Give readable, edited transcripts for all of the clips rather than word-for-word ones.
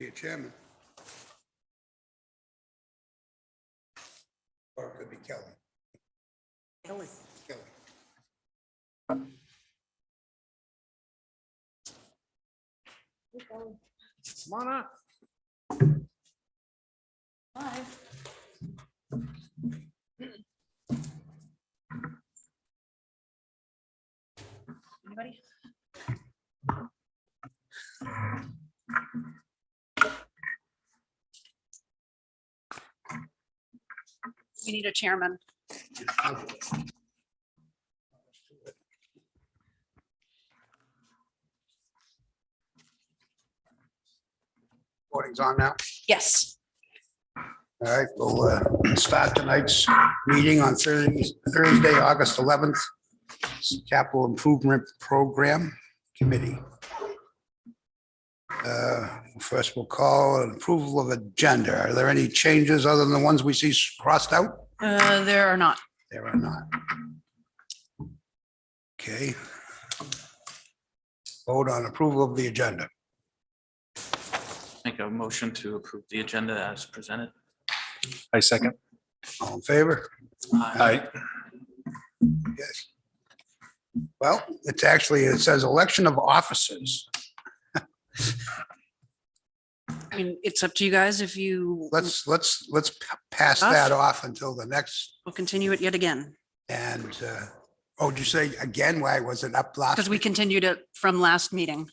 be a chairman. Or it could be Kelly. Kelly. Kelly. Come on up. Hi. Anybody? We need a chairman. Recording's on now. Yes. All right, we'll start tonight's meeting on Thursday, August 11th. Capital Improvement Program Committee. First, we'll call an approval of agenda. Are there any changes other than the ones we see crossed out? There are not. There are not. Okay. Vote on approval of the agenda. Make a motion to approve the agenda as presented. I second. All in favor? Aye. Yes. Well, it's actually, it says election of officers. I mean, it's up to you guys if you. Let's pass that off until the next, We'll continue it yet again, and, oh, did you say again? Why was it up last? because we continued it from last meeting.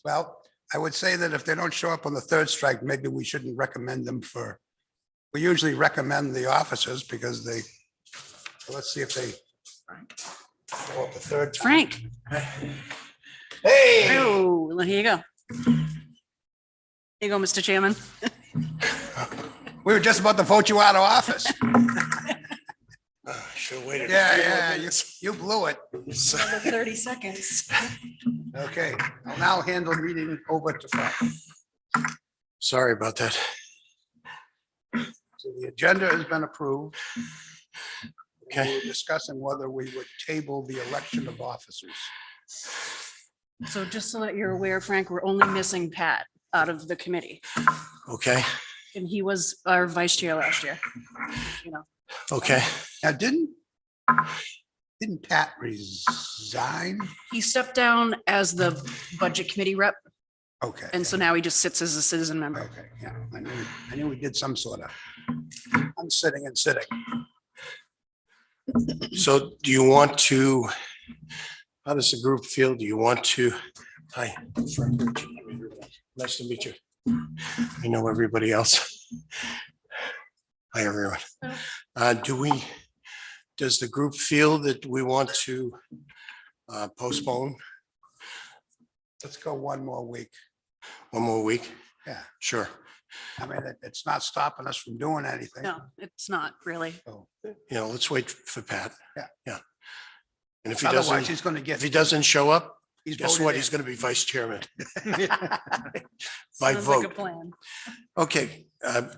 Well, I would say that if they don't show up on the third strike, maybe we shouldn't recommend them for, we usually recommend the officers because they, let's see if they show up the third time. Frank. Hey, Oh, here you go. Here you go, Mr. Chairman. we were just about to vote you out of office. Should waited. Yeah, you blew it. Another 30 seconds. Okay, I'll now hand the meeting over to Frank. Sorry about that. So the agenda has been approved. Okay. We were discussing whether we would table the election of officers. So just so that you're aware, Frank, we're only missing Pat out of the committee. Okay, And he was our vice chair last year. You know, okay. Now, didn't Pat resign? he stepped down as the budget committee rep. Okay. And so now he just sits as a citizen member. Okay, yeah, I knew we did some sort of, I'm sitting and sitting. So do you want to, how does the group feel? Do you want to? Hi. Frank Ritchie. Nice to meet you. I know everybody else. Hi, everyone. Does the group feel that we want to postpone Let's go one more week. one more week? Yeah, Sure. I mean, it's not stopping us from doing anything. No, it's not really. So, You know, let's wait for Pat. Yeah. Yeah. And if he otherwise, doesn't, he's going to if get. he doesn't show up, He's guess voted what? in. He's going to be vice chairman by Sounds like a vote. plan. Okay,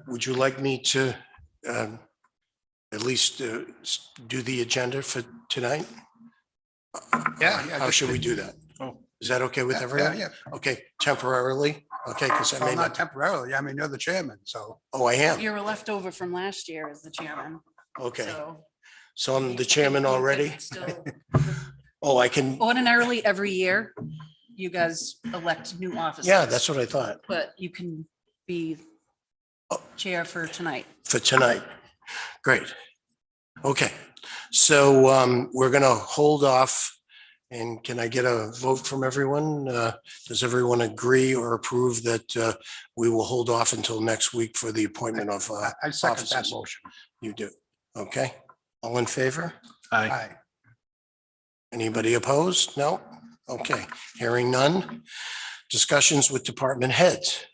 would you like me to at least do the agenda for tonight? Yeah. How should we do that? Oh. Is that okay with everyone? Yeah. Okay, temporarily? Okay, because I Well, may not not, temporarily. I mean, you're the chairman, so. oh, I am. You're left over from last year as the chairman. Okay, So so I'm the chairman already? still- Oh, I can, Ordinarily, every year, you guys elect new officers. yeah, that's what I thought But you can be chair for tonight. for tonight. Great. Okay, so we're going to hold off. And can I get a vote from everyone? Does everyone agree or approve that we will hold off until next week for the appointment of I second that officers? motion. You do. Okay. All in favor? Aye. Anybody opposed? No? Okay. Hearing none. Discussions with department heads.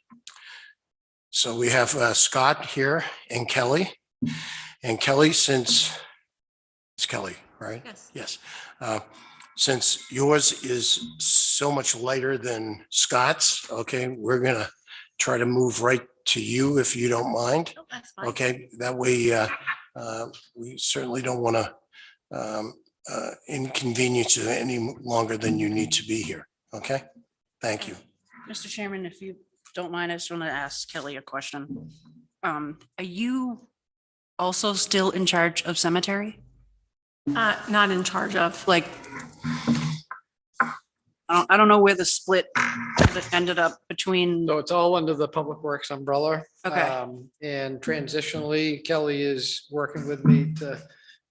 So we have Scott here and Kelly. And Kelly, since it's Kelly, right? Yes. Yes. Since yours is so much lighter than Scott's, okay, we're gonna try to move right to you if you don't mind. That's fine. Okay, that way, we certainly don't want to inconvenience you any longer than you need to be here. Okay, thank you. Mr. Chairman, if you don't mind, I just want to ask Kelly a question. Are you also still in charge of cemetery? Not in charge of. Like, I don't know where the split that ended up between, So it's all under the Public Works umbrella. Okay. And transitionally, Kelly is working with me to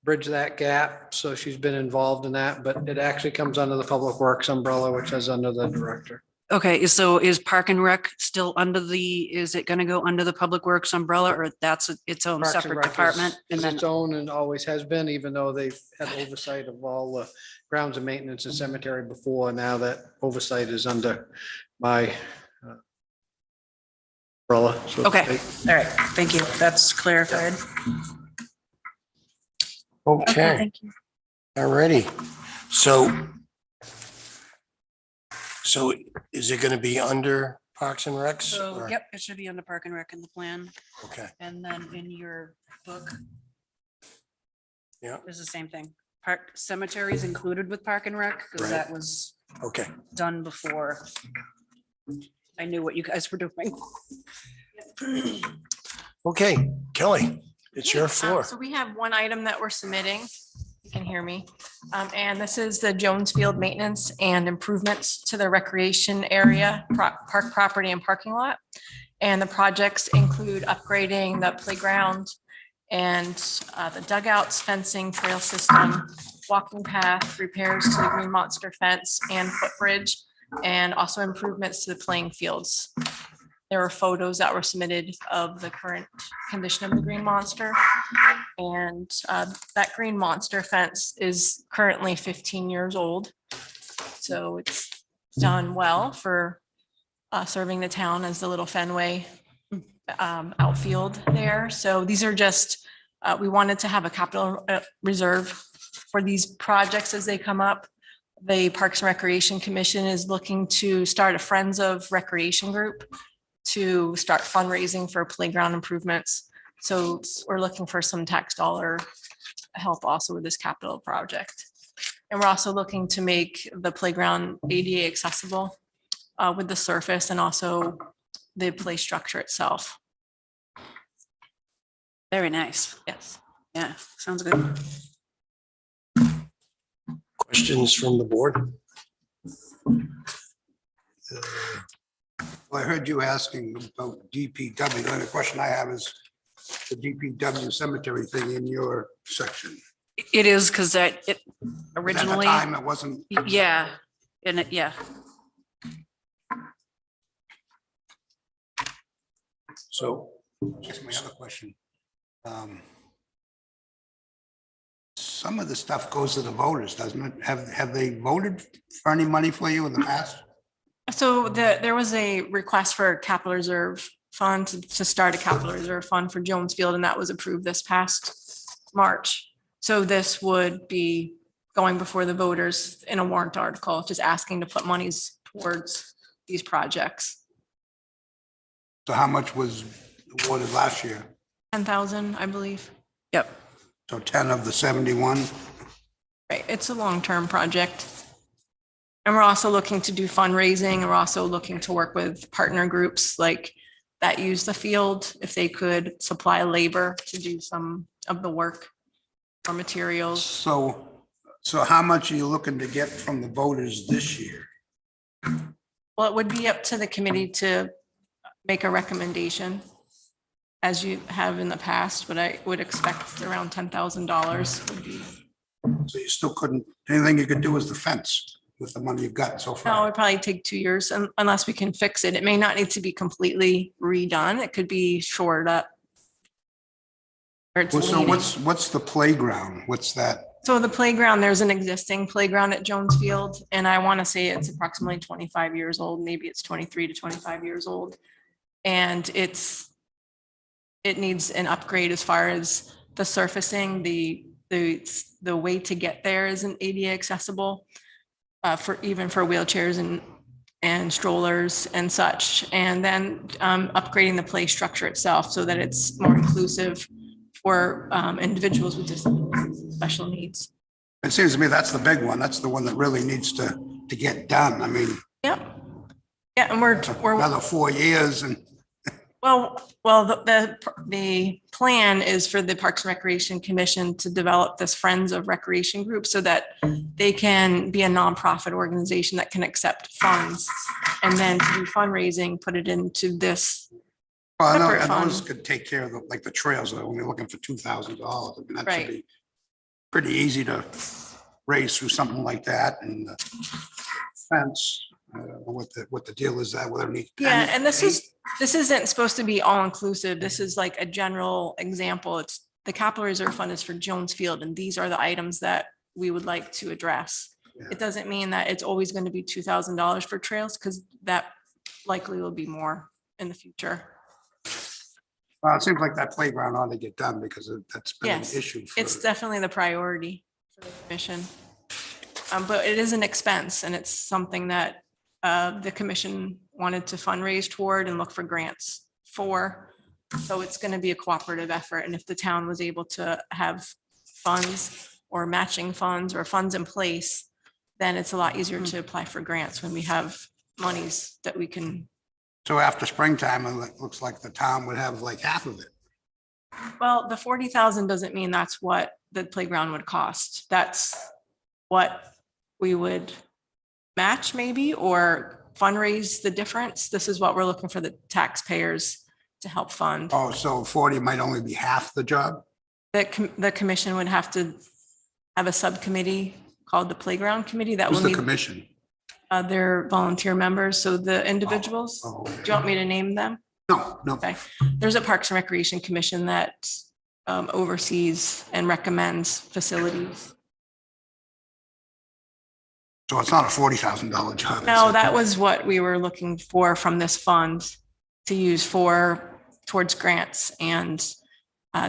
bridge that gap. So she's been involved in that, but it actually comes under the Public Works umbrella, which is under the director. okay, so is Park and Rec still under is it gonna go under the Public Works umbrella, or that's its own Parks and separate Rec is- department? And Is then, its own and always has been, even though they've had oversight of all the grounds and maintenance and cemetery before. Now that oversight is under my umbrella. so to Okay. speak. all right, thank you, that's clarified. Okay, Thank you. alrighty. So is it going to be under Parks and Recs? So, or- yep, it should be under Park and Rec in the plan, Okay, and then in your book. Yeah. It's the same thing. Park cemetery is included with Park and Rec, because Right. that was okay. done before I knew what you guys were doing. Okay, Kelly, it's your floor. So we have one item that we're submitting. You can hear me. And this is the Jones Field maintenance and improvements to the recreation area, park property and parking lot. And the projects include upgrading the playground and the dugouts, fencing, trail system, walking path, repairs to the Green Monster fence and footbridge, and also improvements to the playing fields. There were photos that were submitted of the current condition of the Green Monster. And that Green Monster fence is currently 15 years old. So it's done well for serving the town as the little Fenway outfield there. So these are just, we wanted to have a capital reserve for these projects as they come up. The Parks and Recreation Commission is looking to start a Friends of Recreation group to start fundraising for playground improvements. So we're looking for some tax dollar help also with this capital project. And we're also looking to make the playground ADA accessible with the surface and also the play structure itself. Very nice. Yes. Yeah, sounds good. Questions from the board? Well, I heard you asking about DPW. The only question I have is the DPW cemetery thing in your section. It is because it At originally, the time, it wasn't. yeah, and yeah. So, That's my other question. Some of the stuff goes to the voters, doesn't it? Have they voted for any money for you in the past? So there was a request for a capital reserve fund to start a capital reserve fund for Jones Field, and that was approved this past March. So this would be going before the voters in a warrant article, just asking to put monies towards these projects. So how much was awarded last year? 10,000, I believe. Yep. So 10 of the 71? Right, it's a long-term project. And we're also looking to do fundraising, and we're also looking to work with partner groups like that use the field, if they could supply labor to do some of the work or materials. So how much are you looking to get from the voters this year? Well, it would be up to the committee to make a recommendation, as you have in the past, but I would expect around $10,000 would be. So you still couldn't, anything you could do is the fence with the money you've got so No, it far. would probably take 2 years unless we can fix it. It may not need to be completely redone. It could be shored up. Or it's Well, so leaning. what's the playground? What's that? So the playground, there's an existing playground at Jones Field, and I want to say it's approximately 25 years old. Maybe it's 23 to 25 years old. And it needs an upgrade as far as the surfacing, the way to get there isn't ADA accessible even for wheelchairs and strollers and such. And then upgrading the play structure itself so that it's more inclusive for individuals with disabilities, special needs. It seems to me that's the big one. That's the one that really needs to get done. I mean, Yep. Yeah, and we're, another 4 years and the plan is for the Parks and Recreation Commission to develop this Friends of Recreation group so that they can be a nonprofit organization that can accept funds. And then to do fundraising, put it into this. well, I know, Separate and those fund. could take care of the, like the trails, when we're looking for $2,000. I mean, that Right. should be pretty easy to raise through something like that and the fence. I don't know what the deal is that, whether it needs. Yeah, 10, and this 8. isn't supposed to be all inclusive. This is like a general example. It's the capital reserve fund is for Jones Field, and these are the items that we would like to address. Yeah. It doesn't mean that it's always going to be $2,000 for trails, because that likely will be more in the future. Well, it seems like that playground ought to get done because that's been an Yes, issue. It's for definitely the priority for the commission. But it is an expense, and it's something that the commission wanted to fundraise toward and look for grants for. So it's going to be a cooperative effort. And if the town was able to have funds or matching funds or funds in place, then it's a lot easier to apply for grants when we have monies that we can. So after springtime, it looks like the town would have like half of it. Well, the 40,000 doesn't mean that's what the playground would cost. That's what we would match maybe, or fundraise the difference. This is what we're looking for the taxpayers to help fund. Oh, so 40 might only be half the job? The commission would have to have a subcommittee called the Playground Committee that Who's will the need commission? their volunteer members. So the individuals, Oh, do you want me to name them? no. Okay. There's a Parks and Recreation Commission that oversees and recommends facilities. So it's not a $40,000 job. No, that was what we were looking for from this fund to use towards grants and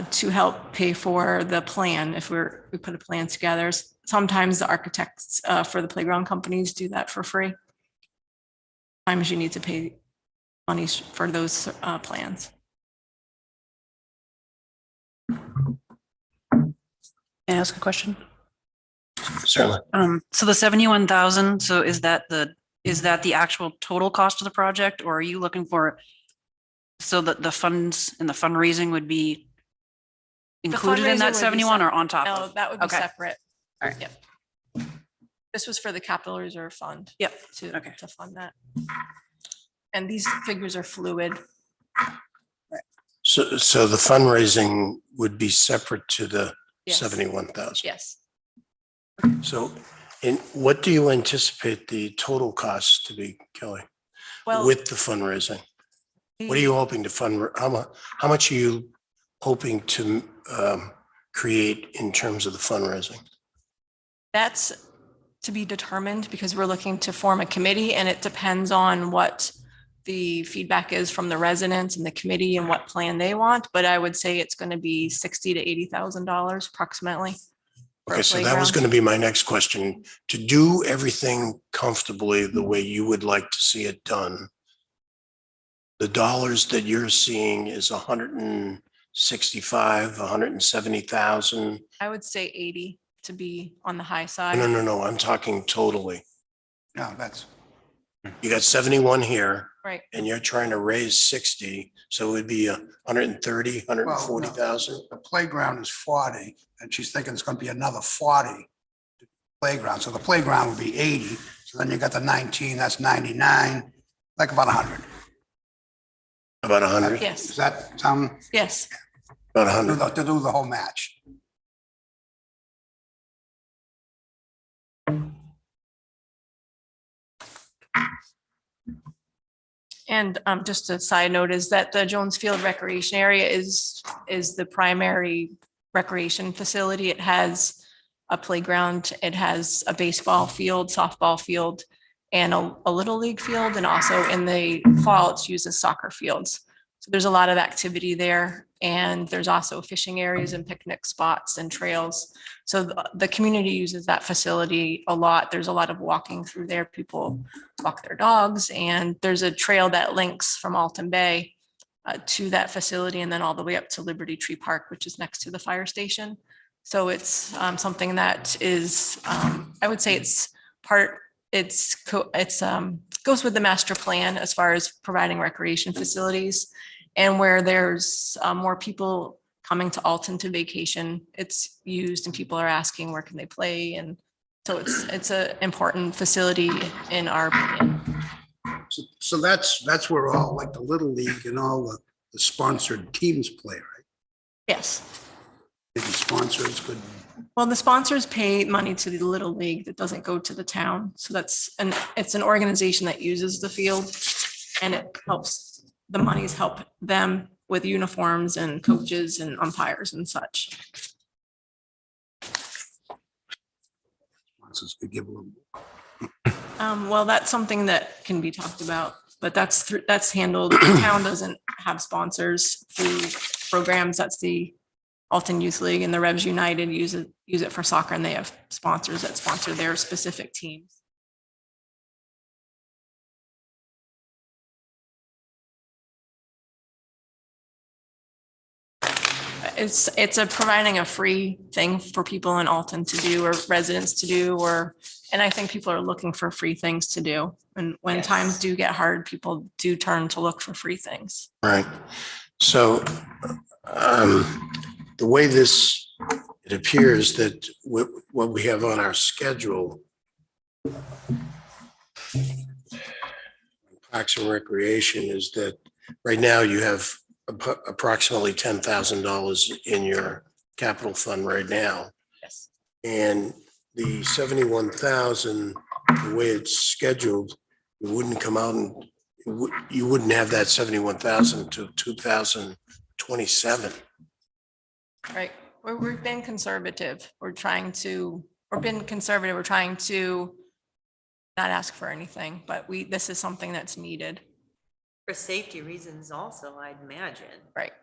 to help pay for the plan. If we put a plan together, sometimes the architects for the playground companies do that for free. Sometimes you need to pay money for those plans. May I ask a question? Certainly. So the 71,000, so is that the actual total cost of the project, or are you looking for so that the funds and the fundraising would be included in fundraising that would be 71 or on top No, of? that would be Okay. separate. All right. Yep. This was for the capital reserve fund. Yep. To fund that. And these figures are fluid. So the fundraising would be separate to the Yes. 71,000. Yes. So what do you anticipate the total cost to be, Kelly, Well, with the fundraising? What are you hoping to fund? How much are you hoping to create in terms of the fundraising? that's to be determined because we're looking to form a committee, and it depends on what the feedback is from the residents and the committee and what plan they want. But I would say it's going to be $60,000 to $80,000 approximately. for a Okay, so that was playground. going to be my next question. To do everything comfortably the way you would like to see it done, the dollars that you're seeing is 165, 170,000. I would say 80 to be on the high side. No, I'm talking totally. No, that's, You got 71 here Right. and you're trying to raise 60, so it would be 130, 140,000. the playground is 40 and she's thinking it's going to be another 40 playground. So the playground would be 80. So then you got the 19, that's 99, like about 100. About 100, Does Yes. that sound, Yes. about to 100. do the whole match? And just a side note is that the Jones Field Recreation Area is the primary recreation facility. It has a playground, it has a baseball field, softball field, and a little league field, and also in the fall, it's used as soccer fields. So there's a lot of activity there, and there's also fishing areas and picnic spots and trails. So the community uses that facility a lot. There's a lot of walking through there. People walk their dogs, and there's a trail that links from Alton Bay to that facility and then all the way up to Liberty Tree Park, which is next to the fire station. So it's something that is, I would say it's part goes with the master plan as far as providing recreation facilities. And where there's more people coming to Alton to vacation, it's used and people are asking where can they play? And so it's an important facility in our opinion. So that's where all like the Little League and all the sponsored teams play, right? Yes. Maybe sponsors could, Well, the sponsors pay money to the Little League that doesn't go to the town. So it's an organization that uses the field and it helps, the monies help them with uniforms and coaches and umpires and such. sponsors could give a little. Well, that's something that can be talked about, but that's handled, the town doesn't have sponsors through programs. That's the Alton Youth League and the Revs United use it for soccer, and they have sponsors that sponsor their specific teams. It's providing a free thing for people in Alton to do or residents to do, and I think people are looking for free things to do. And when Yes. times do get hard, people do turn to look for free things. Right. So the way it appears that what we have on our schedule, Parks and Recreation, is that right now you have approximately $10,000 in your capital fund right now. Yes. And the 71,000, the way it's scheduled, it wouldn't come out and you wouldn't have that 71,000 to 2027. Right. We've been conservative. We're trying to not ask for anything, but this is something that's needed. For safety reasons also, I'd imagine. Right.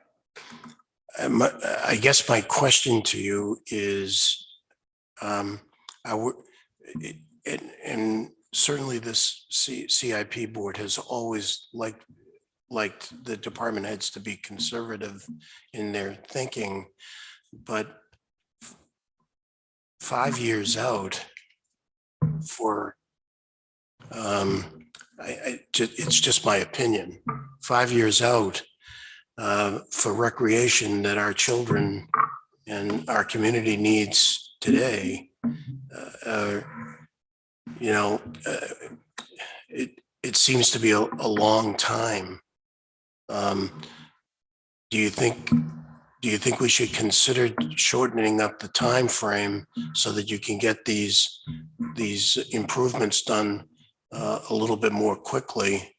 I guess my question to you is, and certainly this CIP board has always liked the department heads to be conservative in their thinking, but 5 years out for, it's just my opinion, 5 years out for recreation that our children and our community needs today, it seems to be a long time. Do you think we should consider shortening up the time frame so that you can get these improvements done a little bit more quickly?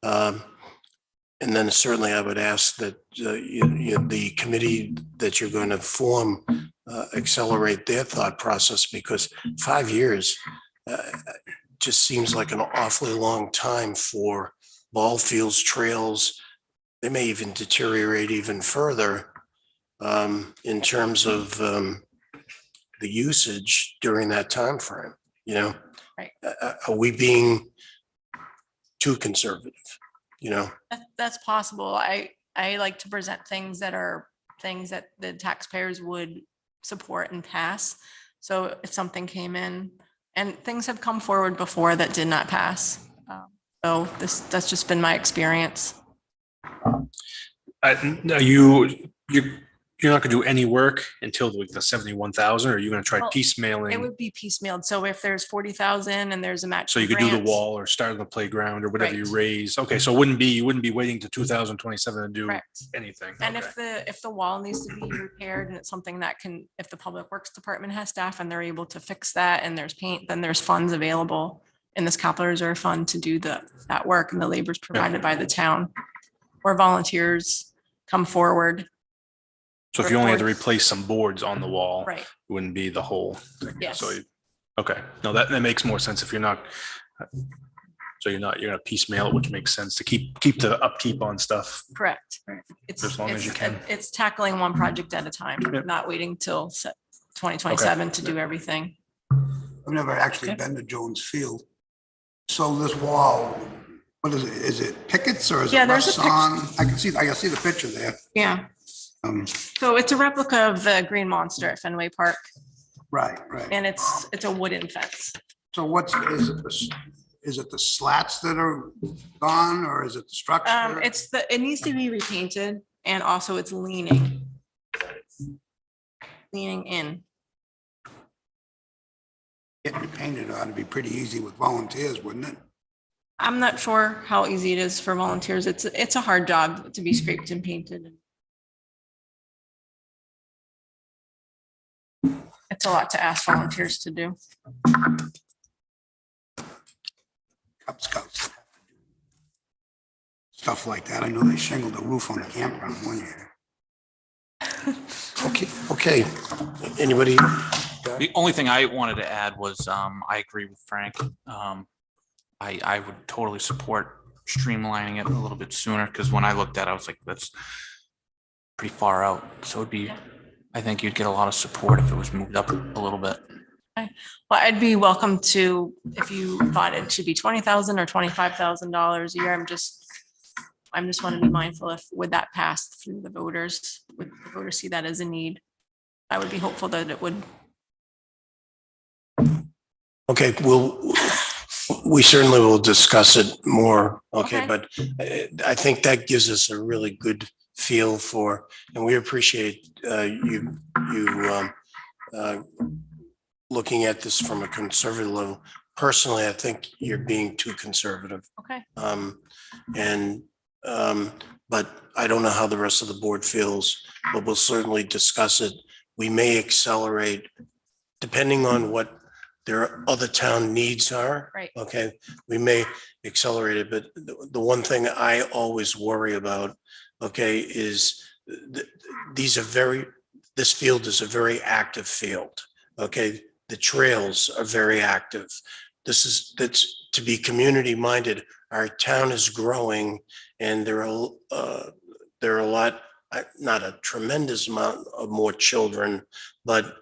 And then certainly I would ask that the committee that you're going to form accelerate their thought process, because 5 years just seems like an awfully long time for ball fields, trails. They may even deteriorate even further in terms of the usage during that time frame. Right. Are we being too conservative? That's possible. I like to present things that are things that the taxpayers would support and pass. So if something came in, and things have come forward before that did not pass. So that's just been my experience. You're not gonna do any work until the 71,000, or are you gonna try Well, It piecemealing? would be piecemealed. So if there's 40,000 and there's a match. So you could do the grant, wall or start on the playground or whatever you Right. raise. Okay, so you wouldn't be waiting to 2027 to do Correct. anything. And Okay. if the wall needs to be repaired and it's something that if the Public Works Department has staff and they're able to fix that and there's paint, then there's funds available in this capital reserve fund to do that work, and the labor is provided by the town or volunteers come forward. So if you only had to reports. replace some boards on the wall, Right. it wouldn't be the whole thing. Yes. Okay, no, that makes more sense if you're not, so you're gonna piecemeal it, which makes sense to keep the upkeep on stuff. Correct. As long as you can. It's tackling one project at a time, Yep. not waiting till 2027 to do everything. I've never actually Okay. been to Jones Field. So this wall, what is it? Is it pickets or is Yeah, it there's a rough sawn? I can see the picture there. Yeah. So it's a replica of the Green Monster at Fenway Park, Right. and it's a wooden fence. So is it the slats that are gone or is it the structure? It needs to be repainted and also it's leaning. Leaning in. Getting it painted ought to be pretty easy with volunteers, wouldn't it? I'm not sure how easy it is for volunteers. It's a hard job to be scraped and painted. It's a lot to ask volunteers to do. Cub Scouts. Stuff like that. I know they shingled the roof on the campground one year. Okay. Anybody? The only thing I wanted to add was, I agree with Frank. I would totally support streamlining it a little bit sooner, because when I looked at it, I was like, that's pretty far out. So it'd be, I think you'd get a lot of support if it was moved up a little bit. Well, I'd be welcome to, if you thought it should be $20,000 or $25,000 a year. I'm just want to be mindful if, would that pass through the voters? Would the voters see that as a need? I would be hopeful that it would. Okay, we certainly will discuss it more. Okay, Okay. but I think that gives us a really good feel for, and we appreciate you looking at this from a conservative level. Personally, I think you're being too conservative. Okay. But I don't know how the rest of the board feels, but we'll certainly discuss it. We may accelerate depending on what their other town needs are. Right. Okay, we may accelerate it, but the one thing I always worry about, okay, is this field is a very active field. Okay, the trails are very active. That's to be community minded. Our town is growing, and there are a lot, not a tremendous amount of more children, but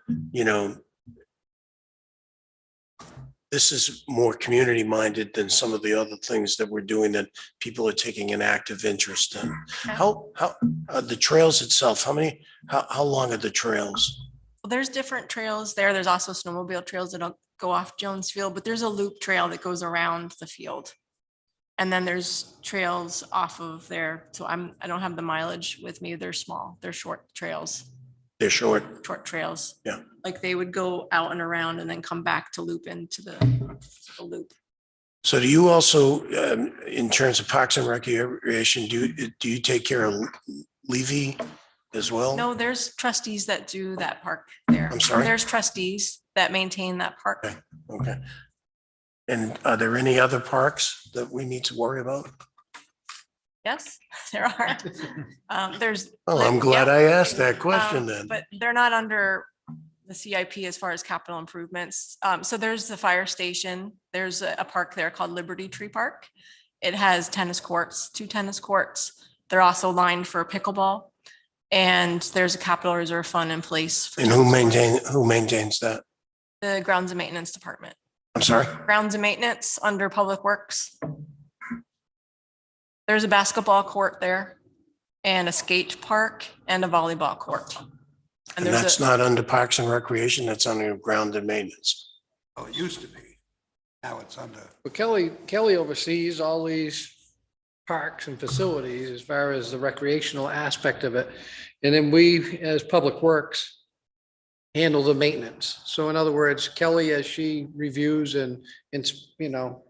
this is more community minded than some of the other things that we're doing that people are taking an active interest in. How the trails itself, how long are the trails? Well, there's different trails there. There's also snowmobile trails that don't go off Jones Field, but there's a loop trail that goes around the field. And then there's trails off of there. So I don't have the mileage with me. They're small. They're short trails. They're short. Short trails. Yeah. Like they would go out and around and then come back to loop into the loop. So do you also, in terms of Parks and Recreation, do you take care of Levy as well? No, there's trustees that do that park there. I'm sorry? There's trustees that maintain that park. Okay. And are there any other parks that we need to worry about? Yes, there are. There's. Oh, I'm glad yeah. I asked that question then. But they're not under the CIP as far as capital improvements. So there's the fire station. There's a park there called Liberty Tree Park. It has tennis courts, 2 tennis courts. They're also lined for pickleball. And there's a capital reserve fund in place. And who maintains that? The grounds and maintenance department. I'm sorry? Grounds and maintenance under Public Works. There's a basketball court there and a skate park and a volleyball court. And that's not under Parks and Recreation, that's under ground and maintenance. Well, it used to be. Now it's under. But Kelly oversees all these parks and facilities as far as the recreational aspect of it. And then we, as Public Works, handle the maintenance. So in other words, Kelly, as she reviews and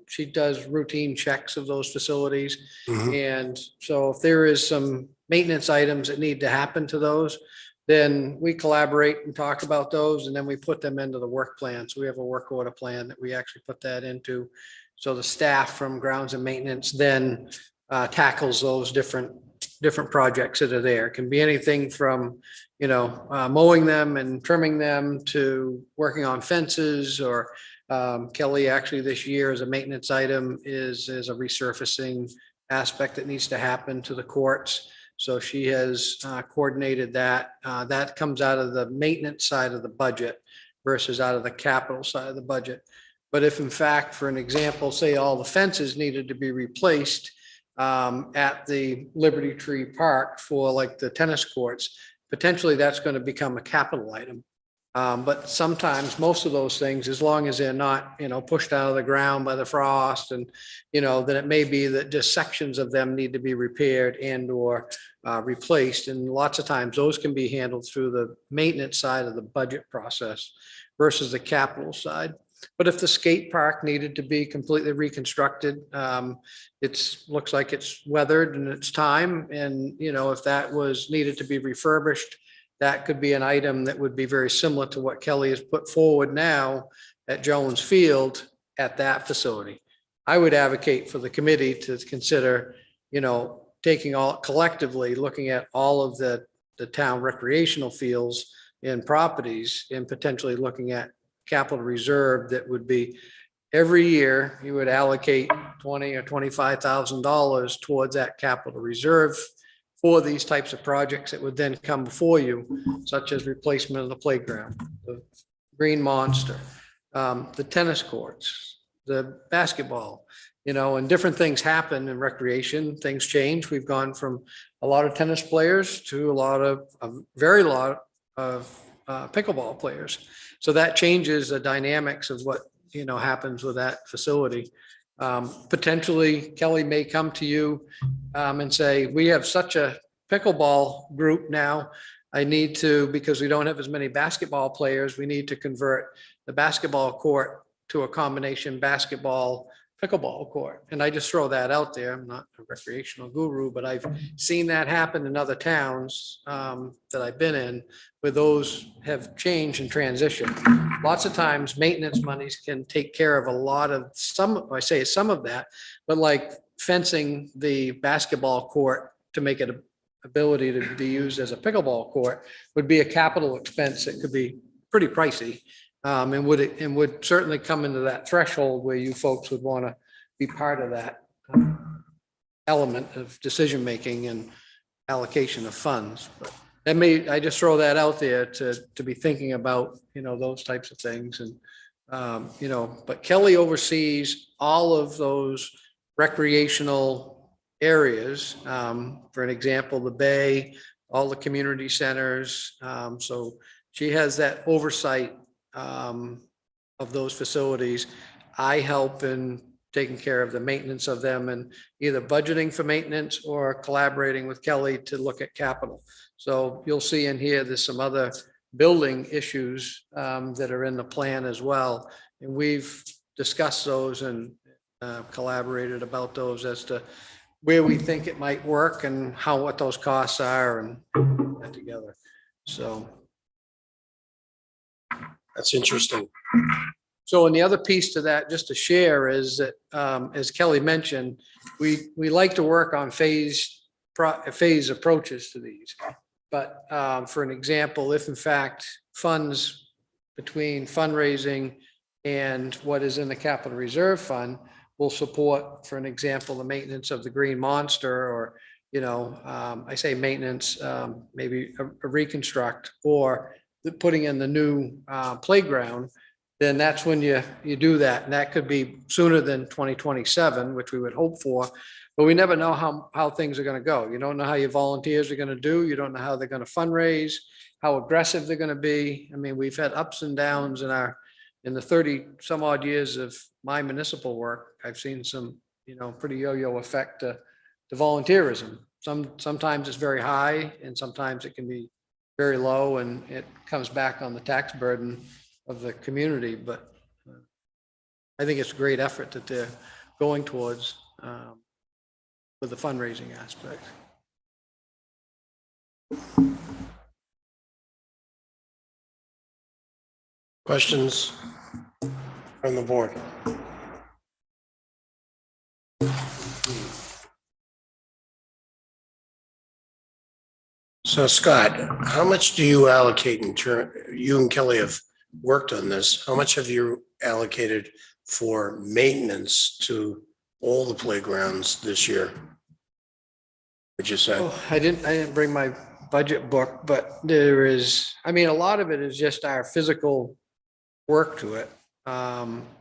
she does routine checks of those facilities. Mhm. And so if there is some maintenance items that need to happen to those, then we collaborate and talk about those, and then we put them into the work plan. So we have a work order plan that we actually put that into. So the staff from grounds and maintenance then tackles those different projects that are there. It can be anything from, mowing them and trimming them to working on fences, or Kelly actually this year as a maintenance item is a resurfacing aspect that needs to happen to the courts. So she has coordinated that. That comes out of the maintenance side of the budget versus out of the capital side of the budget. But if in fact, for an example, say all the fences needed to be replaced at the Liberty Tree Park for like the tennis courts, potentially that's going to become a capital item. But sometimes, most of those things, as long as they're not, pushed out of the ground by the frost and, then it may be that just sections of them need to be repaired and or replaced. And lots of times those can be handled through the maintenance side of the budget process versus the capital side. But if the skate park needed to be completely reconstructed, looks like it's weathered and it's time. And, if that was needed to be refurbished, that could be an item that would be very similar to what Kelly has put forward now at Jones Field at that facility. I would advocate for the committee to consider, taking all collectively, looking at all of the town recreational fields and properties and potentially looking at capital reserve that would be every year you would allocate $20,000 or $25,000 towards that capital reserve for these types of projects that would then come before you, such as replacement of the playground, the green monster, the tennis courts, the basketball, and different things happen in recreation. Things change. We've gone from a lot of tennis players to a very lot of pickleball players. So that changes the dynamics of what, happens with that facility. Potentially Kelly may come to you and say, we have such a pickleball group now. I need to, because we don't have as many basketball players, we need to convert the basketball court to a combination basketball pickleball court. And I just throw that out there. I'm not a recreational guru, but I've seen that happen in other towns that I've been in, where those have changed and transitioned. Lots of times maintenance monies can take care of a lot of some of that, but like fencing the basketball court to make it ability to be used as a pickleball court would be a capital expense that could be pretty pricey. And would certainly come into that threshold where you folks would want to be part of that element of decision-making and allocation of funds. But I just throw that out there to be thinking about, those types of things. And, but Kelly oversees all of those recreational areas. For an example, the Bay, all the community centers. So she has that oversight of those facilities. I help in taking care of the maintenance of them and either budgeting for maintenance or collaborating with Kelly to look at capital. So you'll see in here, there's some other building issues that are in the plan as well. And we've discussed those and collaborated about those as to where we think it might work and what those costs are and put that together. So. That's interesting. So, and the other piece to that, just to share, is that, as Kelly mentioned, we like to work on phase approaches to these. But for an example, if in fact funds between fundraising and what is in the capital reserve fund will support, for an example, the maintenance of the green monster, or, I say maintenance, maybe a reconstruct, or putting in the new playground, then that's when you do that. And that could be sooner than 2027, which we would hope for, but we never know how things are going to go. You don't know how your volunteers are going to do. You don't know how they're going to fundraise, how aggressive they're going to be. I mean, we've had ups and downs in the 30 some odd years of my municipal work. I've seen some, pretty yo-yo effect to volunteerism. Sometimes it's very high and sometimes it can be very low, and it comes back on the tax burden of the community. But I think it's a great effort that they're going towards with the fundraising aspect. Questions from the board? So Scott, how much do you allocate you and Kelly have worked on this. How much have you allocated for maintenance to all the playgrounds this year? Would you say? Oh, I didn't bring my budget book, but there is, a lot of it is just our physical work to it,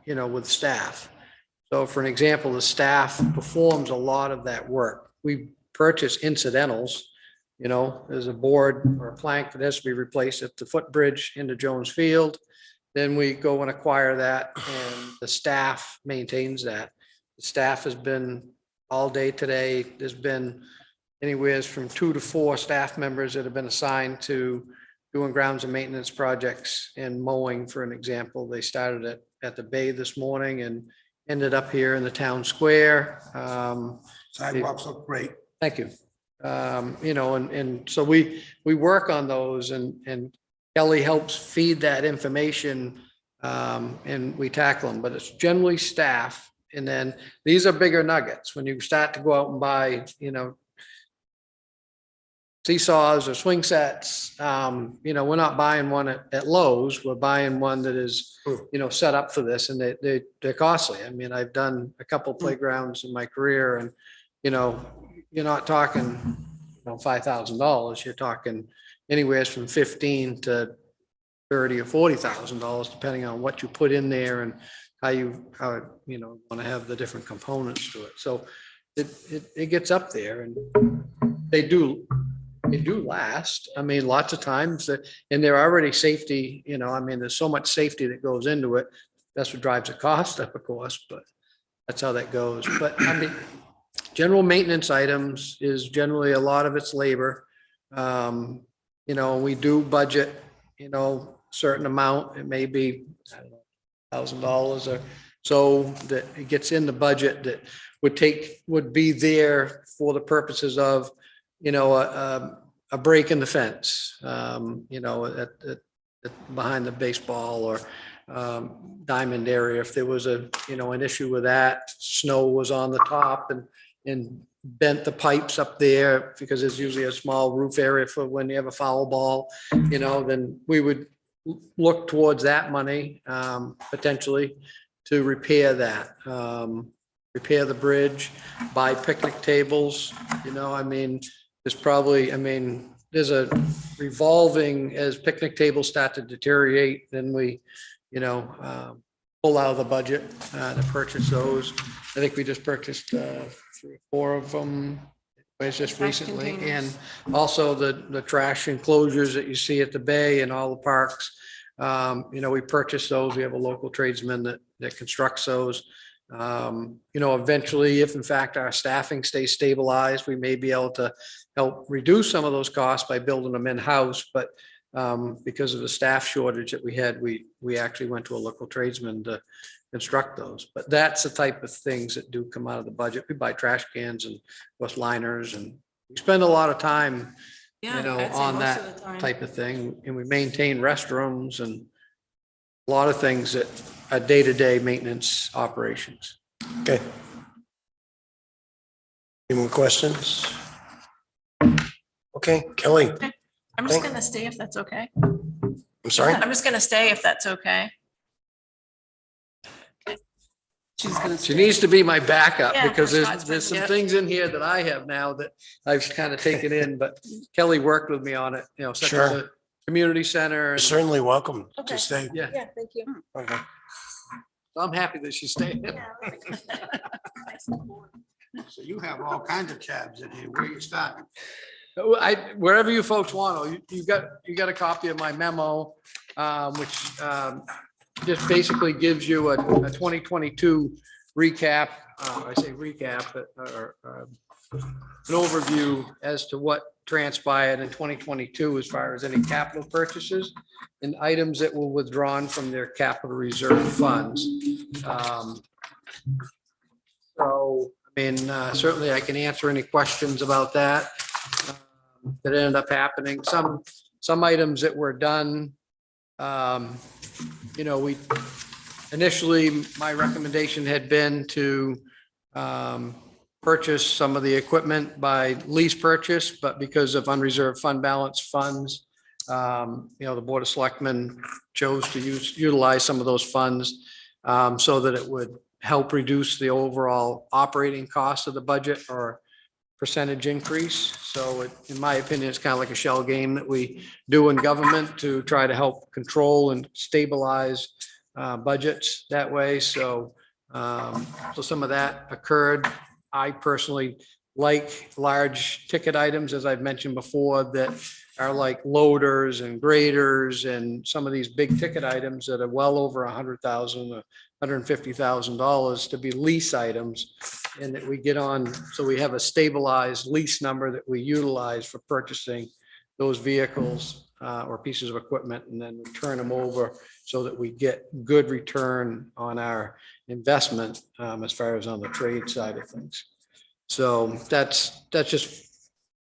with staff. So for an example, the staff performs a lot of that work. We purchase incidentals, You know, there's a board or a plank that has to be replaced at the footbridge into Jones Field. Then we go and acquire that and the staff maintains that. The staff has been all day today. There's been anywhere from 2 to 4 staff members that have been assigned to doing grounds and maintenance projects and mowing, for an example. They started at the bay this morning and ended up here in the town square. Sidewalks look great. Thank you. You know, and so we work on those and Kelly helps feed that information and we tackle them, but it's generally staff. And then these are bigger nuggets. When you start to go out and buy, you know, seesaws or swing sets, you know, we're not buying one at Lowe's. We're buying one that is, you know, set up for this and they're costly. I mean, I've done a couple playgrounds in my career and, you know, you're not talking, you know, $5,000. You're talking anywhere from 15 to 30 or $40,000, depending on what you put in there and how you know, want to have the different components to it. So it gets up there and they do last. I mean, lots of times and they're already safety, you know, I mean, there's so much safety that goes into it. That's what drives the cost up, of course, but that's how that goes. But I mean, general maintenance items is generally a lot of it's labor. You know, we do budget, you know, certain amount. It may be, I don't know, $1,000 or so that it gets in the budget that would be there for the purposes of, you know, a break in the fence, you know, behind the baseball or diamond area. If there was you know, an issue with that, snow was on the top and bent the pipes up there because there's usually a small roof area for when you have a foul ball, you know, then we would look towards that money potentially to repair that, repair the bridge, buy picnic tables, you know, I mean, there's probably, I mean, there's a revolving as picnic tables start to deteriorate, then we, you know, pull out of the budget to purchase those. I think we just purchased 3 or 4 of them. It's just Trash recently, containers. and also the trash enclosures that you see at the bay and all the parks. You know, we purchased those. We have a local tradesman that constructs those. You know, eventually, if in fact our staffing stays stabilized, we may be able to help reduce some of those costs by building them in-house. But because of the staff shortage that we had, we actually went to a local tradesman to construct those. But that's the type of things that do come out of the budget. We buy trash cans and bus liners, and we spend a lot of time, Yeah, you know, I'd say on most of that the time. type of thing. And we maintain restrooms and a lot of things that are day-to-day maintenance operations. Okay. Any more questions? Okay, Kelly, I'm just gonna stay if that's okay. I'm sorry. I'm just gonna stay if that's okay. She's gonna. She needs to be my backup Yeah, because for Scott's there's some benefit. things in here that I have now that I've kind of taken in, but Kelly worked with me on it, you know, such as Sure. the community center. You're And certainly welcome Okay. to stay. yeah, Yeah, thank you. Okay. I'm happy that she's staying. So you have all kinds of tabs in here. Where you start? Wherever you folks want, you got a copy of my memo, which just basically gives you a 2022 recap. I say recap, but an overview as to what transpired in 2022 as far as any capital purchases and items that were withdrawn from their capital reserve funds. So, I mean, certainly I can answer any questions about that. That ended up happening. Some items that were done, you know, initially, my recommendation had been to purchase some of the equipment by lease purchase, but because of unreserved fund balance funds, you know, the Board of Selectmen chose to utilize some of those funds so that it would help reduce the overall operating cost of the budget or percentage increase. So in my opinion, it's kind of like a shell game that we do in government to try to help control and stabilize budgets that way. So some of that occurred. I personally like large ticket items, as I've mentioned before, that are like loaders and graders and some of these big ticket items that are well over $100,000 or $150,000 to be lease items. And that we get on, so we have a stabilized lease number that we utilize for purchasing those vehicles or pieces of equipment, and then we turn them over so that we get good return on our investment as far as on the trade side of things. So that's just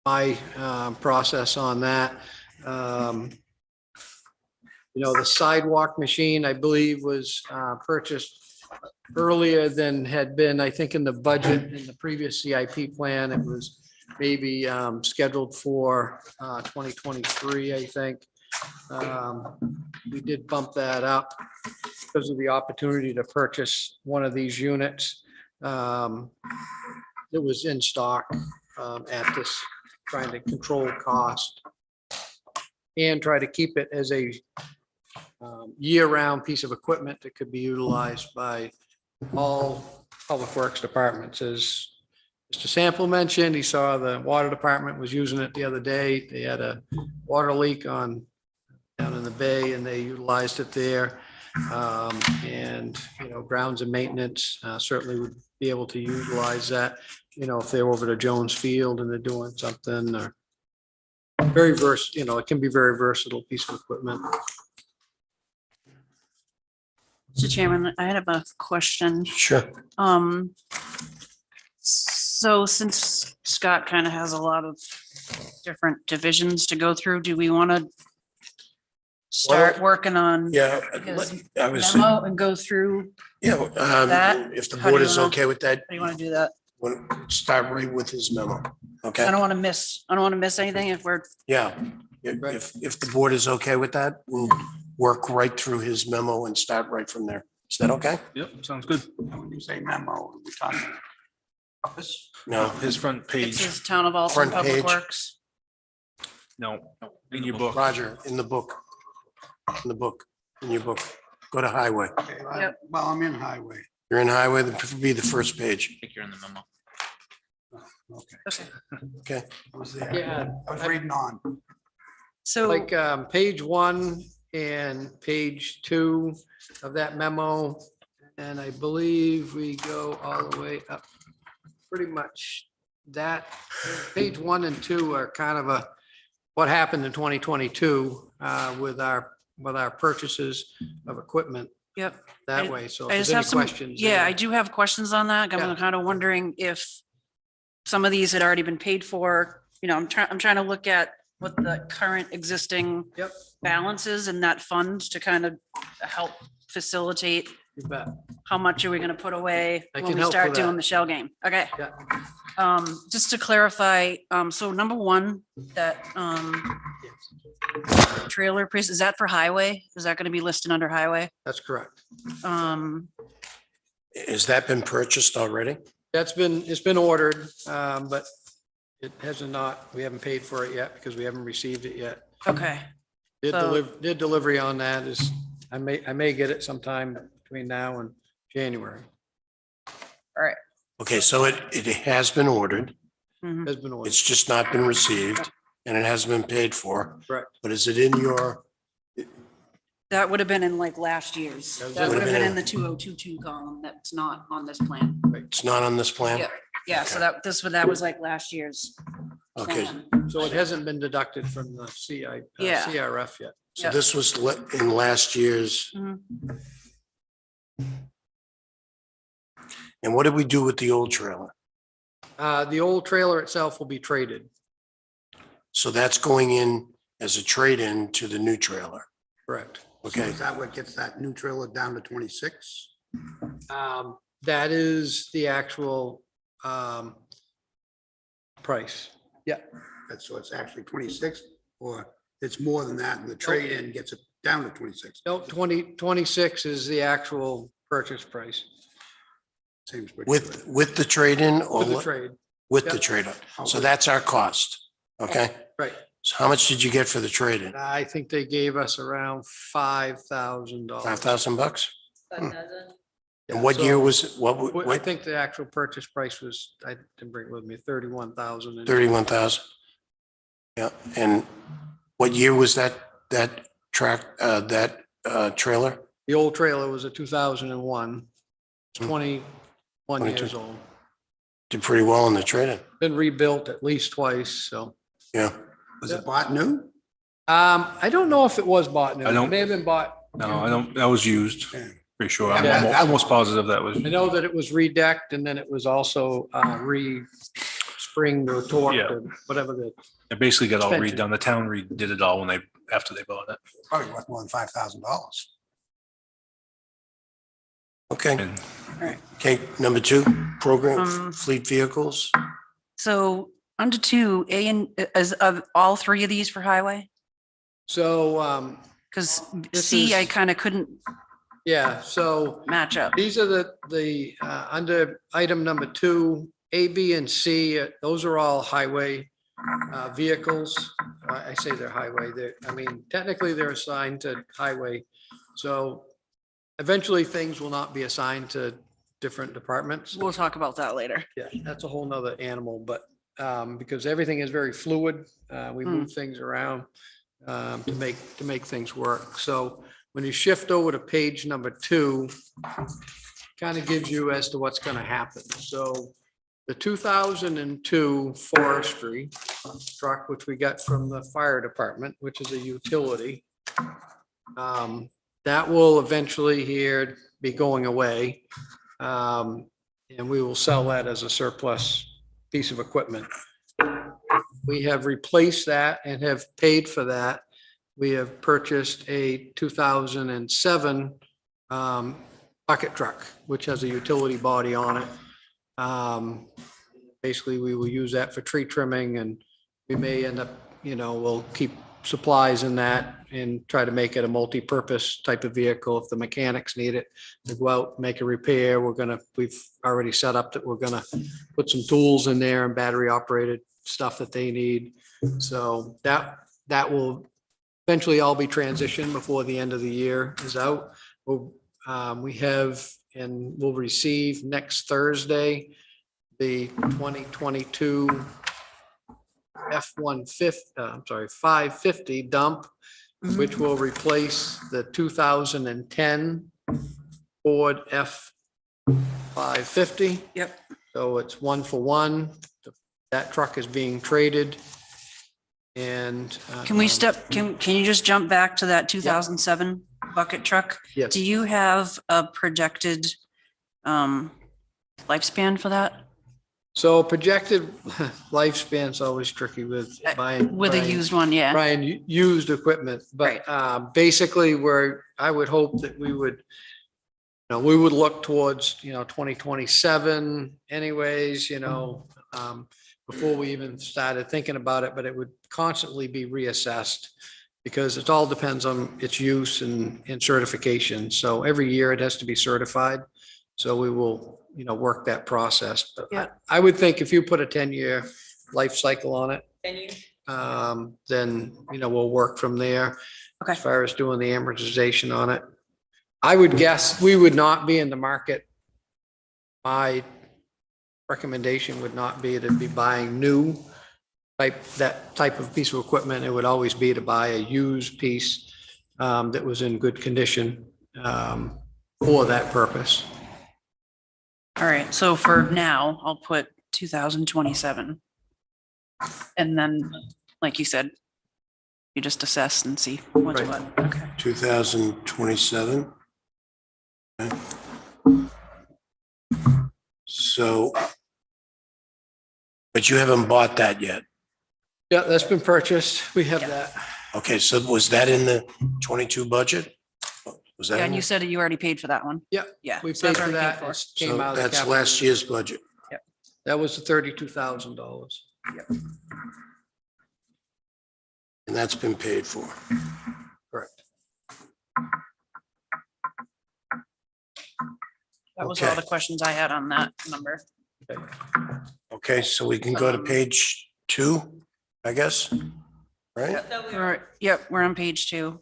my process on that. The sidewalk machine, I believe, was purchased earlier than had been, I think, in the budget in the previous CIP plan. It was maybe scheduled for 2023, I think. We did bump that up because of the opportunity to purchase one of these units. It was in stock at this, trying to control cost and try to keep it as a year-round piece of equipment that could be utilized by all public works departments. As Mr. Sample mentioned, he saw the water department was using it the other day. They had a water leak down in the bay, and they utilized it there. And, grounds and maintenance certainly would be able to utilize that, if they're over to Jones Field and they're doing something, or very it can be very versatile piece of equipment. Mr. Chairman, I have a question. Sure. So since Scott kind of has a lot of different divisions to go through, do we want to start working on Yeah, his I was, memo and go through? That? if the How do board you is wanna- okay with that, How do you want to do that? we'll start right with his memo. I Okay, don't want to miss anything if we're, yeah. If the board is okay with that, we'll work right through his memo and start right from there. Is that okay? Yep, sounds good. When you say memo, we talking office? No, His front it page, says Town of Alton Front Public page. Works. no, in your book. Roger, in the book. In your book. Go to highway. Okay, well, I'm in highway. You're in highway, that would be the first page. I think you're in the memo. Okay. Okay. Okay, I was there. Yeah, I was reading on. So, like page 1 and page 2 of that memo. And I believe we go all the way up. Pretty much that, page 1 and 2 are kind of what happened in 2022 with our purchases of equipment yep. that way. So if I there's just any have some, questions. yeah, I do have questions on that. Yeah. I'm kind of wondering if some of these had already been paid for. I'm trying to look at what the current existing Yep. balance is in that fund to kind of help facilitate You bet. how much are we gonna put away I when can we help start with that. doing the shell game? Okay. Yeah. Just to clarify, so number one, that, trailer price, is that for highway? Is that gonna be listed under highway? That's correct. has that been purchased already? It's been ordered, but it hasn't we haven't paid for it yet because we haven't received it yet. Okay, Did delivery on that is, I may get it sometime between now and January. Okay, so it has been ordered. Has been ordered. It's just not been received and it hasn't been paid for. Correct. But is it in your, that would have been in like last year's. That That would have been in in- the 2022 column. That's not on this plan. it's not on this plan? Yep. Yeah, so that was like last year's. Okay, plan. So it hasn't been deducted from the Yeah. CRF yet. so this was in last year's. Mhm. And what did we do with the old trailer? The old trailer itself will be traded. So that's going in as a trade-in to the new trailer. Correct. Okay, Is that what gets that new trailer down to 26? That is the actual price. So it's actually 26, or it's more than that, and the trade-in gets it down to 26? No, 26 is the actual purchase price Seems pretty good. with the trade-in or with the trade. with the Yep. trade-in? So Okay. that's our cost. Okay, Right. so how much did you get for the trade-in? I think they gave us around $5,000. $5,000? $5,000. And what year was, I what, think the actual purchase price was, I didn't bring it with me, 31,000. 31,000? Yeah, and what year was that trailer? The old trailer was a 2001. It's 21 years 22. old. Did pretty well in the trade-in. Been rebuilt at least twice, so. Yeah, Was it bought new? I don't know if it was bought new. I don't- It may have been bought. No, I don't, that was used, Yeah. pretty sure. Yeah, I'm almost positive that was. I know that it was redecked and then it was also re-springed or torqued Yeah. or whatever the, It basically got all Expensive. redone. The town redid it all when they, after they bought it. Probably worth more than $5,000. okay. And Okay, number 2, program Um, fleet vehicles. So under two, A and is all three of these for highway? so, Because This C, I is- kind of couldn't yeah, so match up. these are the under item number 2, A, B, and C, those are all highway vehicles. I say they're highway, I mean, technically they're assigned to highway. So eventually things will not be assigned to different departments. We'll talk about that later. Yeah, that's a whole nother animal, but because everything is very fluid, we move things around to make things work. So when you shift over to page number 2, kind of gives you as to what's going to happen. So the 2002 forestry truck, which we got from the fire department, which is a utility, that will eventually here be going away. And we will sell that as a surplus piece of equipment. We have replaced that and have paid for that. We have purchased a 2007 bucket truck, which has a utility body on it. Basically, we will use that for tree trimming and we may end up, we'll keep supplies in that and try to make it a multi-purpose type of vehicle. If the mechanics need it to go out, make a repair, we've already set up that we're gonna put some tools in there and battery operated stuff that they need. So that will eventually all be transitioned before the end of the year is out. We have and we'll receive next Thursday, the 2022 550 dump, which will replace the 2010 Ford F-550. Yep. So it's 1-for-1. That truck is being traded. And Can we can you just jump back to that 2007 bucket truck? Yes. Do you have a projected lifespan for that? So projected lifespan's always tricky with buying. With a used one, yeah. Buying used equipment, but basically I would hope that we would look towards, 2027 anyways, before we even started thinking about it, but it would constantly be reassessed because it all depends on its use and certification. So every year it has to be certified. So we will, work that process. But Yeah. I would think if you put a 10-year life cycle on it, And you, then, we'll work from there. Okay. As far as doing the amortization on it. I would guess we would not be in the market. My recommendation would not be to be buying that type of piece of equipment. It would always be to buy a used piece that was in good condition for that purpose. All right, so for now, I'll put 2027. And then, like you said, you just assess and see what's Right. what. Okay. 2027. Okay. So, but you haven't bought that yet. Yeah, that's been purchased. We have that. Okay, so was that in the 22 budget? Was that? Yeah, in and you there? said you already paid for that one. Yeah, Yeah. we so paid that's for already that. paid It came So out of the that's capital. last year's budget. That was the $32,000. And that's been paid for. Correct. That was all Okay. the questions I had on that number. Okay, so we can go to page 2, I guess, right? so we All right, yep, we're on page 2.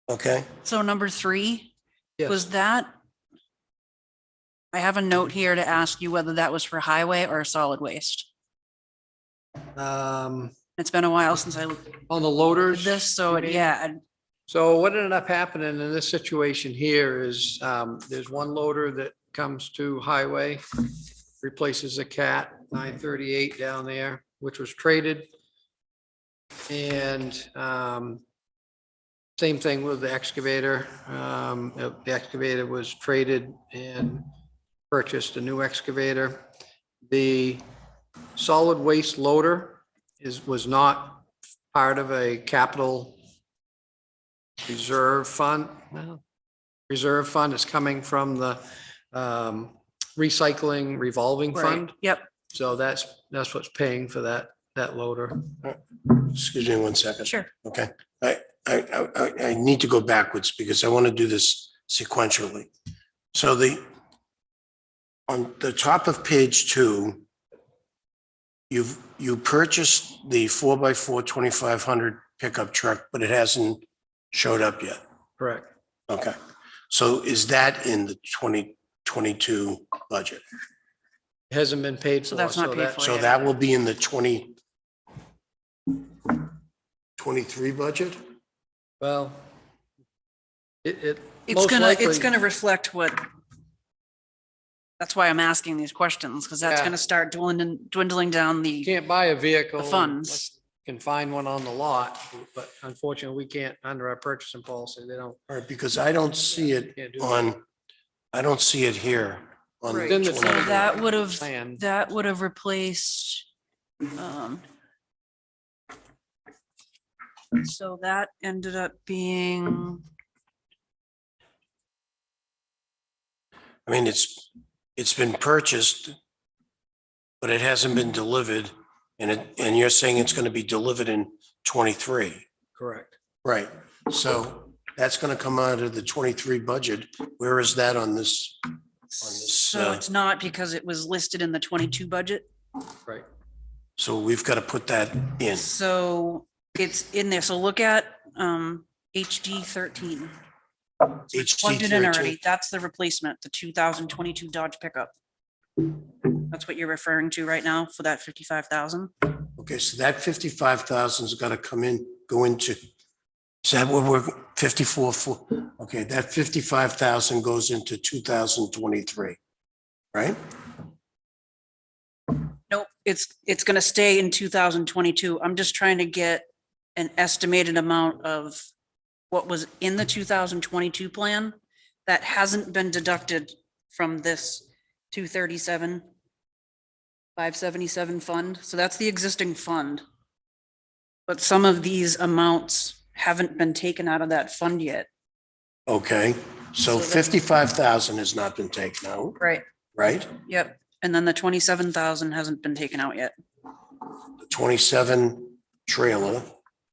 Okay, So number 3, Yes. was that I have a note here to ask you whether that was for highway or solid waste. It's been a while since I looked On the at loaders. this, so you mean? yeah, So what ended up happening in this situation here is there's one loader that comes to highway, replaces a Cat 938 down there, which was traded. And same thing with the excavator. The excavator was traded and purchased a new excavator. The solid waste loader was not part of a capital reserve fund. Well, reserve fund is coming from the recycling revolving right, fund. yep. So that's what's paying for that loader. Excuse me one second. Sure. Okay, I need to go backwards because I want to do this sequentially. So on the top of page 2, you purchased the 4x4 2500 pickup truck, but it hasn't showed up yet. Correct. Okay, so is that in the 2022 budget? Hasn't been paid for. So that's not paid for. So yet. that will be in the 2023 budget? Well, it. It's most gonna, it's likely- gonna reflect what. That's why I'm asking these questions, because that's Yeah. gonna start dwindling down You the, can't buy a vehicle. the funds. unless you Can find one on the lot, but unfortunately, we can't, under our purchasing policy, they don't. All right, because I don't see it Can't do that. I don't see it here. On the Right. Then the 20 so that would have, Plan. that would have replaced. So that ended up being, I mean, it's been purchased, but it hasn't been delivered, and you're saying it's going to be delivered in 23. Correct. Right, so that's going to come out of the 23 budget. Where is that on this? so it's not because it was listed in the 22 budget. Right. So we've got to put that in. So it's in there. So look at HD 13. It's plugged it in already. That's the replacement, the 2022 Dodge pickup. That's what you're referring to right now for that 55,000. Okay, so that 55,000's got to go into, is that what we're 54 for? Okay, that 55,000 goes into 2023, right? Nope, it's gonna stay in 2022. I'm just trying to get an estimated amount of what was in the 2022 plan that hasn't been deducted from this 237, 577 fund. So that's the existing fund. But some of these amounts haven't been taken out of that fund yet. Okay, so So then- 55,000 has not been taken out, Right. right? Yep. And then the 27,000 hasn't been taken out yet. The 27 trailer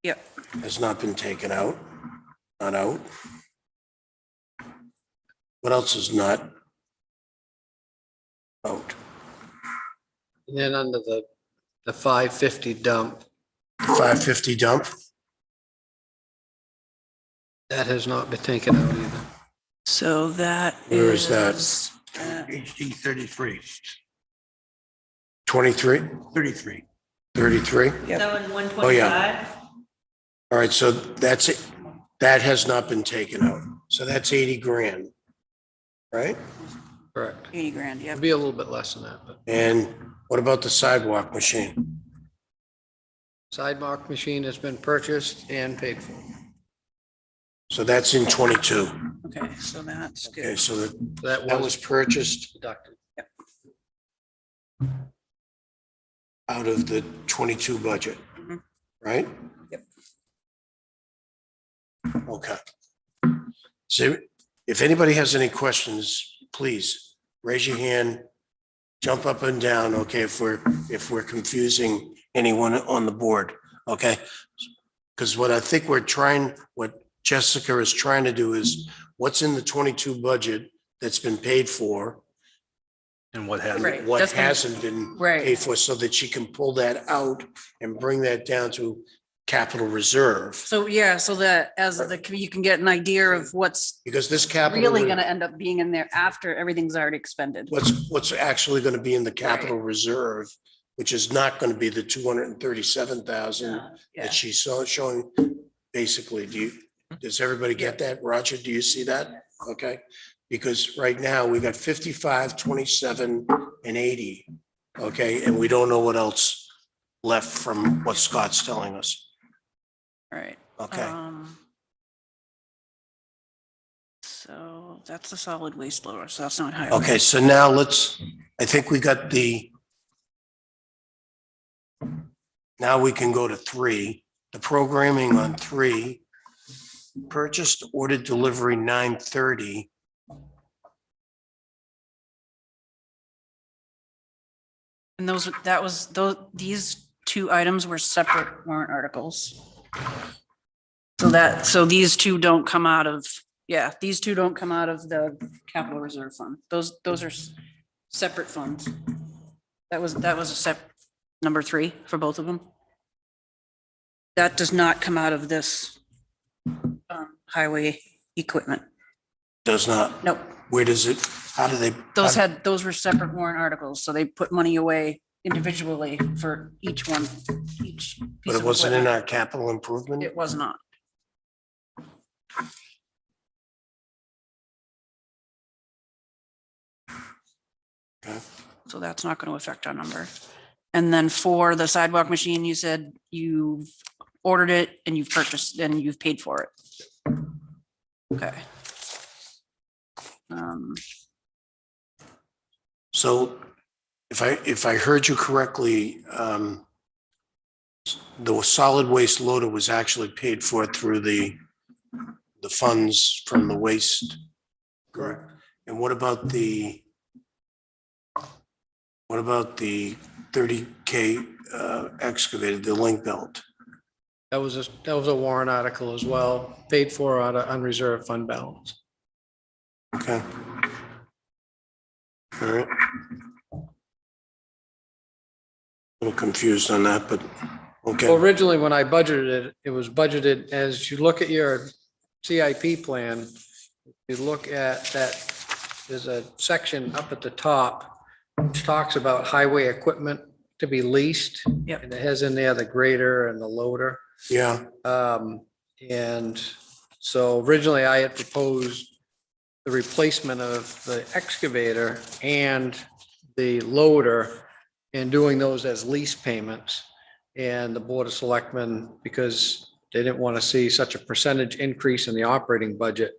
Yep. has not been taken out, not out. What else is not out? And then under the 550 dump, 550 dump? that has not been taken out either. So that Where is that? HD 33, 23, 33. 33? So in one Oh, yeah. twenty-five, All right, so that's it. That has not been taken out. So that's 80 grand, right? Correct. 80 grand, yep. It'd be a little bit less than that, but And what about the sidewalk machine? sidewalk machine has been purchased and paid for. So that's in 22. Okay, so that's Okay, good. so That that was was purchased deducted. out of the 22 budget, Mhm. right? Yep. Okay. So if anybody has any questions, please raise your hand, jump up and down, okay, if we're confusing anyone on the board, okay? Because what I think what Jessica is trying to do is what's in the 22 budget that's been paid for, And what has, Right. what That's gonna- hasn't been Right. paid for, so that she can pull that out and bring that down to capital reserve, So, yeah, so that as you can get an idea of what's because this capital. really gonna end up being in there after everything's already expended. What's actually going to be in the capital reserve, which is not going to be the 237,000 Yeah. that she saw showing. Basically, does everybody get that? Roger, do you see that? Okay, because right now we got 55, 27, and 80. Okay, and we don't know what else left from what Scott's telling us. Right. Okay, So that's the solid waste loader, so that's not high. okay, so now I think we got now we can go to 3, the programming on 3. Purchased, ordered, delivery 9:30. And these two items were separate warrant articles. So these two don't come out of, these two don't come out of the capital reserve fund. Those are separate funds. That was a number 3 for both of them. That does not come out of this highway equipment. Does not. Nope. Where does it, how do they? Those were separate warrant articles, so they put money away individually for each one, each But piece it of wasn't in equipment. our capital improvement? It was not. Okay. So that's not going to affect our number. And then for the sidewalk machine, you said you've ordered it and you've purchased and you've paid for it. Okay. So if I heard you correctly, the solid waste loader was actually paid for through the funds from the waste. Correct. And what about the 30K excavator, the link belt? That was a warrant article as well, paid for out of unreserved fund balance. Okay. All right. A little confused on that, but Well, okay. originally, when I budgeted it, it was budgeted, as you look at your CIP plan, you look at that, there's a section up at the top which talks about highway equipment to be leased. Yep. And it has in there the grader and the loader. Yeah, And so originally I had proposed the replacement of the excavator and the loader and doing those as lease payments. And the Board of Selectmen, because they didn't want to see such a percentage increase in the operating budget,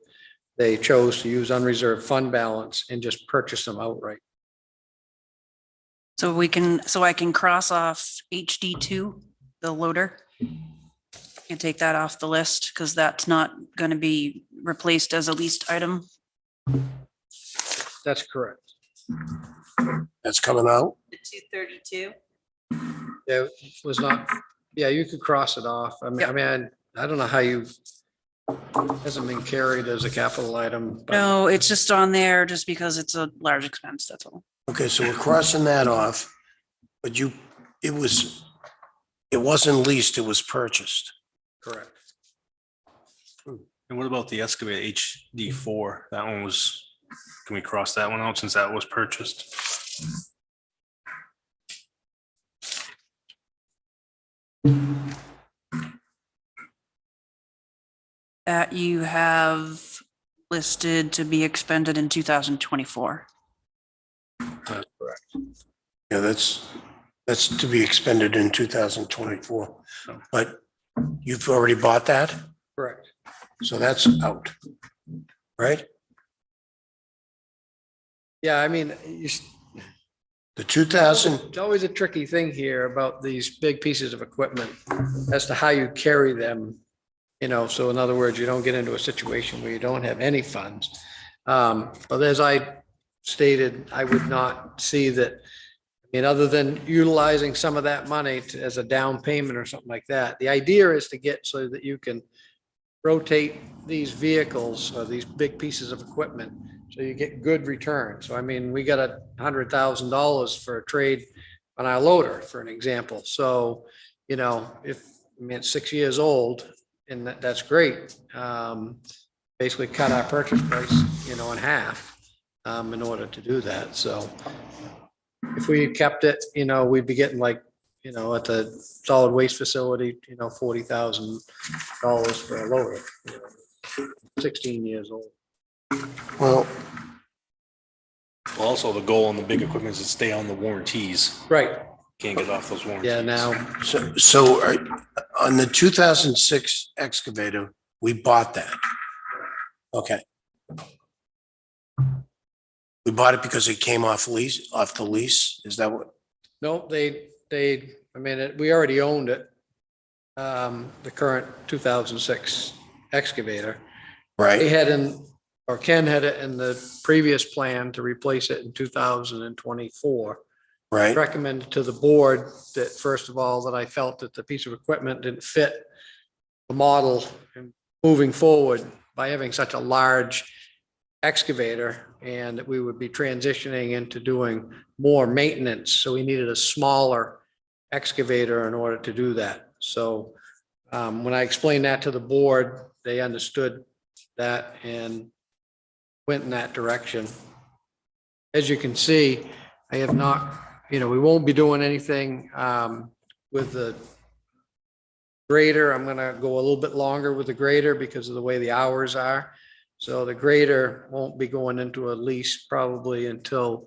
they chose to use unreserved fund balance and just purchase them outright. So I can cross off HD2, the loader. And take that off the list because that's not going to be replaced as a leased item. That's correct. that's coming out. The 232. Yeah, it was not, yeah, you could cross it off. I mean, I don't know how hasn't been carried as a capital item. But No, it's just on there just because it's a large expense, that's all. Okay, so we're crossing that off, but it wasn't leased, it was purchased. Correct. And what about the excavator HD4? That one was, can we cross that one out since that was purchased? That you have listed to be expended in 2024. That's correct. Yeah, that's to be expended in 2024, but you've already bought that, Correct. so that's out, right? Yeah, I mean, The 2000, it's always a tricky thing here about these big pieces of equipment as to how you carry them. So in other words, you don't get into a situation where you don't have any funds. But as I stated, I would not see that, other than utilizing some of that money as a down payment or something like that. The idea is to get so that you can rotate these vehicles or these big pieces of equipment so you get good return. So we got $100,000 for a trade on our loader, for an example. So, if I mean, it's 6 years old and that's great. Basically cut our purchase price, in half, in order to do that. So if we kept it, we'd be getting like, at the solid waste facility, $40,000 for a loader. 16 years old. Well, Also, the goal on the big equipment is to stay on the warranties. Right. Can't get off those warranties. Yeah, now, on the 2006 excavator, we bought that. Okay. We bought it because it came off the lease. Is that what? no, we already owned it. The current 2006 excavator. Right. Ken had it in the previous plan to replace it in 2024. Right. Recommended to the board that, first of all, that I felt that the piece of equipment didn't fit the model and moving forward by having such a large excavator, and that we would be transitioning into doing more maintenance. So we needed a smaller excavator in order to do that. So when I explained that to the board, they understood that and went in that direction. As you can see, I have not, we won't be doing anything with the grader. I'm gonna go a little bit longer with the grader because of the way the hours are. So the grader won't be going into a lease probably until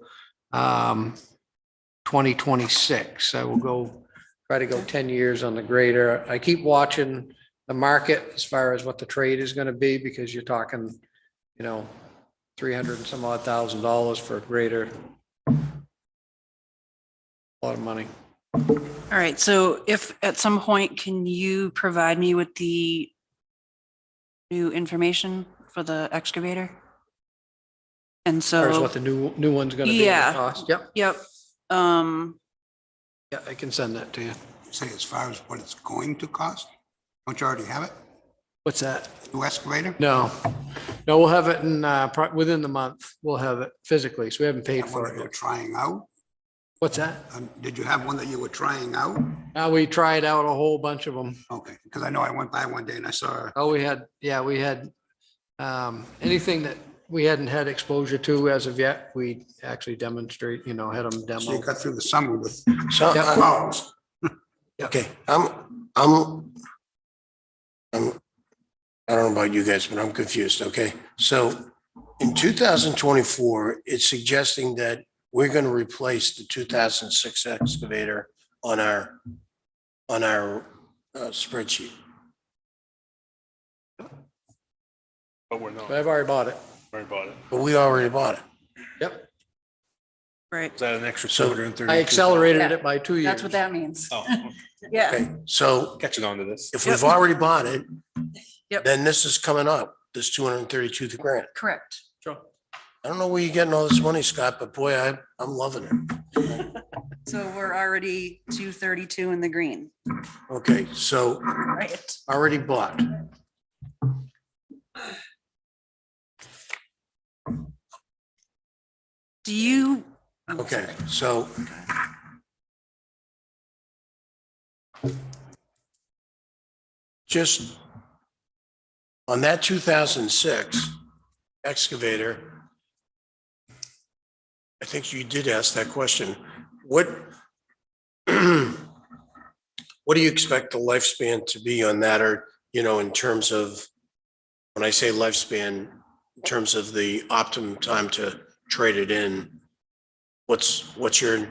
2026. I will try to go 10 years on the grader. I keep watching the market as far as what the trade is gonna be, because you're talking, 300 and some odd $1,000 for a grader. A lot of money. All right, so if at some point, can you provide me with the new information for the excavator? And As far as so, what the new one's gonna be, the Yeah. cost. Yep, yep, yeah, I can send that to you. Say as far as what it's going to cost? Don't you already have it? What's that? New excavator? No, we'll have it in, within the month. We'll have it physically, so we haven't paid That one for that it you were yet. trying out? What's that? Did you have one that you were trying out? We tried out a whole bunch of them. Okay, because I know I went by one day and I saw, Oh, we had anything that we hadn't had exposure to as of yet, we actually demonstrate, had them so you demo. got through the summer with So, Yep. plows. okay, I don't know about you guys, but I'm confused, okay? So in 2024, it's suggesting that we're going to replace the 2006 excavator on our spreadsheet. But we're not. I've already bought it. Worry about it. But we already bought it. Yep. right, Is that an extra So, 230? I accelerated Yeah. it by 2 years. that's what that means. Oh, Yeah, Okay, so catching on to this. if we've already bought it, Yep. then this is coming up, this 232 grand. correct. Sure. I don't know where you're getting all this money, Scott, but boy, I'm loving it. So we're already 232 in the green, Okay, so right? already bought. Do you? Okay, so just on that 2006 excavator, I think you did ask that question. What do you expect the lifespan to be on that, or, in terms of, when I say lifespan, in terms of the optimum time to trade it in? What's your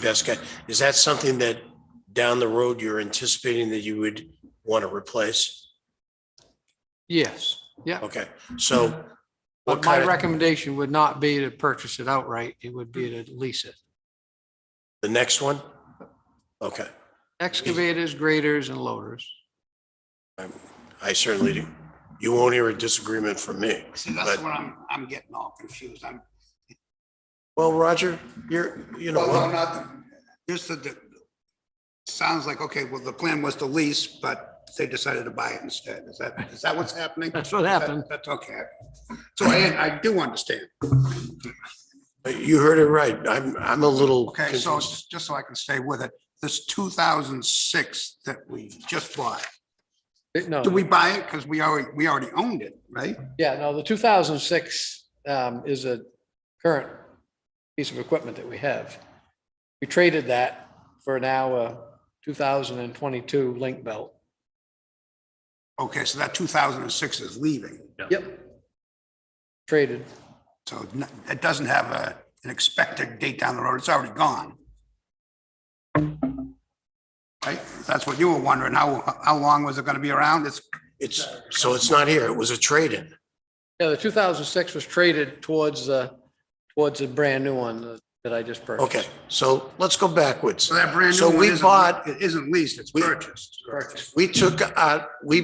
best guess? Is that something that down the road you're anticipating that you would want to replace? Yes, yeah. Okay, so what But my kind of, recommendation would not be to purchase it outright. It would be to lease it. the next one? Okay, Excavators, graders, and loaders. I certainly do. You won't hear a disagreement from me. See, that's But- where I'm getting all confused. Well, Roger, you're, Well, not, just sounds like, okay, well, the plan was to lease, but they decided to buy it instead. Is that what's happening? That's what happened. That's okay. So I do understand. you heard it right. I'm a little Okay, so confused. just so I can stay with it, this 2006 that we just bought, No, do we buy it? Because we already owned it, right? yeah, no, the 2006 is a current piece of equipment that we have. We traded that for now a 2022 link belt. Okay, so that 2006 is leaving. Yep. Traded. So it doesn't have an expected date down the road. It's already gone. Right? That's what you were wondering. How long was it going to be around? So it's not here. It was a trade-in. Yeah, the 2006 was traded towards a brand new one that I just purchased. Okay, so let's go backwards. So that brand new So one we isn't- bought- It isn't leased, it's we- purchased. We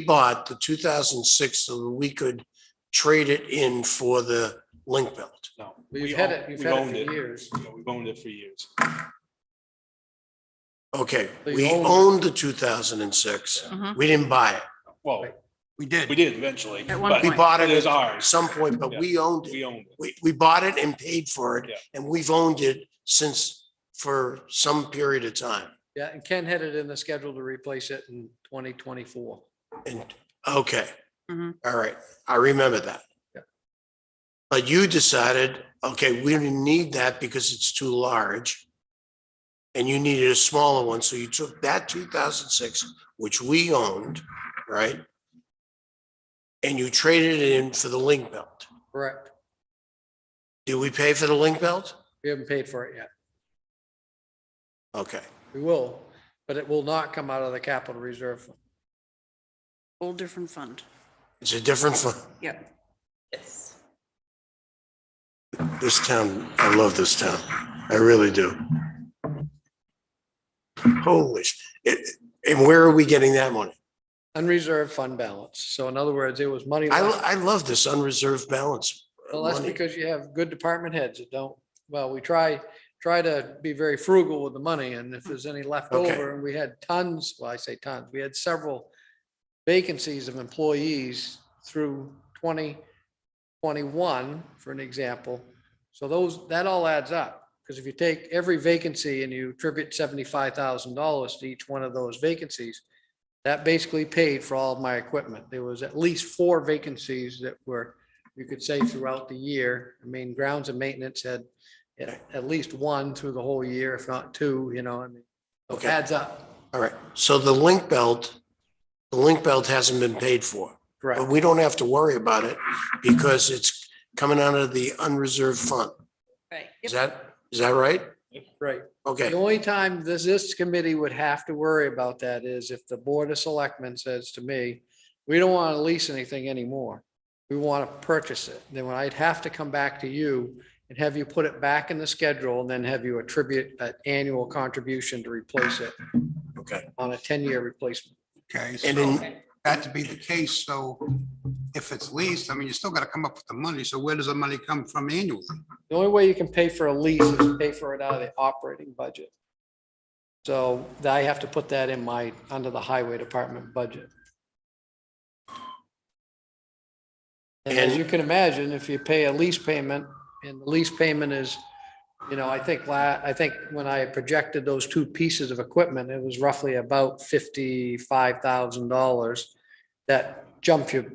bought the 2006 so that we could trade it in for the link belt. No. You've had it We've owned for years. We've owned it for years. Okay, So you we owned it. owned the 2006. Mhm. We didn't buy it. Well, We did. we did eventually. At one but We point. bought it It is at ours. some point, but Yeah. we owned it. We owned it. We bought it and paid for it, Yeah. and we've owned it since for some period of time. Yeah, and Ken had it in the schedule to replace it in 2024. And, okay. Mhm. All right, I remember that. Yeah. But you decided, okay, we didn't need that because it's too large. And you needed a smaller one, so you took that 2006, which we owned, right? And you traded it in for the link belt. Correct. Did we pay for the link belt? We haven't paid for it yet. Okay, We will, but it will not come out of the capital reserve fund. Whole different fund. it's a different fund. Yeah. Yes. This town, I love this town. I really do. Holy, and where are we getting that money? Unreserved fund balance. So in other words, it was money left. I love this unreserved balance. Well, that's money. because you have good department heads that don't, well, we try to be very frugal with the money, and if there's any left Okay. over, and we had tons, well, I say tons, we had several vacancies of employees through 2021, for an example. So that all adds up, because if you take every vacancy and you attribute $75,000 to each one of those vacancies, that basically paid for all of my equipment. There was at least 4 vacancies that were, you could say, throughout the year. I mean, grounds and maintenance had at least 1 through the whole year, if not 2, I mean, so it Okay. adds up. All right, so the link belt hasn't been paid for, but Correct. we don't have to worry about it because it's coming out of the unreserved fund. Right. Is that right? Right. Okay, The only time this committee would have to worry about that is if the Board of Selectmen says to me, we don't want to lease anything anymore. We want to purchase it. Then I'd have to come back to you and have you put it back in the schedule and then have you attribute an annual contribution to replace it okay. on a 10-year replacement. Okay, And so in, that to be the case, so if it's leased, I mean, you still got to come up with the money. So where does the money come from annually? The only way you can pay for a lease is to pay for it out of the operating budget. So I have to put that in under the highway department budget. And as you can imagine, if you pay a lease payment and the lease payment is, I think when I projected those 2 pieces of equipment, it was roughly about $55,000. That jumps your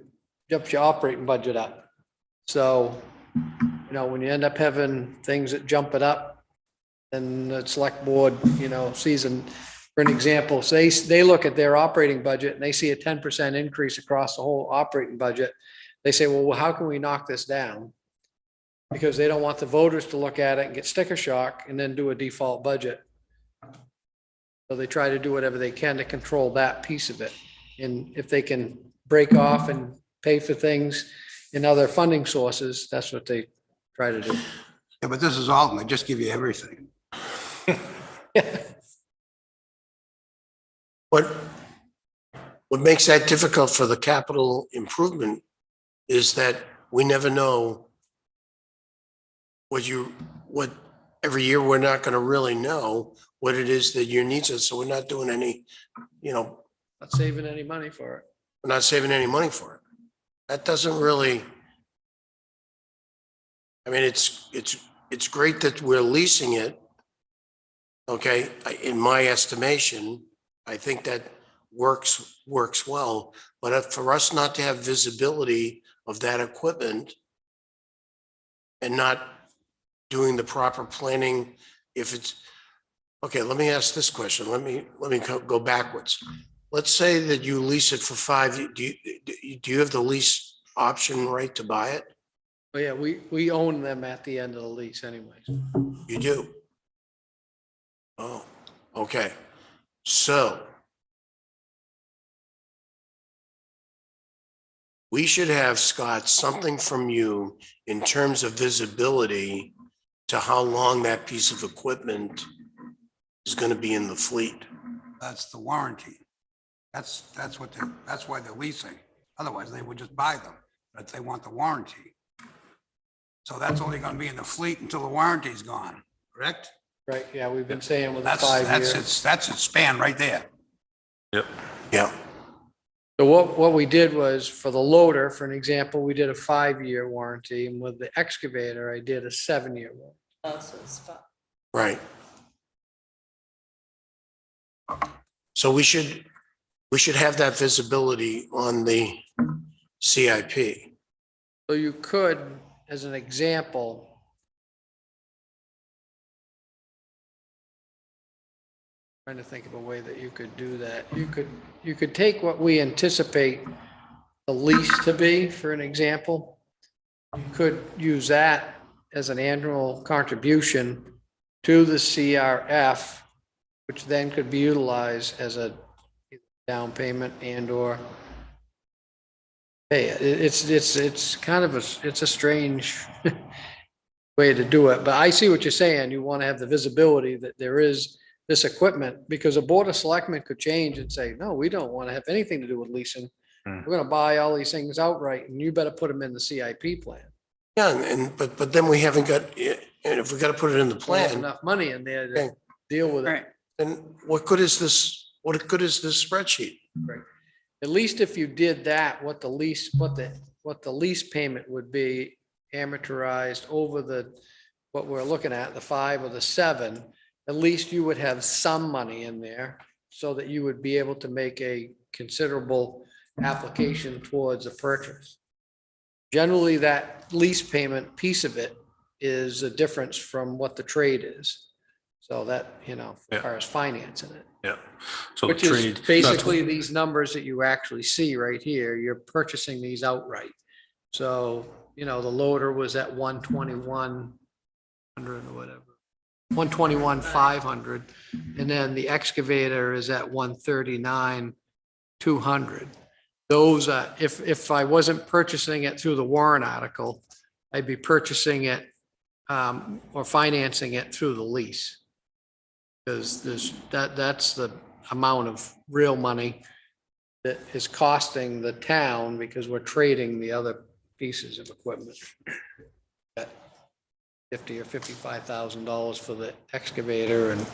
operating budget up. So, when you end up having things that jump it up, then the select board, sees, for an example, say they look at their operating budget and they see a 10% increase across the whole operating budget. They say, well, how can we knock this down? Because they don't want the voters to look at it and get sticker shock and then do a default budget. So they try to do whatever they can to control that piece of it. And if they can break off and pay for things in other funding sources, that's what they try to do. Yeah, but this is all, they just give you everything. what makes that difficult for the capital improvement is that we never know what every year we're not going to really know what it is that your needs are. So we're not doing any, Not saving any money for it. we're not saving any money for it. That doesn't really, I mean, it's great that we're leasing it, Okay, in my estimation, I think that works well. But for us not to have visibility of that equipment and not doing the proper planning, if it's, okay, let me ask this question. Let me go backwards. Let's say that you lease it for 5, do you have the lease option right to buy it? But yeah, we own them at the end of the lease anyways. You do? Oh, okay. So we should have, Scott, something from you in terms of visibility to how long that piece of equipment is going to be in the fleet. That's the warranty. That's why they're leasing. Otherwise, they would just buy them, but they want the warranty. So that's only gonna be in the fleet until the warranty's gone, correct? Right, yeah, we've been saying with a That's 5 year. that's its span right there. Yep. Yeah, So what we did was for the loader, for an example, we did a 5-year warranty, and with the excavator, I did a 7-year warranty. Also, it's fun. right. So we should have that visibility on the CIP. So you could, as an example, trying to think of a way that you could do that. You could take what we anticipate the lease to be, for an example. You could use that as an annual contribution to the CRF, which then could be utilized as a down payment and or pay it. It's kind of it's a strange way to do it, but I see what you're saying. You want to have the visibility that there is this equipment, because a board of selectmen could change and say, no, we don't want to have anything to do with leasing. We're going to buy all these things outright, and you better put them in the CIP plan. Yeah, but then we haven't got, and if we got to put it in the There's plan, enough money in there Okay. to deal with it. Right. then what good is this spreadsheet? At least if you did that, what the lease payment would be amortized over what we're looking at, the 5 or the 7, at least you would have some money in there so that you would be able to make a considerable application towards a purchase. Generally, that lease payment piece of it is a difference from what the trade is. So that, as far as financing it. Yeah. So the Which is trade. basically these numbers that you actually see right here, you're purchasing these outright. So, the loader was at 121,100 or whatever, 121,500. And then the excavator is at 139,200. Those, if I wasn't purchasing it through the warrant article, I'd be purchasing it or financing it through the lease. Because that's the amount of real money that is costing the town, because we're trading the other pieces of equipment. At $50,000 or $55,000 for the excavator and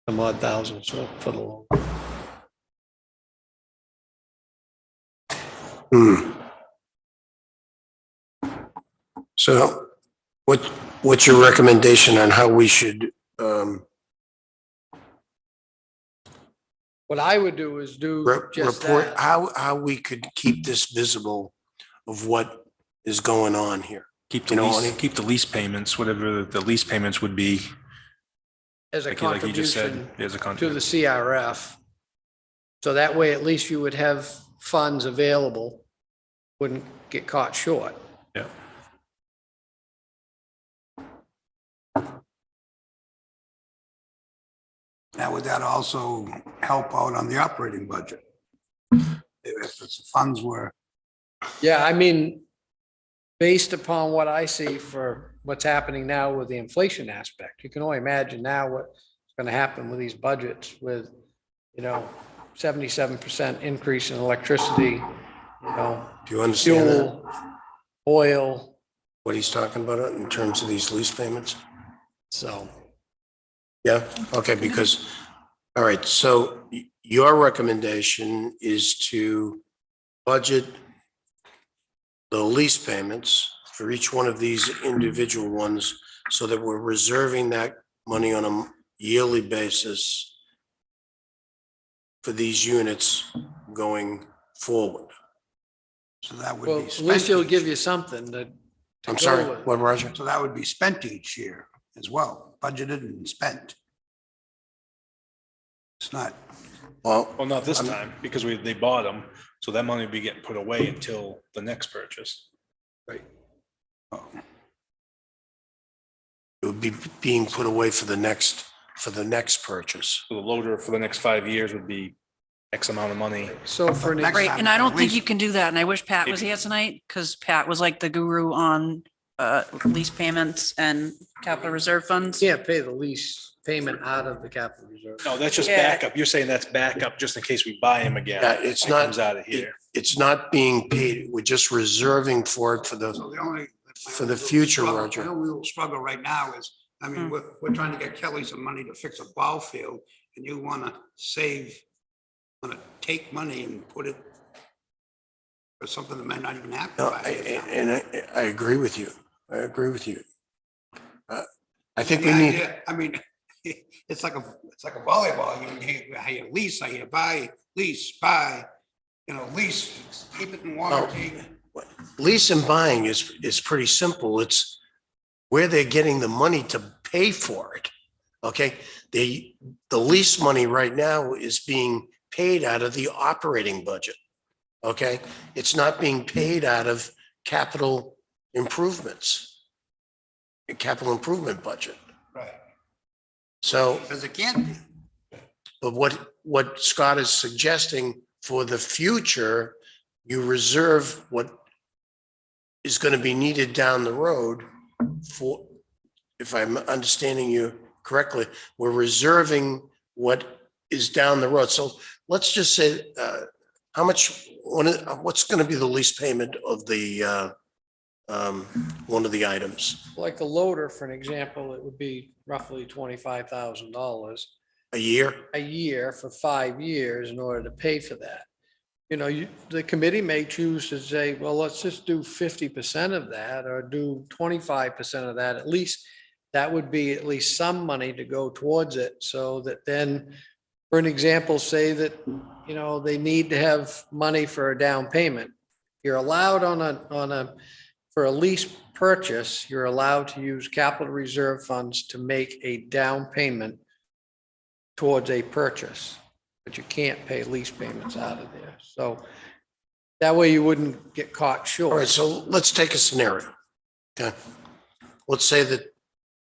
some odd thousands for the loan. So what's your recommendation on how we should, What I would do is do just report, that. how we could keep this visible of what is going on here? Keep the lease payments, whatever the lease payments would be. As a Like you just said, contribution as a to contribution. the CRF. So that way, at least you would have funds available, wouldn't get caught short. Yeah. Now, would that also help out on the operating budget? If the funds were, Yeah, I mean, based upon what I see for what's happening now with the inflation aspect, you can only imagine now what's going to happen with these budgets with, 77% increase in electricity, Do you understand that? fuel, oil, What he's talking about in terms of these lease payments? so. Yeah, okay, because, all right, so your recommendation is to budget the lease payments for each one of these individual ones so that we're reserving that money on a yearly basis for these units going forward. So that Well, would be at least he'll spent give each, you something to I'm go sorry, with. what, Roger? so that would be spent each year as well, budgeted and spent. It's not, Well, Well, not this time, because they bought them, so that money would be getting put away until the next purchase. oh, it would be being put away for the next purchase. So the loader for the next 5 years would be X amount of money. So for an Next Right, time, and I don't at think you least- can do that, and I wish Pat was Maybe. here tonight, because Pat was like the guru on lease payments and capital reserve funds. can't pay the lease payment out of the capital reserve. No, that's just Yeah. backup. You're saying that's backup just in case we buy him again. Yeah, it's It not, comes out of here. it's not being paid. We're just reserving for it for the, so the only. For the future, struggle- Roger. The only real struggle right now is, I mean, Hmm. we're trying to get Kelly some money to fix a ball field, and you want to take money and put it for something that might not even happen. no, 5 years down. and I agree with you. I agree with you. I think The we need, idea- I mean, it's like a volleyball, you lease, you buy, lease, buy, lease, keep it in warranty. lease and buying is pretty simple. It's where they're getting the money to pay for it. Okay, the lease money right now is being paid out of the operating budget. Okay, it's not being paid out of capital improvements, capital improvement budget. Right. So, Because it can't be. but what Scott is suggesting for the future, you reserve what is going to be needed down the road for, if I'm understanding you correctly, we're reserving what is down the road. So let's just say, how much, what's going to be the lease payment of the, one of the items Like a loader, for an example, it would be roughly $25,000 a year? a year for 5 years in order to pay for that. The committee may choose to say, well, let's just do 50% of that or do 25% of that. At least that would be at least some money to go towards it, so that then, for an example, say that, they need to have money for a down payment. You're allowed for a lease purchase, you're allowed to use capital reserve funds to make a down payment towards a purchase, but you can't pay lease payments out of there. So that way you wouldn't get caught All right, short. so let's take a scenario. Okay. Let's say that,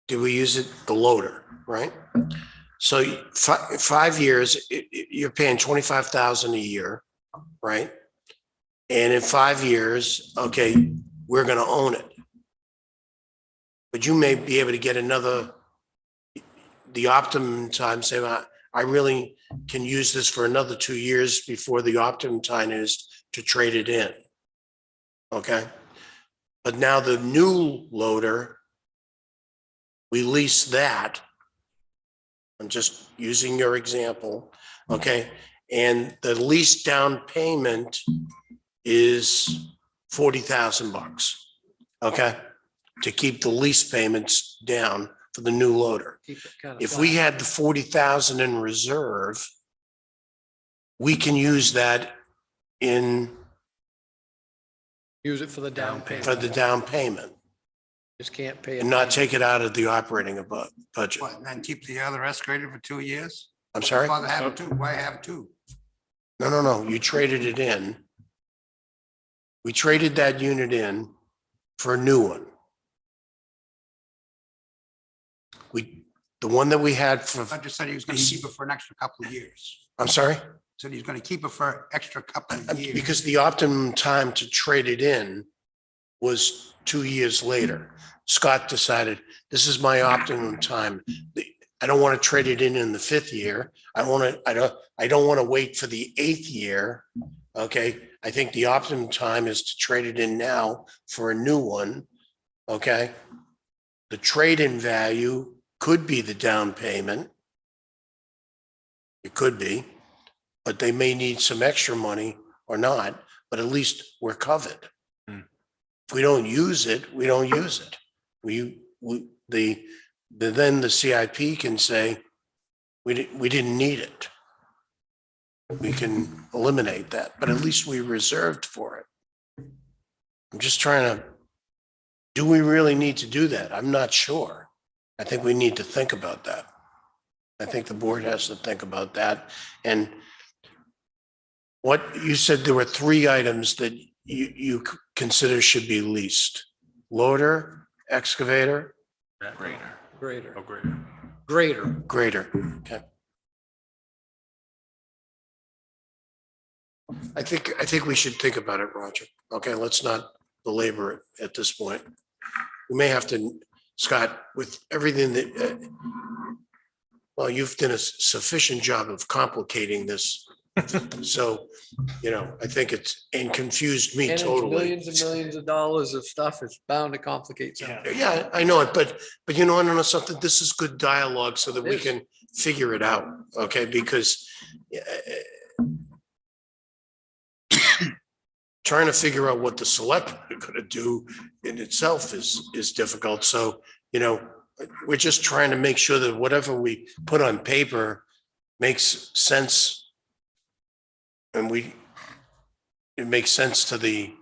do we use it, the loader, right? So 5 years, you're paying 25,000 a year, right? And in 5 years, okay, we're gonna own it. But you may be able to get the optimum time, say, well, I really can use this for another 2 years before the optimum time is to trade it in. Okay? But now the new loader, we lease that. I'm just using your example, okay? And the lease down payment is $40,000, okay? To keep the lease payments down for the new loader. Keep it kind of If we flat. had the 40,000 in reserve, we can use that Use it for the down for payment. the down payment Just can't pay it. and not take it out of the operating budget. What, and then keep the other escalator for 2 years? I'm sorry? Father have two, why have two? No. You traded it in. We traded that unit in for a new one. The one that we had I just said he was going to keep it for an extra couple of years. I'm sorry? Said he's going to keep it for an extra couple of years. Because the optimum time to trade it in was 2 years later. Scott decided, this is my optimum time. I don't want to trade it in the 5th year. I don't want to wait for the 8th year. Okay, I think the optimum time is to trade it in now for a new one. Okay. The trade-in value could be the down payment. It could be, but they may need some extra money or not, but at least we're covered. Hmm. If we don't use it, we don't use it. then the CIP can say, we didn't need it. We can eliminate that, but at least we reserved for it. I'm just trying to, do we really need to do that? I'm not sure. I think we need to think about that. I think the board has to think about that. And what you said, there were 3 items that you consider should be leased: loader, excavator, Greater. Greater, Oh, great. greater. grader. Okay. I think we should think about it, Roger. Okay, let's not belabor it at this point. We may have to, Scott, with everything that, well, you've done a sufficient job of complicating this. So, I think it's, and confused me And it's totally. millions and millions of dollars of stuff. It's bound to complicate something. Yeah, I know it, but I know something, this is good dialogue so that we It is. can figure it out, okay? Because trying to figure out what the select are gonna do in itself is difficult. So, we're just trying to make sure that whatever we put on paper makes sense. And it makes sense to the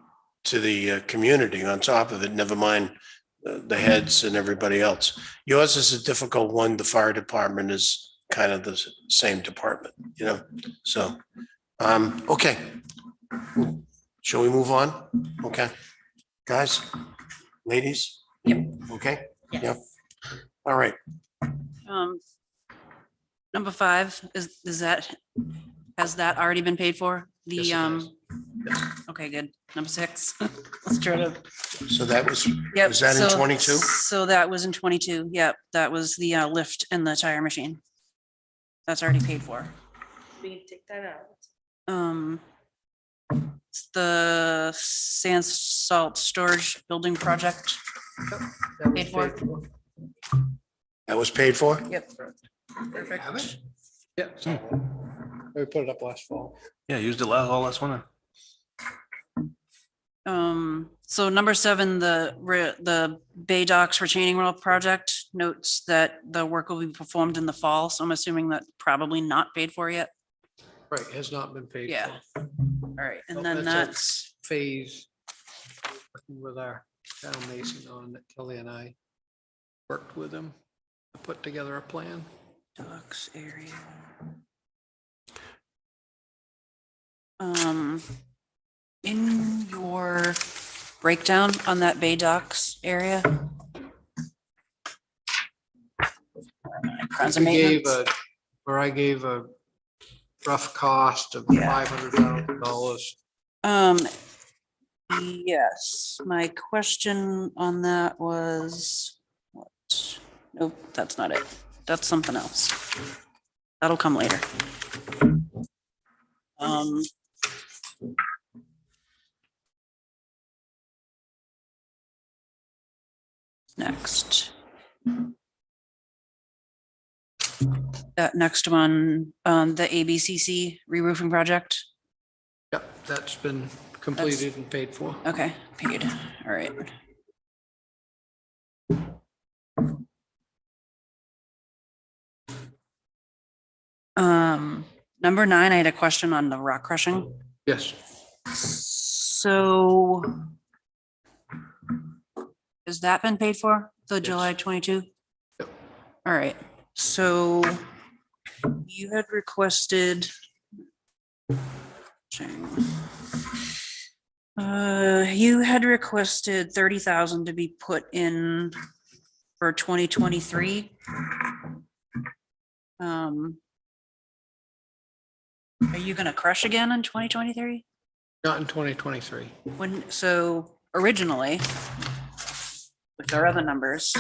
community on top of it, never mind the heads and everybody else. Yours is a difficult one. The fire department is kind of the same department, so, okay. Shall we move on? Okay. Guys, ladies? Yep. Okay, Yes. all right. Number 5, has that already been paid for? Yes, it has. Okay, good. Number 6. Let's try to. So that was Yep. that in so- 22? So that was in 22. Yep, that was the lift and the tire machine. That's already paid for. We can take that out. It's the sand salt storage building project. That was Paid for. That was paid for? Yep. Perfect. Yeah. We put it up last fall. Yeah, used it all last winter. So number 7, the Bay Docks retaining wall project notes that the work will be performed in the fall. So I'm assuming that probably not paid for yet. Right, has not been paid. Yeah. for. All right, and then a that's, Phase. Working with our town mason on that, Kelly and I worked with him to put together a plan. docks area. In your breakdown on that Bay Docks area. Kinds of We gave maintenance. I gave a rough cost of Yeah. $500,000. Yes, my question on that was, what? Nope, that's not it. That's something else. That'll come later. Next. That next one, the ABCC re-roofing project. Yep, that's been completed and paid for. Okay, paid. All right. Number 9, I had a question on the rock crushing. Yes, So has that been paid for, the July 22? Yep. All right, so you had requested you had requested 30,000 to be put in for 2023. Are you gonna crush again in 2023? not in 2023. So originally, with our other numbers,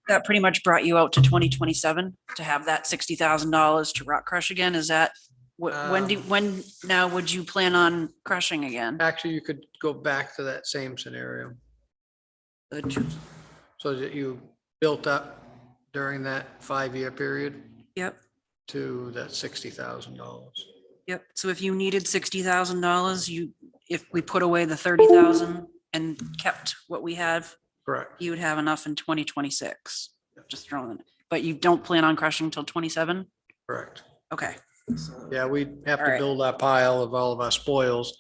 that pretty much brought you out to 2027 to have that $60,000 to rock crush again. Is that, when now would you plan on crushing again? Actually, you could go back to that same scenario so that you built up during that 5-year period Yep, to that $60,000. yep. So if you needed $60,000, if we put away the 30,000 and kept what we have, Correct. you would have enough in 2026. Just throwing it, but you don't plan on crushing until 27? Correct. Okay. Yeah, we have All to right. build that pile of all of our spoils.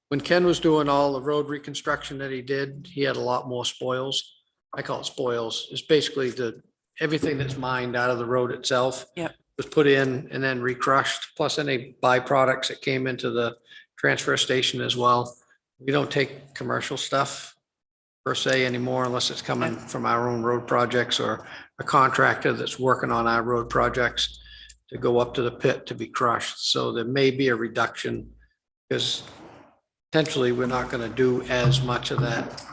When Ken was doing all the road reconstruction that he did, he had a lot more spoils. I call it spoils. It's basically everything that's mined out of the road itself. Yep. Was put in and then recrushed, plus any byproducts that came into the transfer station as well. We don't take commercial stuff per se anymore unless it's coming from our own road projects or a contractor that's working on our road projects to go up to the pit to be crushed. So there may be a reduction because potentially we're not going to do as much of that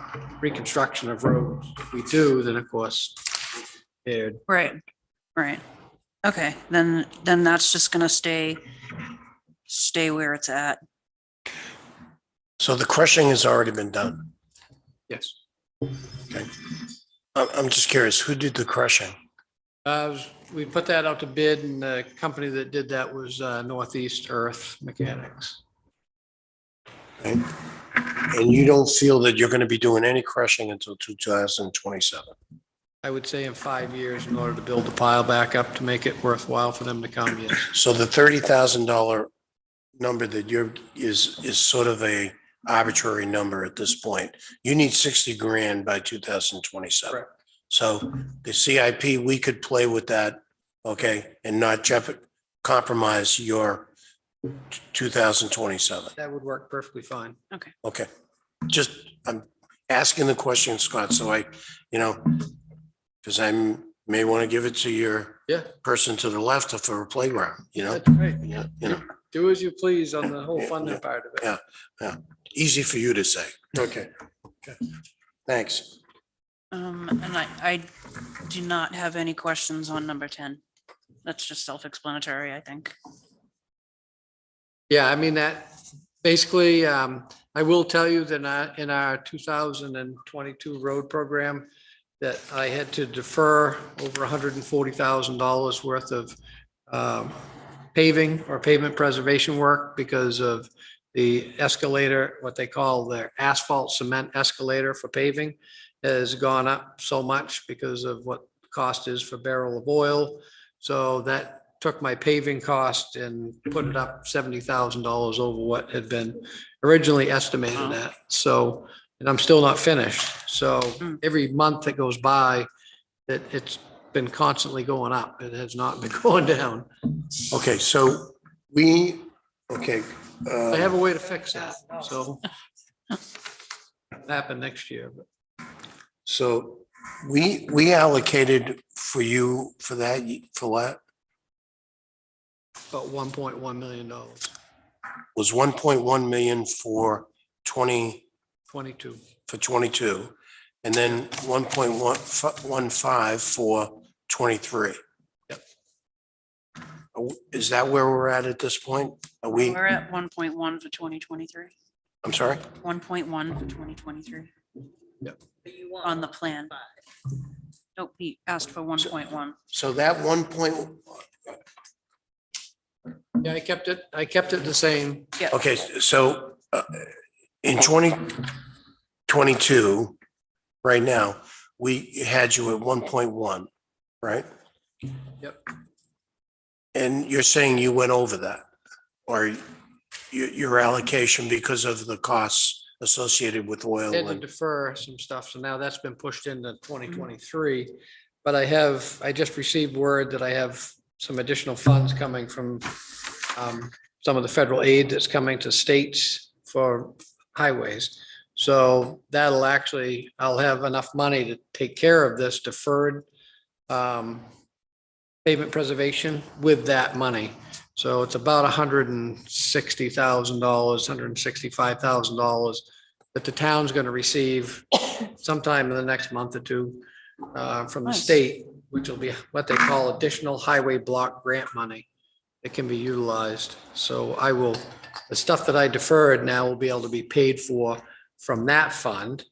reconstruction of roads. If we do, then of course, it Right, right. Okay, then that's just gonna stay where it's at. So the crushing has already been done. yes. I'm just curious, who did the crushing? We put that out to bid and the company that did that was Northeast Earth Mechanics. Right? And you don't feel that you're going to be doing any crushing until 2027? I would say in 5 years in order to build the pile back up to make it worthwhile for them to come, yes. So the $30,000 number that is sort of a arbitrary number at this point. You need 60 grand by 2027. Correct. So the CIP, we could play with that, okay, and not compromise your 2027. That would work perfectly fine. Okay. Just, I'm asking the question, Scott, so because I may want to give it to your Yeah. person to the left for a playground, That's right. Yeah. Do as you please on the whole funding part of it. Yeah. Easy for you to say. Okay. Thanks. And I do not have any questions on number 10. That's just self-explanatory, I think. Yeah, I mean, that basically, I will tell you that in our 2022 road program, that I had to defer over $140,000 worth of paving or pavement preservation work because of the escalator, what they call their asphalt cement escalator for paving has gone up so much because of what the cost is for barrel of oil. So that took my paving cost and put it up $70,000 over what had been originally estimated at. So, and I'm still not finished. So every month that goes by, it's been constantly going up. It has not been going down. Okay, so I have a way to fix that. So it'll happen next year, but so we allocated for you for that, about $1.1 million, was 1.1 million for 22. 22, and then 1.15 for 23. Yep. Is that where we're at this point? Are we, We're at 1.1 for 2023. I'm sorry? 1.1 for 2023 But you want on the plan. Nope, he asked for 1.1. So that 1. Yeah, I kept it the same. Okay, so in 2022, right now, we had you at 1.1, right? Yep. And you're saying you went over that, or your allocation because of the costs associated with oil? I had to and defer some stuff, so now that's been pushed into 2023. But I just received word that I have some additional funds coming from some of the federal aid that's coming to states for highways. So I'll have enough money to take care of this deferred pavement preservation with that money. So it's about $160,000, $165,000 that the town's going to receive sometime in the next month or two from the Nice. state, which will be what they call additional highway block grant money that can be utilized. So the stuff that I deferred now will be able to be paid for from that fund.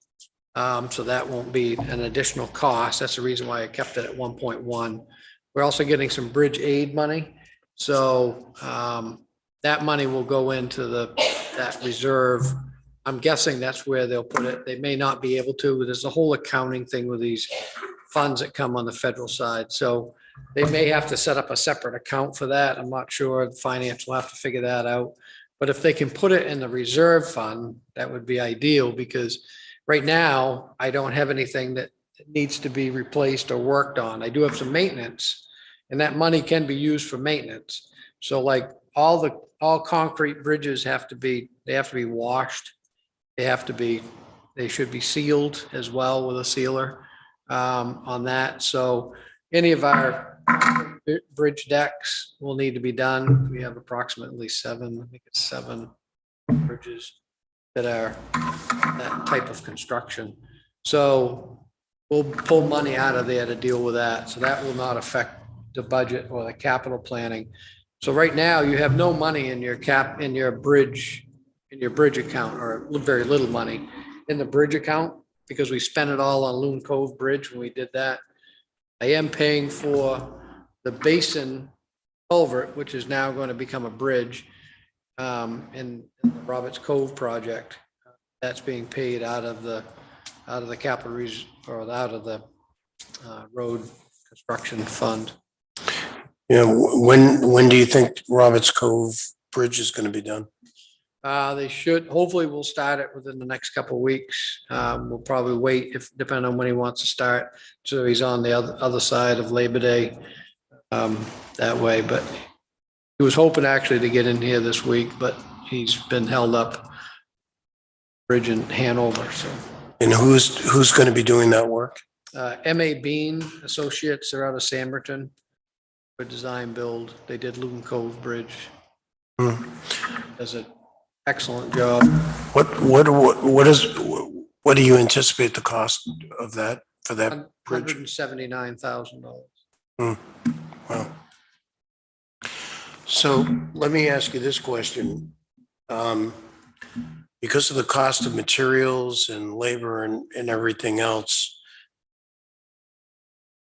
So that won't be an additional cost. That's the reason why I kept it at 1.1. We're also getting some bridge aid money. So that money will go into that reserve I'm guessing that's where they'll put it. They may not be able to. There's a whole accounting thing with these funds that come on the federal side. So they may have to set up a separate account for that. I'm not sure. The finance will have to figure that out. But if they can put it in the reserve fund, that would be ideal because right now I don't have anything that needs to be replaced or worked on. I do have some maintenance and that money can be used for maintenance. So like all concrete bridges have to be washed. They should be sealed as well with a sealer on that. So any of our bridge decks will need to be done. We have approximately 7 bridges that are that type of construction. So we'll pull money out of there to deal with that. So that will not affect the budget or the capital planning. So right now you have no money in your bridge account, or very little money in the bridge account because we spent it all on Loon Cove Bridge when we did that. I am paying for the basin culvert, which is now going to become a bridge in the Roberts Cove project. That's being paid out of the capital or out of the road construction fund. Yeah, when do you think Roberts Cove Bridge is going to be done? They should, hopefully we'll start it within the next couple of weeks. We'll probably wait depending on when he wants to start. So he's on the other side of Labor Day that way, but he was hoping actually to get in here this week, but he's been held up. Bridge in Hanover, so. And who's going to be doing that work? M.A. Bean Associates, they're out of Samberton. For design build, they did Loon Cove Bridge. Does an excellent job. What do you anticipate the cost of that for that bridge? $179,000. Wow. So let me ask you this question. Because of the cost of materials and labor and everything else,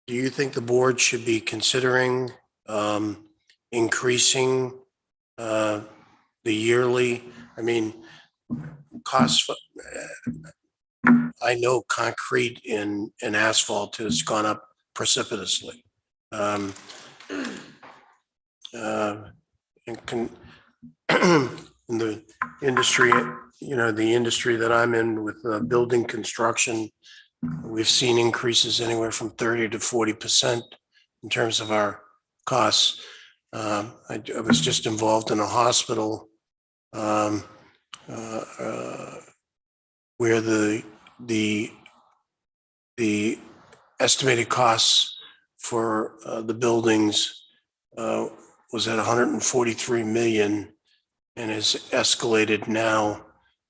do you think the board should be considering increasing the yearly, costs? I know concrete and asphalt has gone up precipitously. In the industry, the industry that I'm in with building construction, we've seen increases anywhere from 30 to 40% in terms of our costs. I was just involved in a hospital where the estimated costs for the buildings was at 143 million and has escalated now.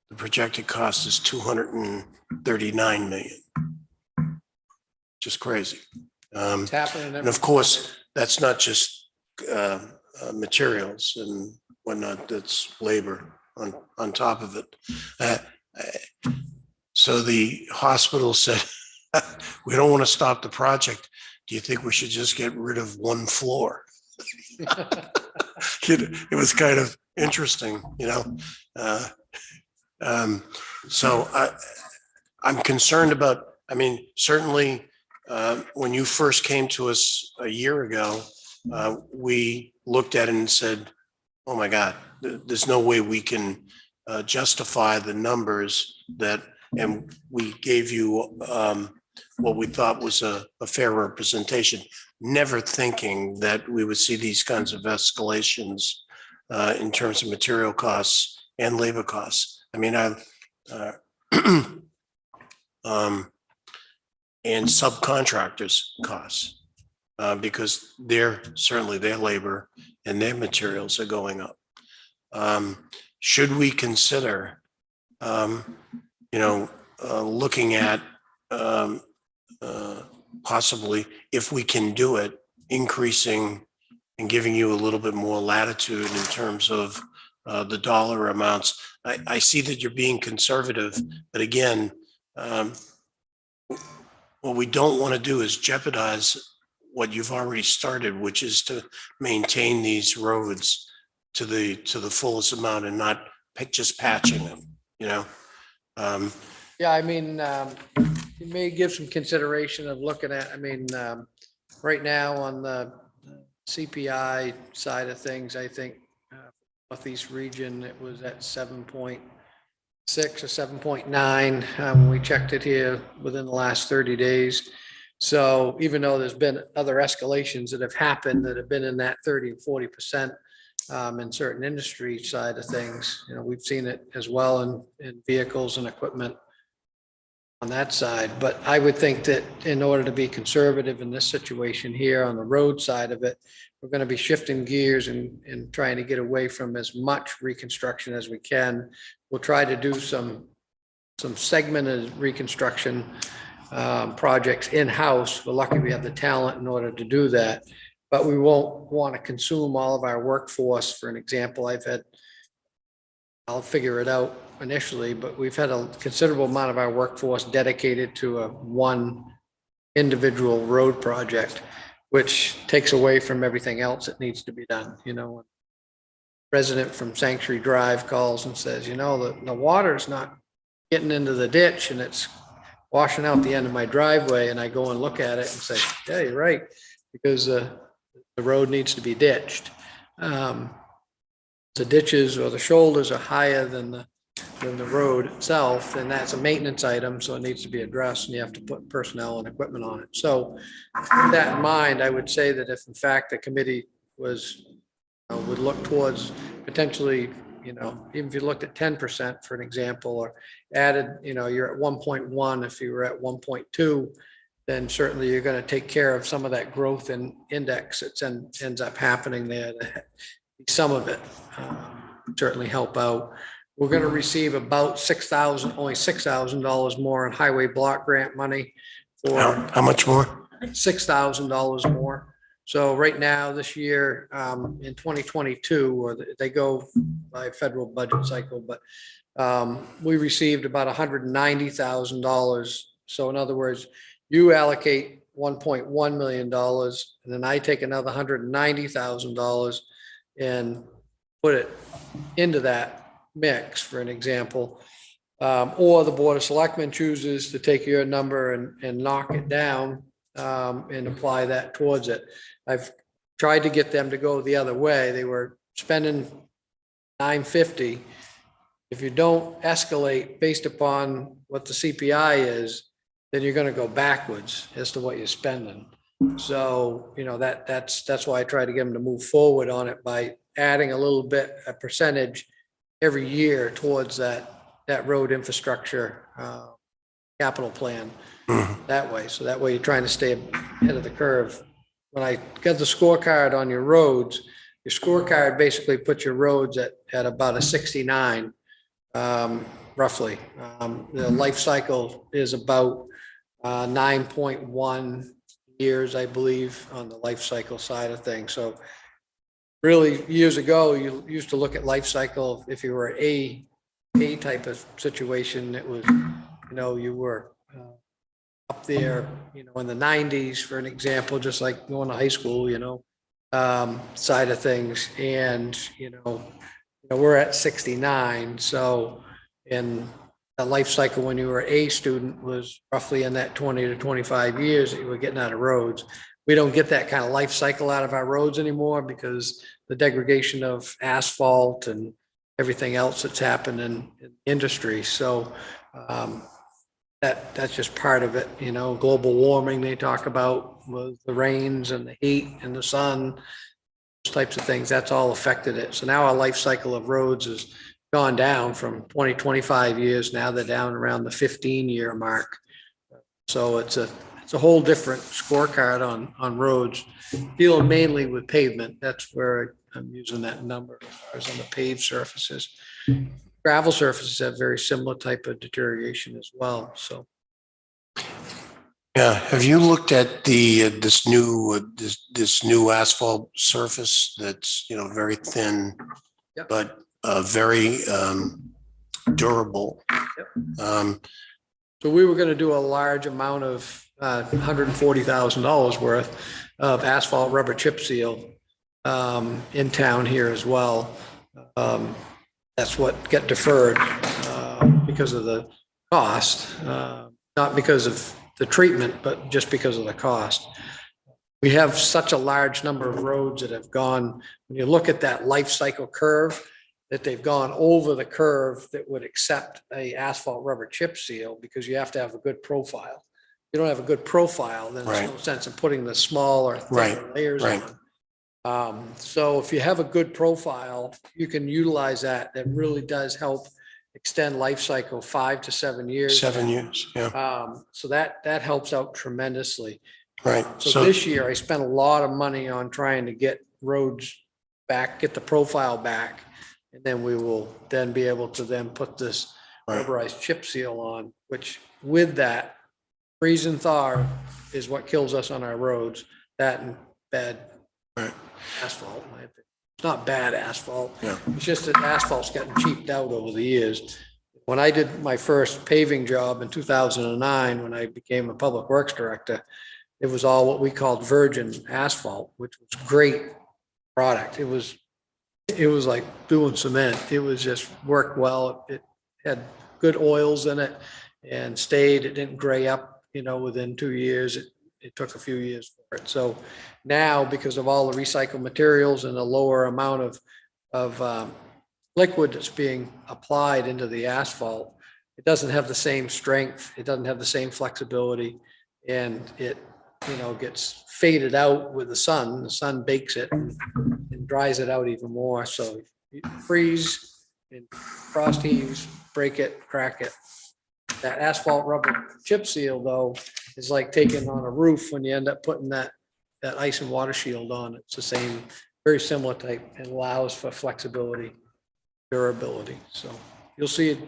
The projected cost is 239 million. Just crazy. It's happening. And of course, that's not just materials and whatnot, that's labor on top of it. So the hospital said, we don't want to stop the project. Do you think we should just get rid of one floor? It was kind of interesting, so I'm concerned about, certainly when you first came to us a year ago, we looked at it and said, oh my God, there's no way we can justify the numbers and we gave you what we thought was a fair representation, never thinking that we would see these kinds of escalations in terms of material costs and labor costs. And subcontractors' costs, because their labor and their materials are going up. Should we consider, looking at possibly, if we can do it, increasing and giving you a little bit more latitude in terms of the dollar amounts? I see that you're being conservative, but again, what we don't want to do is jeopardize what you've already started, which is to maintain these roads to the fullest amount and not just patching them, Yeah, I mean, you may give some consideration of looking at, I mean, right now on the CPI side of things, I think Northeast region, it was at 7.6 or 7.9 when we checked it here within the last 30 days. So even though there's been other escalations that have happened that have been in that 30 and 40% in certain industry side of things, you know, we've seen it as well in vehicles and equipment on that side. But I would think that in order to be conservative in this situation here on the road side of it, we're going to be shifting gears and trying to get away from as much reconstruction as we can. We'll try to do some segmented reconstruction projects in-house. We're lucky we have the talent in order to do that, but we won't want to consume all of our workforce. For an example, I'll figure it out initially, but we've had a considerable amount of our workforce dedicated to one individual road project, which takes away from everything else that needs to be done. You know, resident from Sanctuary Drive calls and says, you know, the water's not getting into the ditch and it's washing out the end of my driveway. And I go and look at it and say, yeah, you're right, because the road needs to be ditched. The ditches or the shoulders are higher than the road itself, and that's a maintenance item, so it needs to be addressed, and you have to put personnel and equipment on it. So with that in mind, I would say that if in fact the committee was, would look towards potentially, you know, even if you looked at 10% for an example, or added, you know, you're at 1.1, if you were at 1.2, then certainly you're going to take care of some of that growth in index that ends up happening there. Some of it certainly help out. We're going to receive about only $6,000 more in highway block grant money for How much more? $6,000 more. So right now, this year, in 2022, or they go by federal budget cycle, but we received about $190,000. So in other words, you allocate $1.1 million, and then I take another $190,000 and put it into that mix, for an example. Or the Board of Selectmen chooses to take your number and knock it down and apply that towards it. I've tried to get them to go the other way. They were spending $950. If you don't escalate based upon what the CPI is, then you're going to go backwards as to what you're spending. So, you know, that's why I try to get them to move forward on it by adding a little bit, a percentage every year towards that road infrastructure capital plan that way. So that way you're trying to stay ahead of the curve. When I got the scorecard on your roads, your scorecard basically puts your roads at about a 69, roughly. The life cycle is about 9.1 years, I believe, on the life cycle side of things. So really, years ago, you used to look at life cycle. If you were a type of situation, it was, you know, you were up there, you know, in the 90s, for an example, just like going to high school, you know, side of things. And, you know, we're at 69. So in the life cycle, when you were a student, was roughly in that 20 to 25 years that you were getting out of roads. We don't get that kind of life cycle out of our roads anymore because the degradation of asphalt and everything else that's happened in industry. So that's just part of it. You know, global warming they talk about with the rains and the heat and the sun, those types of things, that's all affected it. So now our life cycle of roads has gone down from 20, 25 years. Now they're down around the 15-year mark. So it's a whole different scorecard on roads, dealing mainly with pavement. That's where I'm using that number as far as on the paved surfaces. Gravel surfaces have very similar type of deterioration as well. So, Yeah, have you looked at this new asphalt surface that's, you know, very thin, Yep. but very durable? Yep. So we were going to do a large amount of $140,000 worth of asphalt rubber chip seal in town here as well. That's what got deferred because of the cost, not because of the treatment, but just because of the cost. We have such a large number of roads that have gone, when you look at that life cycle curve, that they've gone over the curve that would accept a asphalt rubber chip seal, because you have to have a good profile. If you don't have a good profile, then there's no Right. sense in putting the smaller thicker Right, layers right. on. So if you have a good profile, you can utilize that. That really does help extend life cycle 5 to 7 years. 7 years, yeah, So that helps out tremendously. right. So this year I spent a lot of money on trying to get roads back, get the profile back. And then we will then be able to then put this Right. rubberized chip seal on, which with that freeze and thaw is what kills us on our roads. That and bad Right. asphalt, in my opinion. It's not bad asphalt. Yeah. It's just that asphalt's gotten cheaped out over the years. When I did my first paving job in 2009, when I became a public works director, it was all what we called virgin asphalt, which was great product. It was like doing cement. It was just worked well. It had good oils in it and stayed. It didn't gray up, within 2 years. It took a few years for it. So now, because of all the recycled materials and the lower amount of liquid that's being applied into the asphalt, it doesn't have the same strength. It doesn't have the same flexibility, and it, gets faded out with the sun. The sun bakes it and dries it out even more. So you freeze and frost heaves, break it, crack it. That asphalt rubber chip seal, though, is like taking on a roof when you end up putting that ice and water shield on. It's the same, very similar type. It allows for flexibility, durability. So you'll see it.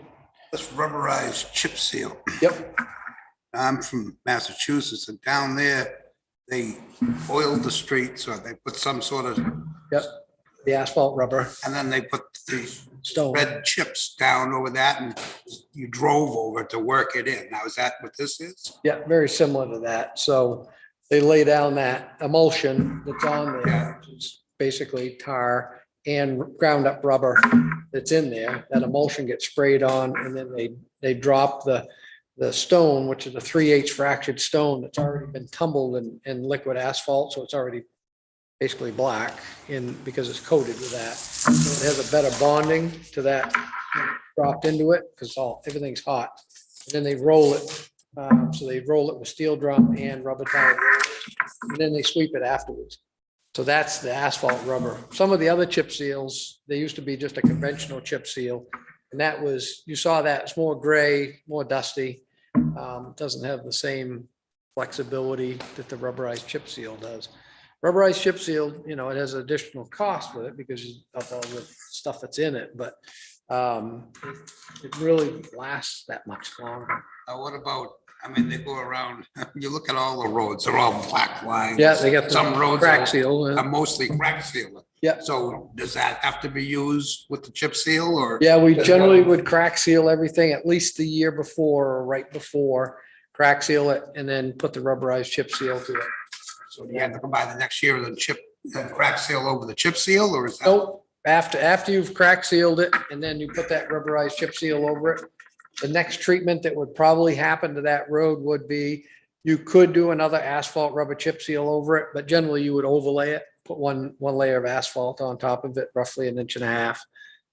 This rubberized chip seal. Yep. I'm from Massachusetts, and down there, they oiled the streets, or they put some sort of, Yep. The asphalt rubber and then they put the stone. red chips down over that, and you drove over to work it in. Now, is that what this is? Yeah, very similar to that. So they lay down that emulsion that's on there, which is basically tar and ground up rubber that's in there. That emulsion gets sprayed on, and then they drop the stone, which is a 3/8 fractured stone that's already been tumbled in liquid asphalt. So it's already basically black because it's coated with that. So it has a better bonding to that dropped into it, because everything's hot. And then they roll it. So they roll it with steel drum and rubber tire rollers, and then they sweep it afterwards. So that's the asphalt rubber. Some of the other chip seals, they used to be just a conventional chip seal. And that was, you saw that, it's more gray, more dusty. Doesn't have the same flexibility that the rubberized chip seal does. Rubberized chip seal, it has additional cost with it because of all the stuff that's in it, but it really lasts that much longer. What about, they go around, you look at all the roads, they're all black lines. Yeah, they got Some the roads crack seal. are mostly crack seal. Yeah. So does that have to be used with the chip seal, or? Yeah, we generally would crack seal everything at least the year before or right before, crack seal it, and then put the rubberized chip seal to it. So you have to come by the next year and then crack seal over the chip seal, or is that? Nope, after you've crack sealed it and then you put that rubberized chip seal over it, the next treatment that would probably happen to that road would be, you could do another asphalt rubber chip seal over it, but generally you would overlay it, put one layer of asphalt on top of it, roughly 1.5 inches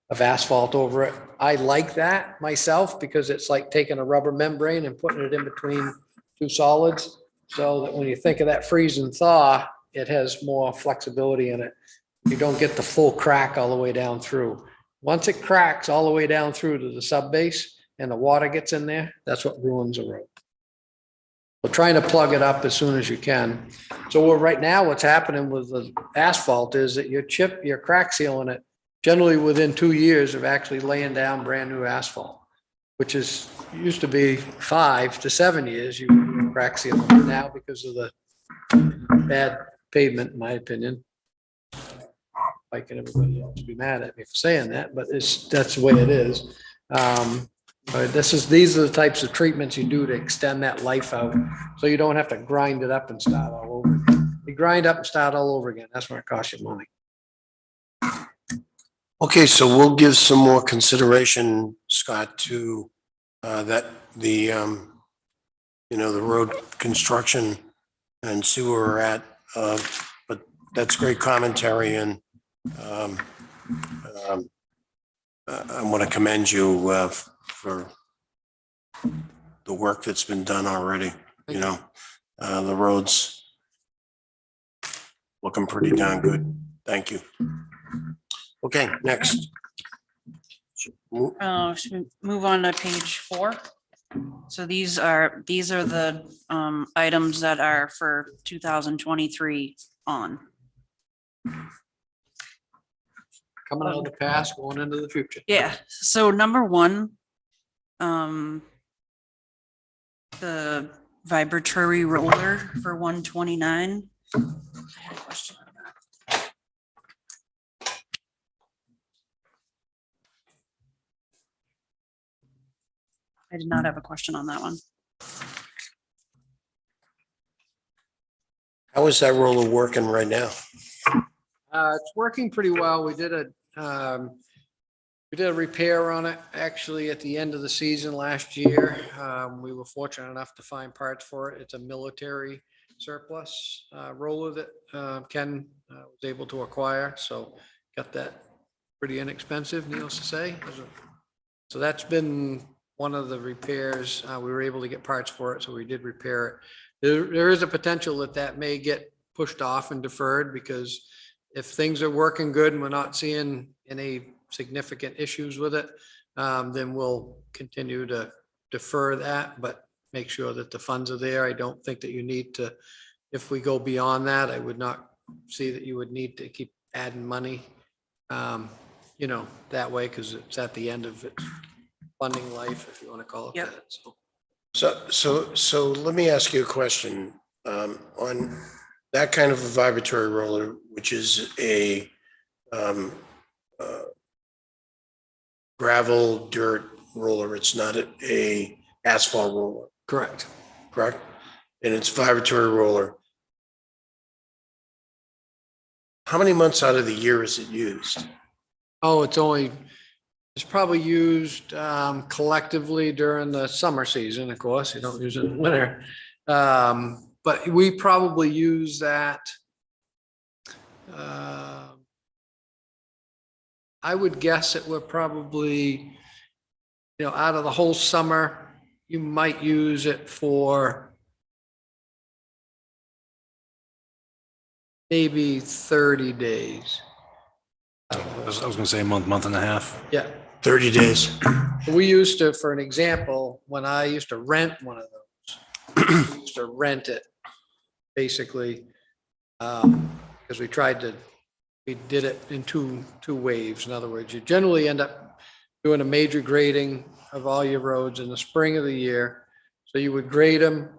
of asphalt over it. I like that myself because it's like taking a rubber membrane and putting it in between two solids, so that when you think of that freeze and thaw, it has more flexibility in it. You don't get the full crack all the way down through. Once it cracks all the way down through to the sub base and the water gets in there, that's what ruins a road. So trying to plug it up as soon as you can. So right now, what's happening with the asphalt is that you're crack sealing it generally within 2 years of actually laying down brand new asphalt, which used to be 5 to 7 years you crack seal it. Now, because of the bad pavement, in my opinion, I can everybody else be mad at me for saying that, but that's the way it is. But these are the types of treatments you do to extend that life out, so you don't have to grind it up and start all over again. You grind up and start all over again. That's when it costs you money. Okay, so we'll give some more consideration, Scott, to that the, the road construction and see where we're at. But that's great commentary and I want to commend you for the work that's been done already. The roads looking pretty darn good. Thank you. Okay, next. Should we move on to page 4? So these are the items that are for 2023 on. Coming out of the past, going into the future. Yeah, so number 1, the vibratory roller for 129. I had a question on that. I did not have a question on that one. How is that roller working right now? It's working pretty well. We did a repair on it actually at the end of the season last year. We were fortunate enough to find parts for it. It's a military surplus roller that Ken was able to acquire. So got that pretty inexpensive, needless to say. So that's been one of the repairs. We were able to get parts for it, so we did repair it. There is a potential that may get pushed off and deferred, because if things are working good and we're not seeing any significant issues with it, then we'll continue to defer that, but make sure that the funds are there. I don't think that you need to, if we go beyond that, I would not see that you would need to keep adding money, that way, because it's at the end of its funding life, if you want to call it Yep. that. So let me ask you a question on that kind of a vibratory roller, which is a gravel dirt roller. It's not a asphalt roller, Correct. correct? And it's vibratory roller. How many months out of the year is it used? Oh, it's probably used collectively during the summer season, of course. You don't use it in the winter. But we probably use that. I would guess that we're probably, out of the whole summer, you might use it for maybe 30 days. I was gonna say a month and a half. Yeah. 30 days. We used to, for an example, when I used to rent one of those, we used to rent it basically, because we did it in two waves. In other words, you generally end up doing a major grading of all your roads in the spring of the year. So you would grade them,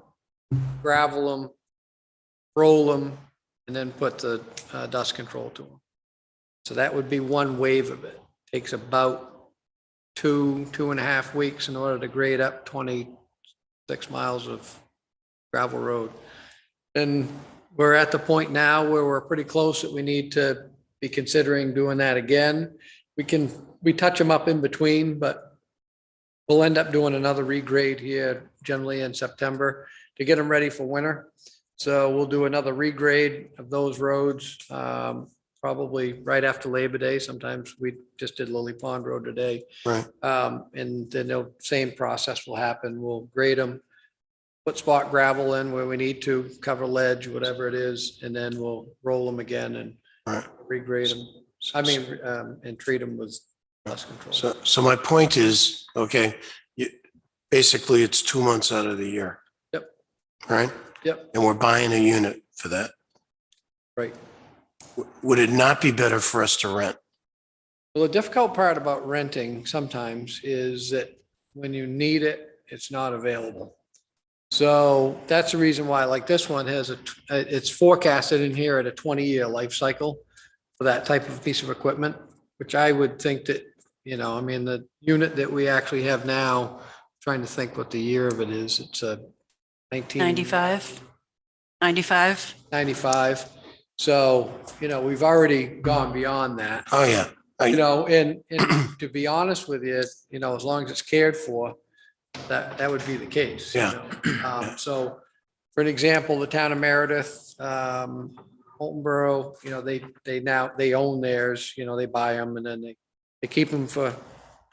gravel them, roll them, and then put the dust control to them. So that would be one wave of it. Takes about 2.5 weeks in order to grade up 26 miles of gravel road. And we're at the point now where we're pretty close that we need to be considering doing that again. We touch them up in between, but we'll end up doing another regrade here generally in September to get them ready for winter. So we'll do another regrade of those roads, probably right after Labor Day. Sometimes we just did Lily Pond Road today. Right. And then the same process will happen. We'll grade them, put spot gravel in where we need to, cover ledge, whatever it is, and then we'll roll them again and Right. regrade them. And treat them with dust control. So my point is, okay, basically it's 2 months out of the year. Yep. Right? Yep. And we're buying a unit for that. Right. Would it not be better for us to rent? Well, the difficult part about renting sometimes is that when you need it, it's not available. So that's the reason why, like this one has it's forecasted in here at a 20-year life cycle for that type of piece of equipment, which I would think that, the unit that we actually have now, trying to think what the year of it is, it's a 95. 95. So, we've already gone beyond that. Oh, yeah. And to be honest with you, as long as it's cared for, that would be the case. you Yeah. know. So for an example, the town of Meredith, Holton Borough, they own theirs, they buy them and then they keep them for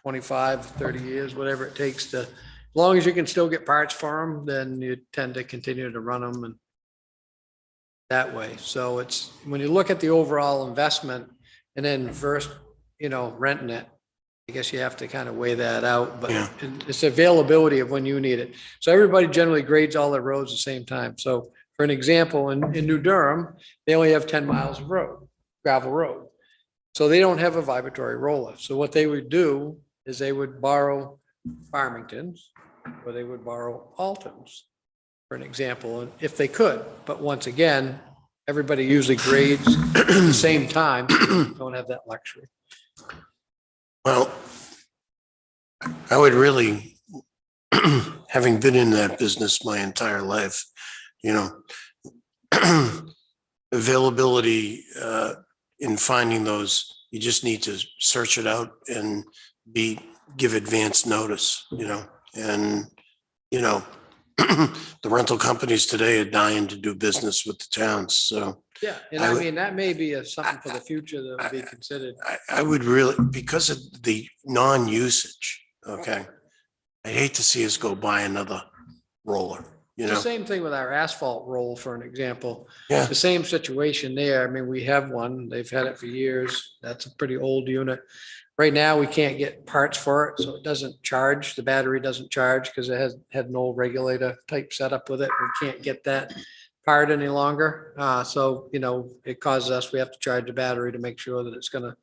25, 30 years, whatever it takes to, as long as you can still get parts for them, then you tend to continue to run them and that way. So it's, when you look at the overall investment and then first, renting it, I guess you have to kind of weigh that out, but Yeah. it's availability of when you need it. So everybody generally grades all their roads at the same time. So for an example, in New Durham, they only have 10 miles of road, gravel road. So they don't have a vibratory roller. So what they would do is they would borrow Farmington's or they would borrow Alton's, for an example, and if they could. But once again, everybody usually grades at the same time, don't have that luxury. Well, I would really, having been in that business my entire life, availability in finding those, you just need to search it out and give advance notice, and, the rental companies today are dying to do business with the towns. So Yeah, and I I would- mean, that may be something for the future that would be considered. I would really, because of the non-usage, okay, I'd hate to see us go buy another roller, It's the same thing with our asphalt roll, for an example. Yeah. The same situation there. I mean, we have one, they've had it for years. That's a pretty old unit. Right now, we can't get parts for it, so it doesn't charge. The battery doesn't charge because it had an old regulator type setup with it. We can't get that part any longer. So, it causes us, we have to charge the battery to make sure that it's gonna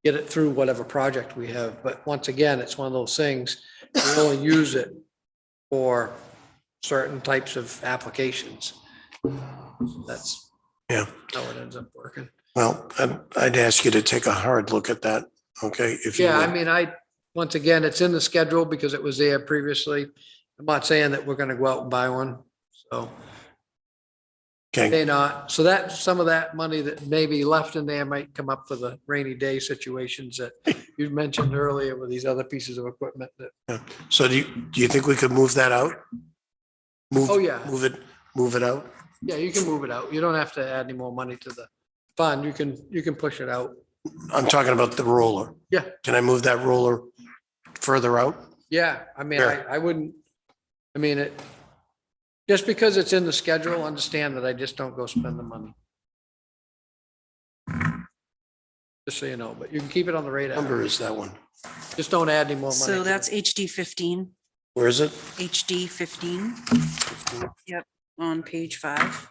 get it through whatever project we have. But once again, it's one of those things, we only use it for certain types of applications. That's Yeah. how it ends up working. Well, I'd ask you to take a hard look at that, okay? If you Yeah, I would. mean, once again, it's in the schedule because it was there previously. I'm not saying that we're gonna go out and buy one, so. Okay, May not. So that, some of that money that may be left in there might come up for the rainy day situations that you mentioned earlier with these other pieces of equipment that, so do you think we could move that out? Oh, yeah. Move it out? yeah, you can move it out. You don't have to add any more money to the fund. You can push it out. I'm talking about the roller. Yeah. Can I move that roller further out? Yeah, I mean, Sure. I wouldn't, just because it's in the schedule, understand that I just don't go spend the money. Just so you know, but you can keep it on the radar. Number is that one? Just don't add any more money. So to that's it. HD 15, Where is it? HD 15. Yep, on page 5.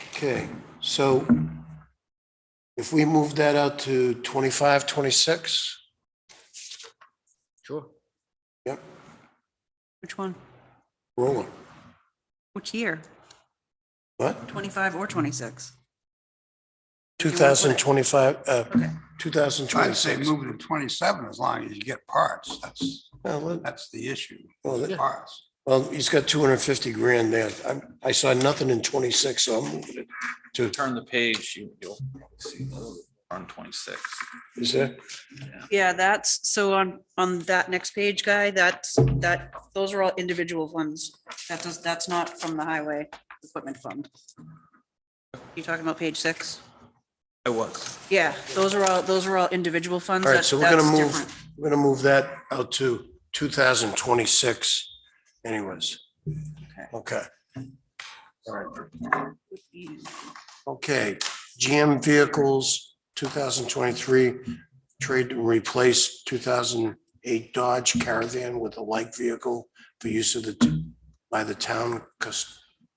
Okay, so if we move that out to 25, 26, Sure. yep, Which one? roller. Which year? What? 25 or 26? 2025, Okay. I'd say 2026. move it to 27 as long as you get parts. Well, That's the issue. Well, the parts. he's got 250 grand there. I saw nothing in 26, so I'm moving it to, Turn the page, you'll see on 26. is there? Yeah, that's, so on that next page, Guy, those are all individual funds. That's not from the highway equipment fund. You talking about page 6? I was. Yeah, those are all individual funds. All right, That- so we're gonna that's move, different. we're gonna move that out to 2026 anyways. Okay. All right. Okay, GM vehicles, 2023, trade and replace 2008 Dodge Caravan with a like vehicle for use of by the town.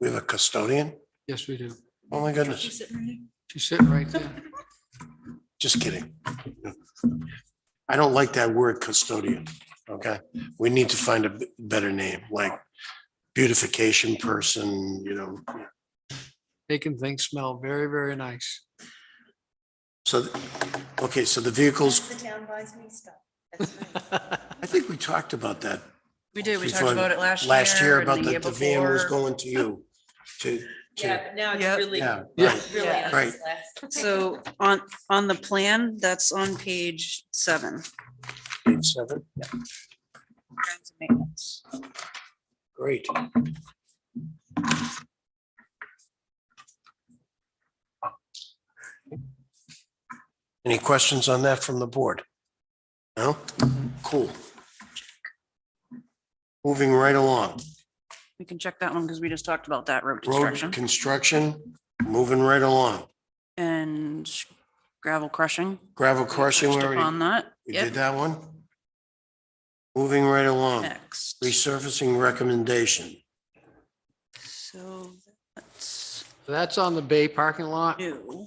We have a custodian? Yes, we do. Oh my goodness, She's sitting right there. just kidding. I don't like that word custodian, okay? We need to find a better name, like beautification person, Making things smell very, very nice. So, okay, so the vehicles, The town buys me stuff. That's right. I think we talked about that. We did, we before. talked about it last year. Last year and about the year the van was before. going to you Yeah, but now it's Yep. really, Yeah, Yeah. right, really Yeah. on Right. its last. So on the plan, that's on page 7. page 7, Grounds and maintenance. great. Any questions on that from the board? No? Cool. Moving right along. We can check that one because we just talked about that road Road construction construction, moving right along. and gravel crushing. Gravel crushing, we Touched already, upon that. we Yep. did that one. Moving right along. Next. Resurfacing recommendation. So that's That's on the Bay parking lot. new.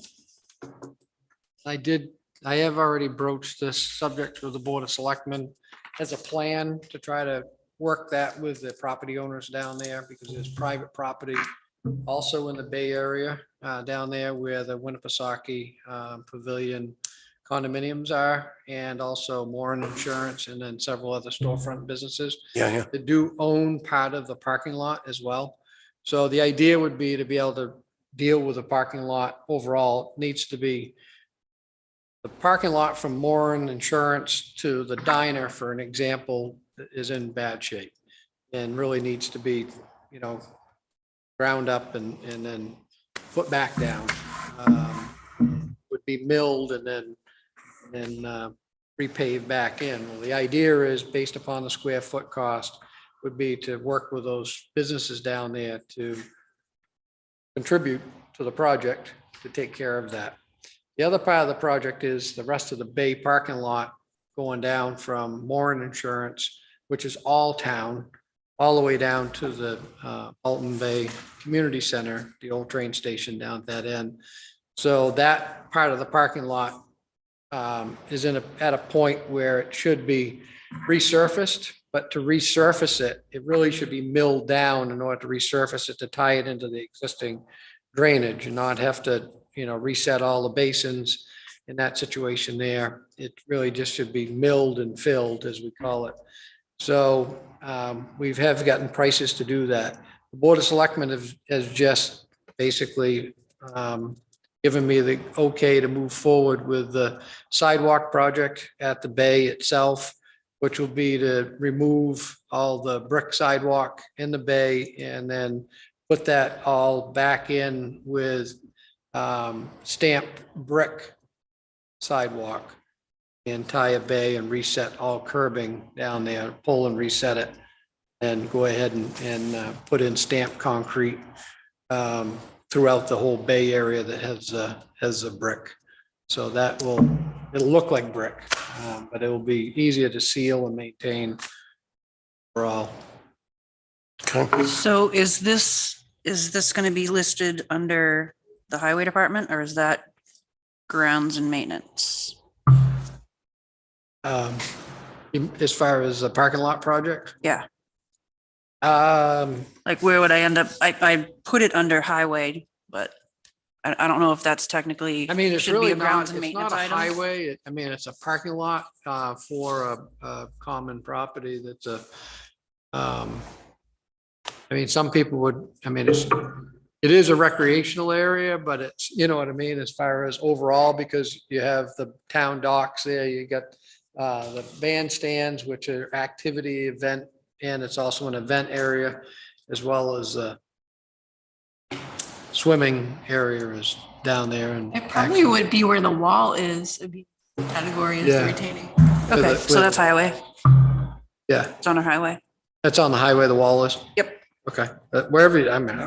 I have already broached this subject with the Board of Selectmen as a plan to try to work that with the property owners down there because there's private property also in the Bay Area down there where the Winnipesaukee Pavilion condominiums are, and also Moran Insurance, and then several other storefront businesses Yeah. that do own part of the parking lot as well. So the idea would be to be able to deal with the parking lot overall. Needs to be the parking lot from Moran Insurance to the diner, for an example, is in bad shape and really needs to be, ground up and then put back down. Would be milled and then repaved back in. Well, the idea is based upon the square foot cost would be to work with those businesses down there to contribute to the project to take care of that. The other part of the project is the rest of the Bay parking lot going down from Moran Insurance, which is all town, all the way down to the Alton Bay Community Center, the old train station down at that end. So that part of the parking lot is at a point where it should be resurfaced, but to resurface it, it really should be milled down in order to resurface it, to tie it into the existing drainage and not have to, reset all the basins in that situation there. It really just should be milled and filled, as we call it. So we have gotten prices to do that. The Board of Selectmen has just basically given me the okay to move forward with the sidewalk project at the bay itself, which will be to remove all the brick sidewalk in the bay and then put that all back in with stamped brick sidewalk the entire bay and reset all curbing down there, pull and reset it, and go ahead and put in stamped concrete throughout the whole bay area that has a brick. So it'll look like brick, but it will be easier to seal and maintain overall. Okay. So is this going to be listed under the highway department or is that grounds and maintenance? As far as the parking lot project? Yeah. Um, Like where would I end up? I put it under highway, but I don't know if that's technically. I mean, it's should be really a grounds not, and it's not maintenance a item. highway. I mean, it's a parking lot for a common property that's I mean, some people would, I mean, it is a recreational area, but it's, you know what I mean, as far as overall, because you have the town docks there, you got the bandstands, which are activity event, and it's also an event area, as well as swimming area is down there. And It probably would be where the wall is. It'd be category is the Yeah. retaining. Okay, so that's highway. Yeah, It's on our highway. that's on the highway, the wall is. Yep. Okay, wherever, I mean,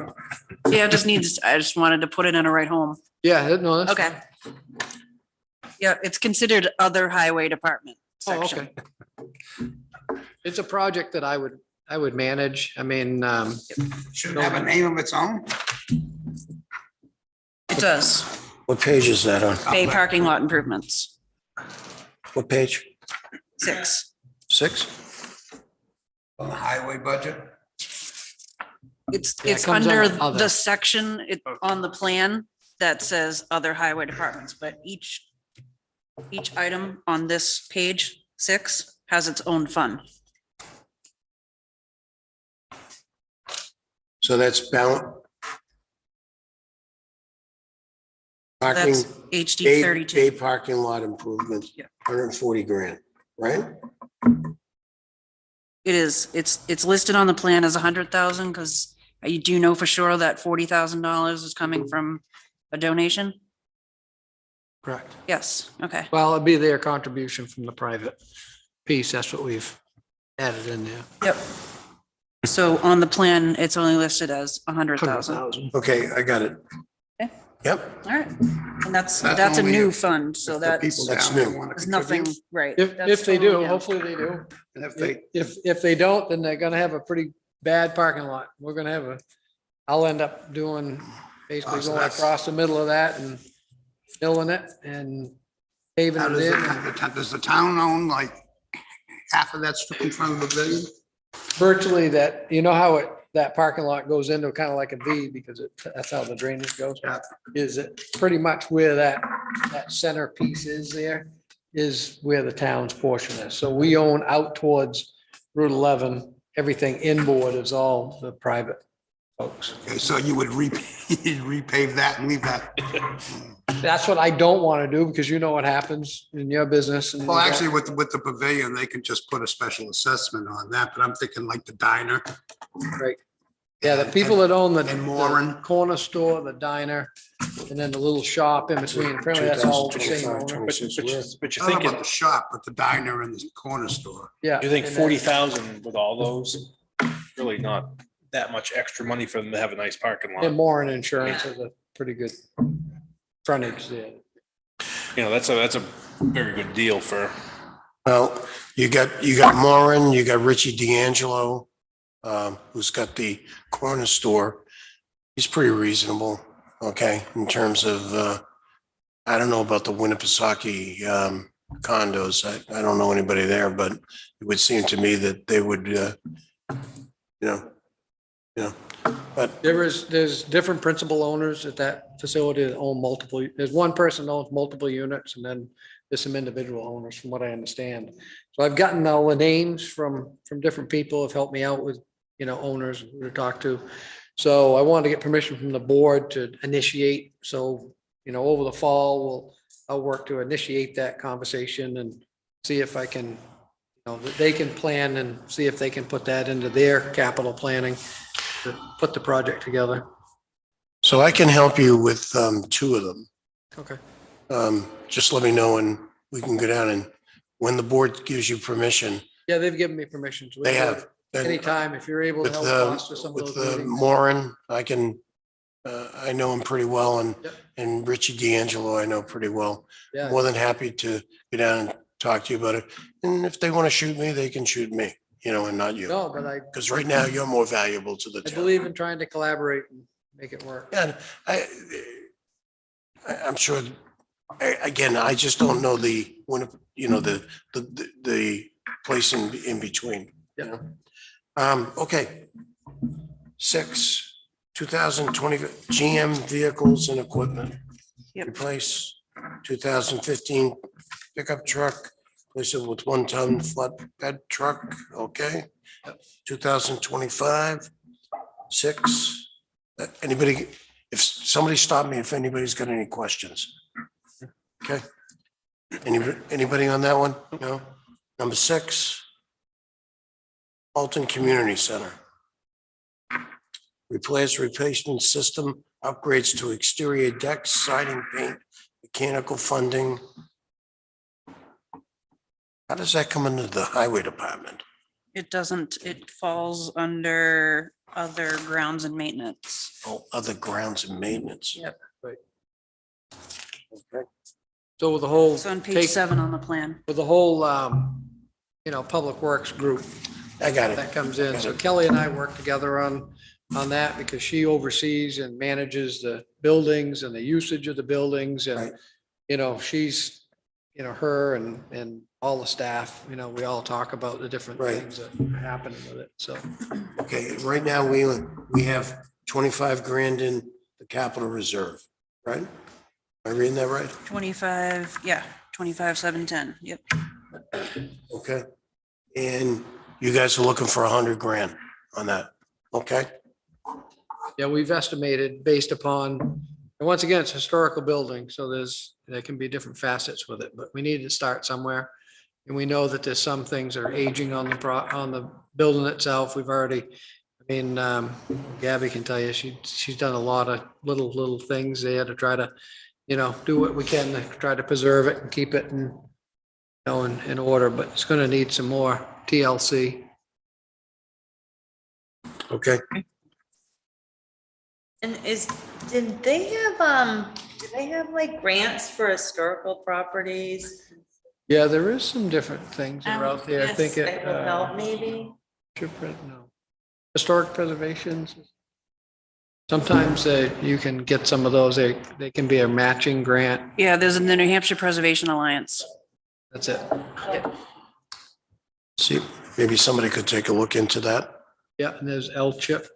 Yeah, it just needs, I just wanted to put it in a right home. yeah, no, that's. Okay. Yeah, it's considered other highway department Oh, section. okay. It's a project that I would manage. I mean, Should it have a name of its own? It does. What page is that on? Bay parking lot improvements, What page? 6. 6? On the highway budget? It's Yeah, it comes under under other. the section on the plan that says other highway departments, but each item on this page 6 has its own fund. So that's Parking, That's HD day 32. parking lot improvement, Yeah. 140 grand, right? It is, it's listed on the plan as 100,000 because you do know for sure that $40,000 is coming from a donation? Correct. Yes, okay. Well, it'd be their contribution from the private piece. That's what we've added in there. Yep. So on the plan, it's only listed as 100,000. 100,000. Okay, I got it. Okay. Yep, All right. And that's That's a only new if- fund, so If the that's, people that's down there new. want to there's nothing, contribute. right. If that's they totally do, new. hopefully they do. And if they, If they don't, then they're gonna have a pretty bad parking lot. We're gonna have I'll end up doing, basically Oh, so going that's- across the middle of that and filling it and paving how it does in. does the town own like half of that strip in front of the pavilion? Virtually that, you know how that parking lot goes into kind of like a V because that's how the drainage goes. Yeah. Is it pretty much where that center piece is there is where the town's portion is. So we own out towards Route 11, everything inboard is all the private folks. Okay, so you would repave that and leave that. That's what I don't want to do because you know what happens in your business. and Well, you don't- actually, with the pavilion, they can just put a special assessment on that, but I'm thinking like the diner. Right. Yeah, the people that own the And Moran. the corner store, the diner, and then the little shop in between, apparently that's all the same 2025, owner. 26 But you I don't know think, about the shop, but the diner and the corner store. Yeah. you think and then- 40,000 with all those, really not that much extra money for them to have a nice parking And lot. Moran Insurance has a pretty good frontage there. You know, that's a very good deal for, Well, you got Moran, you got Richie D'Angelo, who's got the corner store. He's pretty reasonable, okay, in terms of, I don't know about the Winnipesaukee condos. I don't know anybody there, but it would seem to me that they would, but There's different principal owners at that facility that own multiple, there's one person that owns multiple units and then there's some individual owners from what I understand. So I've gotten all the names from different people have helped me out with, owners to talk to. So I wanted to get permission from the board to initiate. So, over the fall, I'll work to initiate that conversation and see if I can, that they can plan and see if they can put that into their capital planning to put the project together. so I can help you with two of them. Okay. Just let me know and we can go down and when the board gives you permission, Yeah, they've given me permission to. they have. Anytime, if you're able to With help foster some of with those meetings. Moran, I know him pretty well Yep. and Richie D'Angelo, I know pretty well. Yeah, More than happy to go down and talk to you about it. And if they want to shoot me, they can shoot me, and not you. no, but Because right now you're more valuable to the I town. believe in trying to collaborate and make it work. Yeah, I'm sure, again, I just don't know the place in between, you know? Okay. 6, 2020 GM vehicles and equipment. Yep. Replace 2015 pickup truck, replace it with 1-ton flatbed truck, okay? 2025, 6. Anybody, if somebody stop me if anybody's got any questions. Okay. Anybody on that one? No? Number 6. Alton Community Center. Replacement system, upgrades to exterior decks, siding paint, mechanical funding. How does that come into the highway department? It doesn't, it falls under other grounds and maintenance. Oh, other grounds and maintenance. Yep. Okay. So with the whole, It's on page take, 7 on the plan. with the whole, Public Works group I got it. that comes in. So Kelly and I work together on that because she oversees and manages the buildings and the usage of the buildings and, Right. she's, her and all the staff, we all talk about the different Right. things that are happening with it. So, Okay, right now we have 25 grand in the capital reserve, right? Am I reading that right? 25, yeah, 25,710. Yep. Okay. And you guys are looking for 100 grand on that, okay? yeah, we've estimated based upon, and And once again, it's a historical building, so there can be different facets with it, but we need to start somewhere. And we know that there's some things that are aging on the building itself. We've already, Gabby can tell you, she's done a lot of little things there to try to, do what we can to try to preserve it and keep it in order, but it's gonna need some more TLC. Okay, And did they have like grants for historical properties? Yeah, there is some different things that are out there. I Yes, think it, that will help maybe. no. Historic preservations. Sometimes you can get some of those, they can be a matching grant. Yeah, there's the New Hampshire Preservation Alliance. That's it. see, maybe somebody could take a look into that. Yeah, and there's L-chip.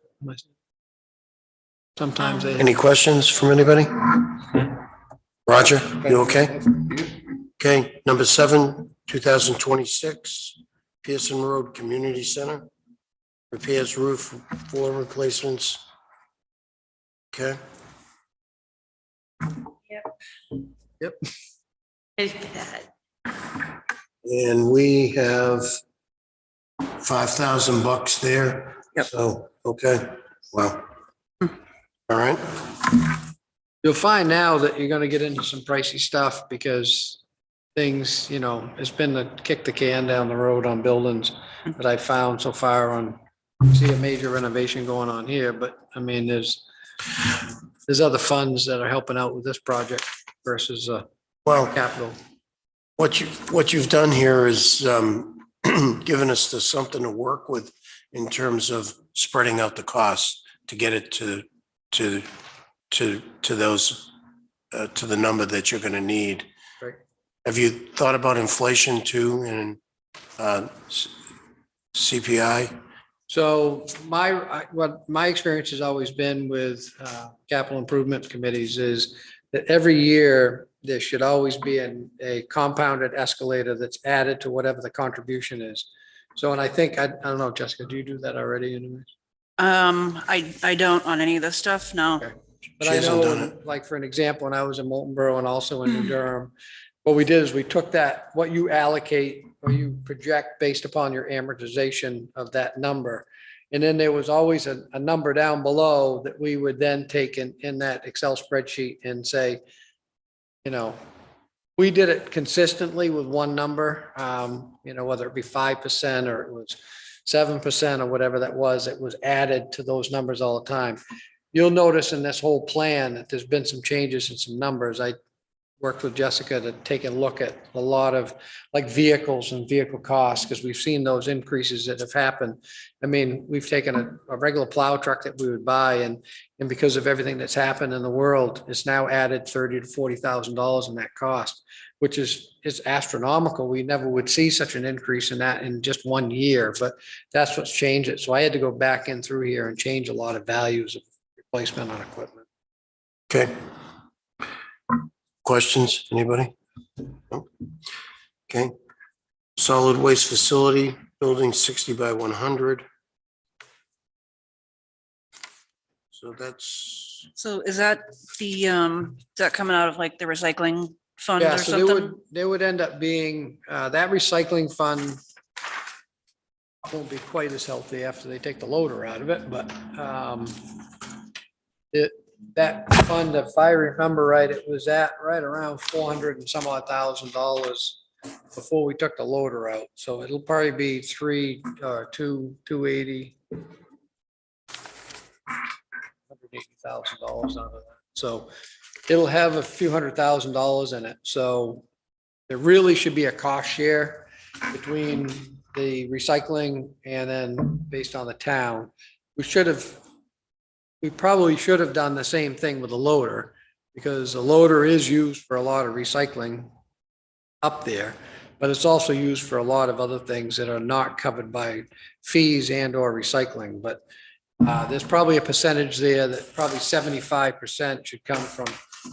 Sometimes they. Any questions from anybody? Roger, you okay? Okay, number 7, 2026, Pearson Road Community Center. Repairs roof, floor replacements. Okay, It's bad. and we have $5,000 there. Yep. So, okay, wow. All right, You'll find now that you're gonna get into some pricey stuff because things, it's been to kick the can down the road on buildings that I found so far on, see a major renovation going on here, but there's other funds that are helping out with this project versus well, capital. what you've done here is given us something to work with in terms of spreading out the costs to get it to those to the number that you're going to need. Right. Have you thought about inflation too and CPI? So what my experience has always been with capital improvement committees is that every year there should always be a compounded escalator that's added to whatever the contribution is. So, and I think, I don't know, Jessica, do you do that already anyways? I don't on any of this stuff, no. Okay. But She I hasn't done know, like, for an example, when I was in Moltenboro and also in New Durham, what we did is we took that, what you allocate or you project based upon your amortization of that number. And then there was always a number down below that we would then take in that Excel spreadsheet and say, we did it consistently with one number, whether it be 5% or it was 7% or whatever that was, it was added to those numbers all the time. You'll notice in this whole plan that there's been some changes in some numbers. I worked with Jessica to take a look at a lot of like vehicles and vehicle costs, because we've seen those increases that have happened. We've taken a regular plow truck that we would buy and because of everything that's happened in the world, it's now added $30,000 to $40,000 in that cost, which is astronomical. We never would see such an increase in that in just 1 year, but that's what's changed it. So I had to go back in through here and change a lot of values of replacement on equipment. Okay. Questions, anybody? No? Okay. Solid waste facility, building 60 by 100. So that's, So is that is that coming out of like the recycling fund Yeah, or so something? there would end up being, that recycling fund won't be quite as healthy after they take the loader out of it, but that fund, if I remember right, it was at right around 400 and some odd $1,000 before we took the loader out. So it'll probably be 280. $180,000 out of that. So it'll have a few $100,000 in it. So there really should be a cost share between the recycling and then based on the town. We probably should have done the same thing with the loader, because the loader is used for a lot of recycling up there, but it's also used for a lot of other things that are not covered by fees and or recycling. But there's probably a percentage there that probably 75% should come from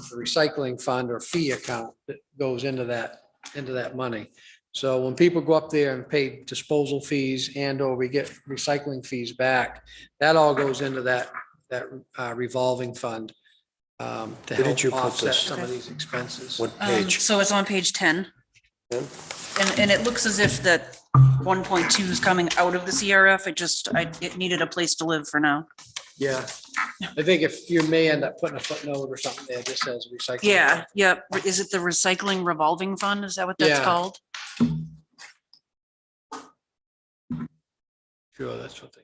the recycling fund or fee account that goes into that money. So when people go up there and pay disposal fees and or we get recycling fees back, that all goes into that revolving fund. To Where did help you put offset this? some of these expenses. What page? So it's on page 10. Yeah. And it looks as if that 1.2 is coming out of the CRF. It needed a place to live for now. Yeah, I think if you may end up putting a footnote or something there, just as recycling. Yeah, yeah. Is it the recycling revolving fund? Is that what that's Yeah. called? Sure, that's what they.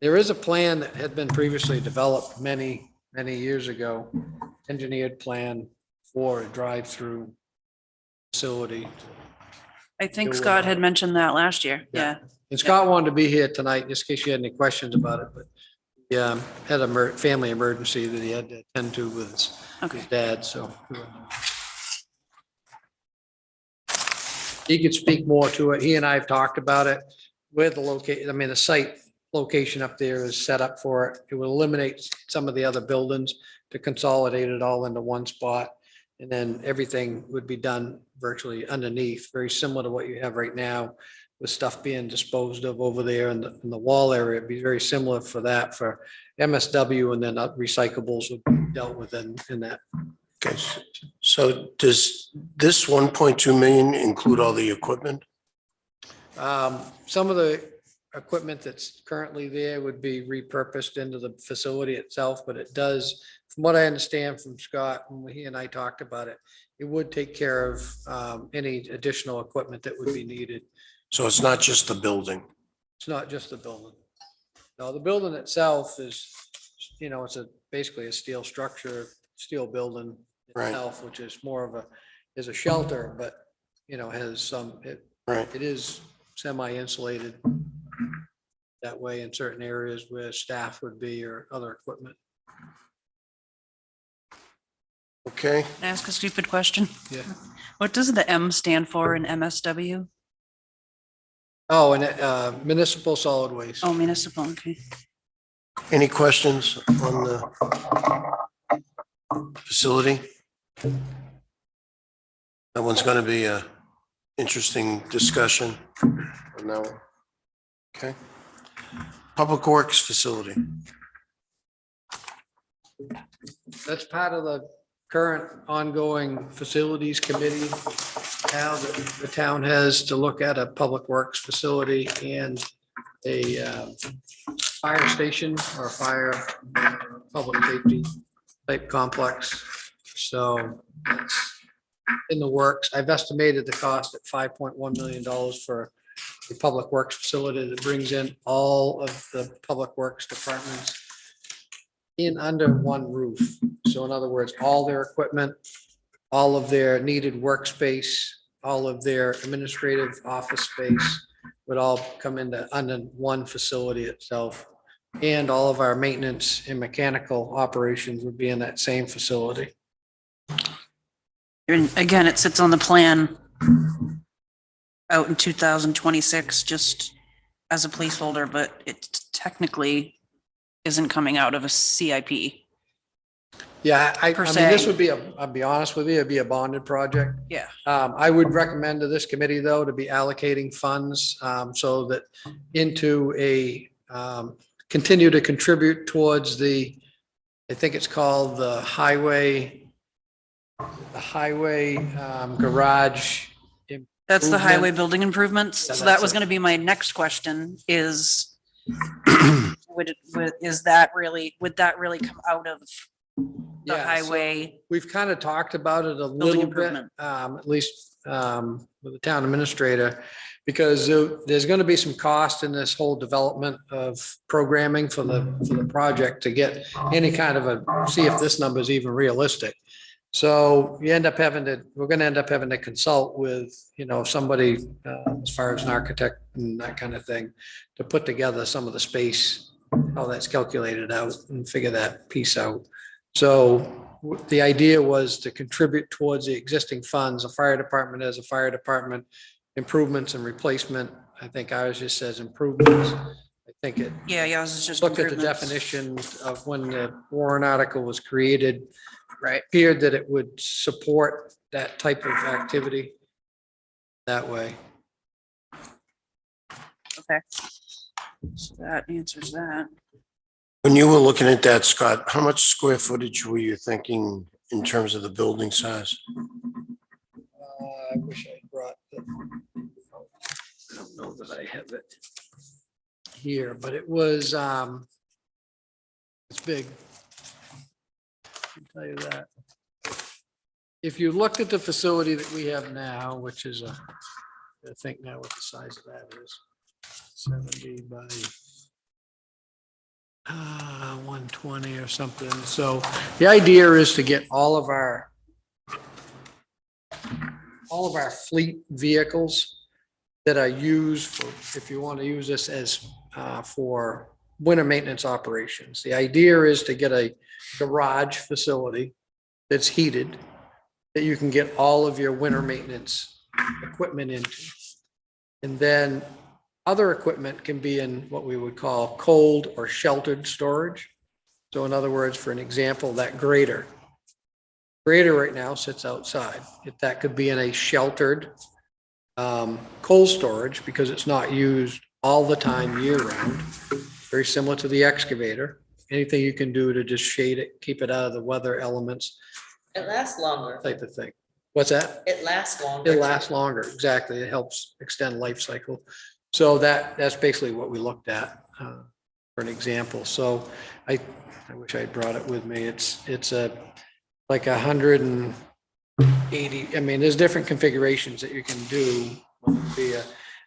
There is a plan that had been previously developed many, many years ago, engineered plan for a drive-through facility. I think Scott had mentioned that last year. Yeah. Yeah. And Scott wanted to be here tonight, just in case you had any questions about it, but yeah, had a family emergency that he had to attend to with his dad, so. He could speak more to it. He and I have talked about it. Where the location, I mean, the site location up there is set up for it. It will eliminate some of the other buildings to consolidate it all into one spot. And then everything would be done virtually underneath, very similar to what you have right now with stuff being disposed of over there in the wall area. It'd be very similar for that for MSW, and then recyclables would be dealt with in that. Okay, so does this 1.2 million include all the equipment? Some of the equipment that's currently there would be repurposed into the facility itself, but it does, from what I understand from Scott, when he and I talked about it, it would take care of any additional equipment that would be needed. So it's not just the building. It's not just the building. No, the building itself is, it's basically a steel structure, steel building Right. itself, which is more of is a shelter, but, has Right. it is semi-insulated that way in certain areas where staff would be or other equipment. Okay, Can I ask a stupid question? Yeah. What does the M stand for in MSW? Oh, and municipal solid waste. Oh, municipal, okay. any questions on the facility? That one's going to be a interesting discussion on that one. Okay. Public Works Facility. That's part of the current ongoing facilities committee. Now that the town has to look at a public works facility and a fire station or fire public safety type complex. So that's in the works. I've estimated the cost at $5.1 million for the public works facility that brings in all of the public works departments in under one roof. So in other words, all their equipment, all of their needed workspace, all of their administrative office space would all come into under one facility itself. And all of our maintenance and mechanical operations would be in that same facility. And again, it sits on the plan out in 2026, just as a placeholder, but it technically isn't coming out of a CIP. Yeah, I Per mean, this se. would be I'll be honest with you, it'd be a bonded project. Yeah. I would recommend to this committee, though, to be allocating funds so that into continue to contribute towards I think it's called the highway garage. That's the Improvement. highway building improvements. Yeah, So that that's was it. going to be my next question is, would that really come out of the Yeah, so highway? we've kind of talked about it a Building little bit, improvement. at least with the town administrator, because there's going to be some cost in this whole development of programming for the project to get any kind of see if this number is even realistic. So we're going to end up having to consult with, somebody as far as an architect and that kind of thing to put together some of the space, how that's calculated out and figure that piece out. So the idea was to contribute towards the existing funds. A fire department as a fire department, improvements and replacement. I think ours just says improvements. I think it Yeah, it's just looked at the improvements. definition of when the warrant article was created. Right. Appeared that it would support that type of activity that way. Okay. So that answers that. When you were looking at that, Scott, how much square footage were you thinking in terms of the building size? I wish I brought the. I don't know that I have it here, but it was, it's big. I can tell you that. If you looked at the facility that we have now, which is I think now what the size of that is, 70 by 120 or something. So the idea is to get all of our fleet vehicles that are used for, if you want to use this as for winter maintenance operations. The idea is to get a garage facility that's heated, that you can get all of your winter maintenance equipment into. And then other equipment can be in what we would call cold or sheltered storage. So in other words, for an example, that grader right now sits outside. If that could be in a sheltered cold storage because it's not used all the time year round, very similar to the excavator. Anything you can do to just shade it, keep it out of the weather elements, It lasts longer. type of thing. What's that? It lasts longer. It lasts longer, exactly. It helps extend life cycle. So that's basically what we looked at for an example. So I wish I'd brought it with me. It's like 180. I mean, there's different configurations that you can do.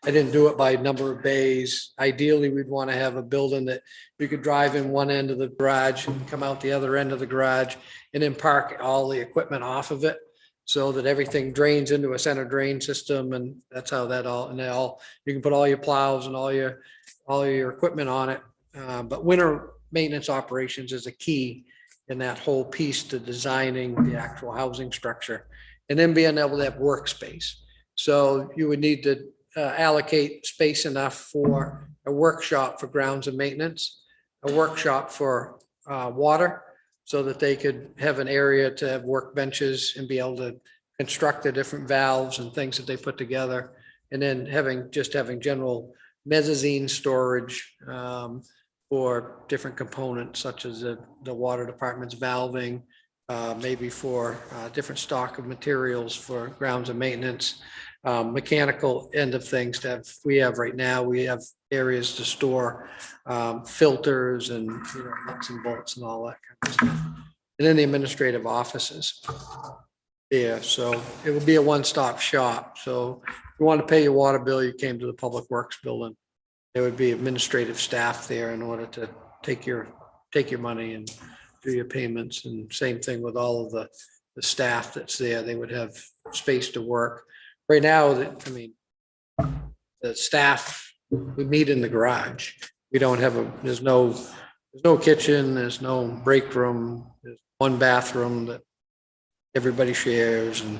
I didn't do it by number of bays. Ideally, we'd want to have a building that you could drive in one end of the garage and come out the other end of the garage and then park all the equipment off of it, so that everything drains into a center drain system, and that's how that all, and you can put all your plows and all your equipment on it. But winter maintenance operations is a key in that whole piece to designing the actual housing structure, and then being able to have workspace. So you would need to allocate space enough for a workshop for grounds and maintenance, a workshop for water, so that they could have an area to have workbenches and be able to construct the different valves and things that they put together. And then having general mezzanine storage for different components, such as the water department's valving, maybe for different stock of materials for grounds and maintenance, mechanical end of things we have right now. We have areas to store filters and nuts and bolts and all that kind of stuff. And then the administrative offices. Yeah, so it would be a one-stop shop. So if you want to pay your water bill, you came to the Public Works building. There would be administrative staff there in order to take your money and do your payments. And same thing with all of the staff that's there. They would have space to work. Right now, the staff, we meet in the garage. We don't have there's no kitchen, there's no break room, there's one bathroom that everybody shares and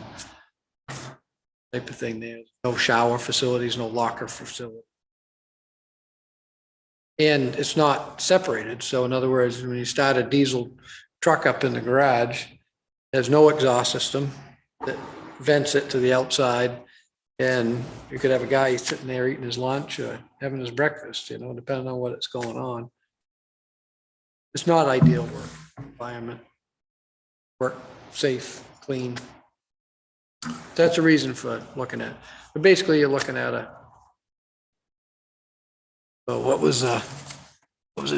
type of thing there. No shower facilities, no locker facility. And it's not separated. So in other words, when you start a diesel truck up in the garage, there's no exhaust system that vents it to the outside. And you could have a guy sitting there eating his lunch or having his breakfast, depending on what's going on. It's not ideal work environment. Work safe, clean. That's a reason for looking at it. But basically you're looking at what was the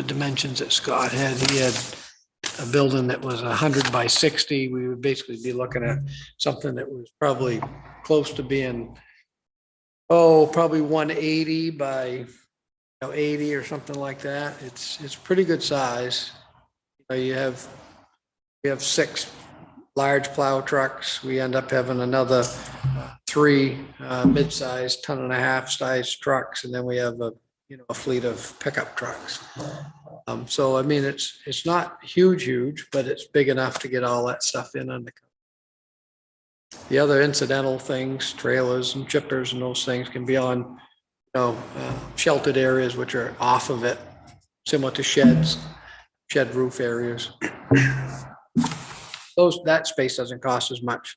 dimensions that Scott had? He had a building that was 100 by 60. We would basically be looking at something that was probably close to being, probably 180 by 80 or something like that. It's pretty good size. We have 6 large plow trucks. We end up having another 3 mid-sized 1.5-ton size trucks, and then we have a fleet of pickup trucks. So I mean, it's not huge, but it's big enough to get all that stuff in under. The other incidental things, trailers and chippers and those things, can be on, sheltered areas which are off of it, similar to shed roof areas. That space doesn't cost as much.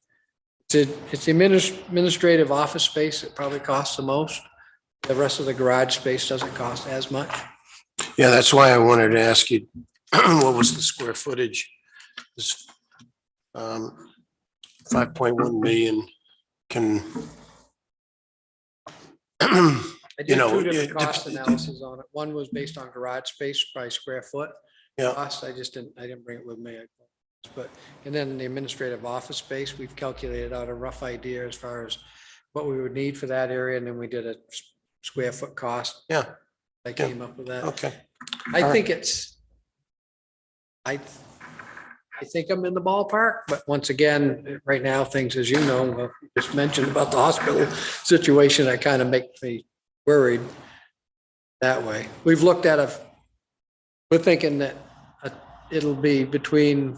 It's the administrative office space that probably costs the most. The rest of the garage space doesn't cost as much. Yeah, that's why I wanted to ask you, what was the square footage? This, 5.1 million can, I You did know, two different it- cost analysis on it. One was based on garage space by square foot. Yeah. Cost, I didn't bring it with me. But, and then the administrative office space, we've calculated out a rough idea as far as what we would need for that area. And then we did a square foot cost. Yeah. I came up with that. okay. I All think I think I'm in the ballpark, but once again, right now, things, as you know, just mentioned about the hospital situation, that kind of makes me worried that way. We've looked at we're thinking that it'll be between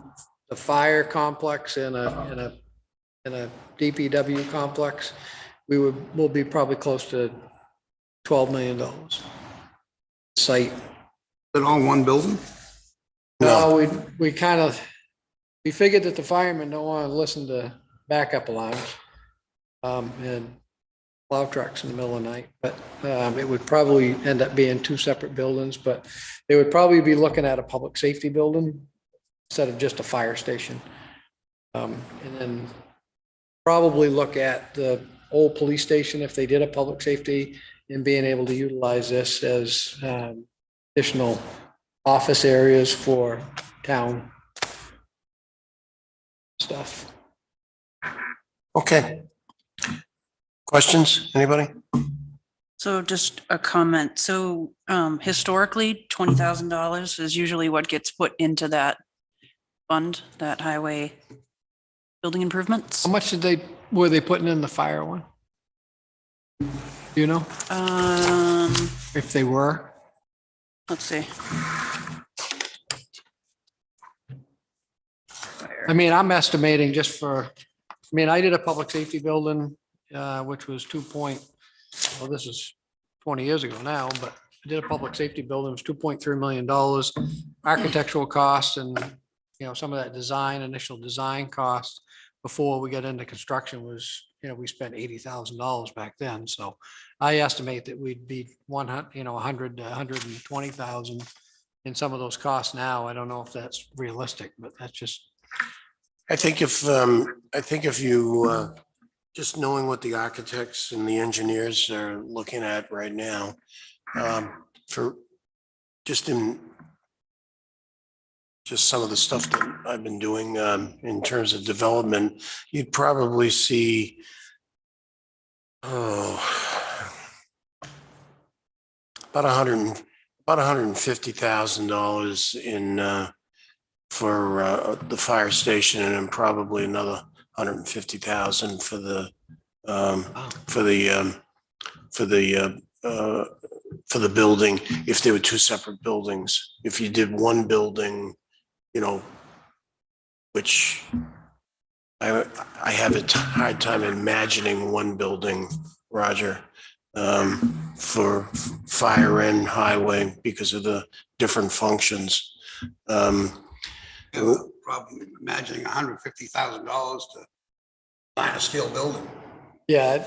the fire complex and a DPW complex. We'll be probably close to $12 million site. Is it all one building? No, No, we figured that the firemen don't want to listen to backup alarms. And plow trucks in the middle of the night, but it would probably end up being two separate buildings, but they would probably be looking at a public safety building instead of just a fire station. And then probably look at the old police station if they did a public safety and being able to utilize this as additional office areas for town stuff. okay. Questions, anybody? So just a comment. So historically, $20,000 is usually what gets put into that fund, that highway building improvements. How much were they putting in the fire one? Do you know if they were? Let's see. I mean, I'm estimating I did a public safety building, which was this is 20 years ago now, but I did a public safety building, it was $2.3 million. Architectural costs and, some of that initial design cost before we got into construction was, we spent $80,000 back then. So I estimate that we'd be 100 to 120,000 in some of those costs now. I don't know if that's realistic, but that's just. I think if you, just knowing what the architects and the engineers are looking at right now, for just some of the stuff that I've been doing, in terms of development, you'd probably see, about $150,000 in, for the fire station, and then probably another 150,000 for the building, if they were two separate buildings. If you did one building, which I have a hard time imagining one building, Roger, for fire and highway because of the different functions. Problem imagining $150,000 to buy a steel building. Yeah.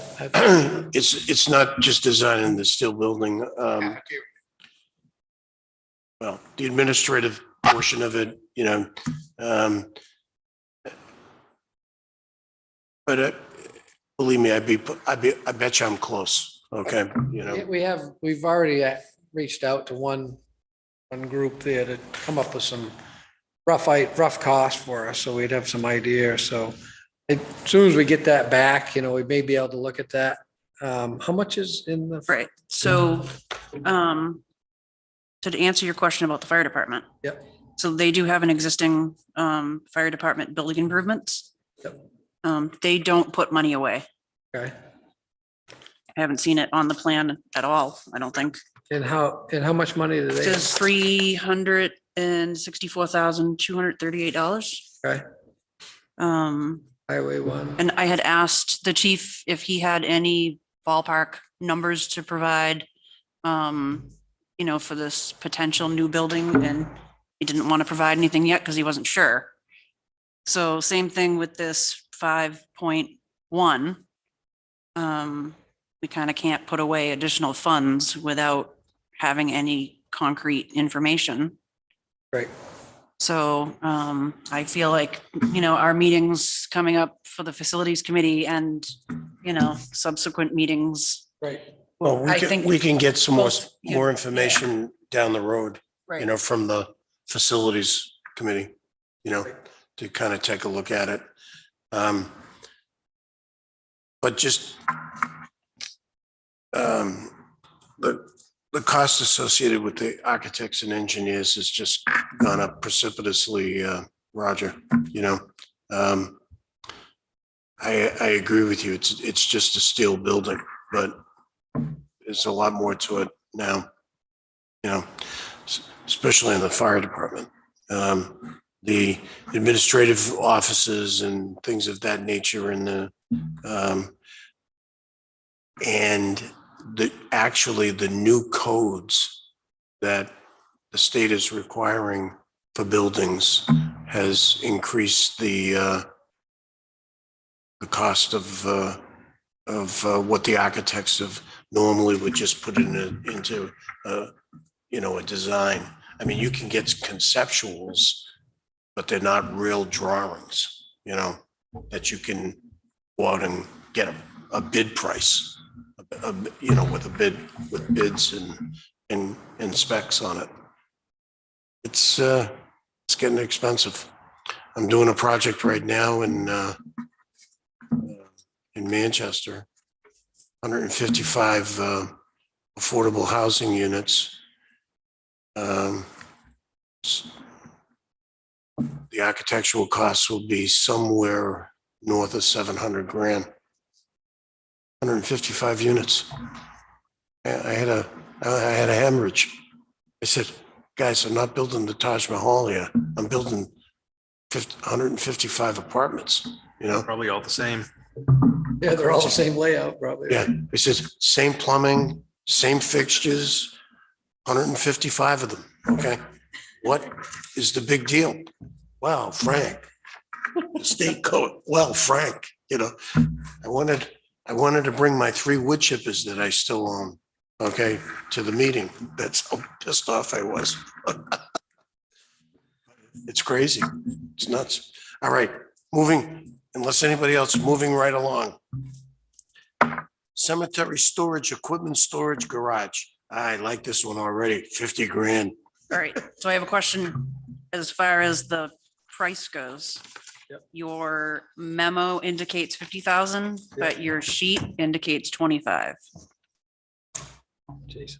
It's not just designing the steel building. Well, the administrative portion of it, but believe me, I bet you I'm close. Okay, We've already reached out to one group there to come up with some rough cost for us, so we'd have some idea. So as soon as we get that back, we may be able to look at that. How much is in the? Right. So to answer your question about the fire department. Yep. So they do have an existing fire department building improvements. Yep. They don't put money away. Okay. I haven't seen it on the plan at all, I don't think. And how much money do It they? says $364,238. Okay. Highway one. And I had asked the chief if he had any ballpark numbers to provide, for this potential new building, and he didn't want to provide anything yet because he wasn't sure. So same thing with this 5.1. we kind of can't put away additional funds without having any concrete information. Right. So I feel like, our meetings coming up for the facilities committee and, subsequent meetings. Right. Well, I think we can get some more, both- yeah, more information down the road, Right. from the facilities committee, to kind of take a look at it. But just the cost associated with the architects and engineers has just gone up precipitously, Roger, I agree with you. It's just a steel building, but there's a lot more to it now, especially in the fire department. The administrative offices and things of that nature and actually the new codes that the state is requiring for buildings has increased the cost of what the architects have normally would just put into a design. I mean, you can get conceptuals, but they're not real drawings, that you can go out and get a bid price, with bids and specs on it. It's getting expensive. I'm doing a project right now in Manchester, 155 affordable housing units. The architectural costs will be somewhere north of 700 grand. 155 units. I had a hemorrhage. I said, guys, I'm not building the Taj Mahal here. I'm building 155 apartments, Probably all the same. Yeah, they're all the same layout, probably. Yeah, it says same plumbing, same fixtures, 155 of them. Okay. What is the big deal? Well, Frank, state code. Well, Frank, I wanted to bring my 3 wood chippers that I still own, okay, to the meeting. That's how pissed off I was. It's crazy. It's nuts. All right, unless anybody else, moving right along. Cemetery storage, equipment storage garage. I like this one already, 50 grand. All right, so I have a question as far as the price goes. Yep. Your memo indicates 50,000, but your sheet indicates 25. Jeez.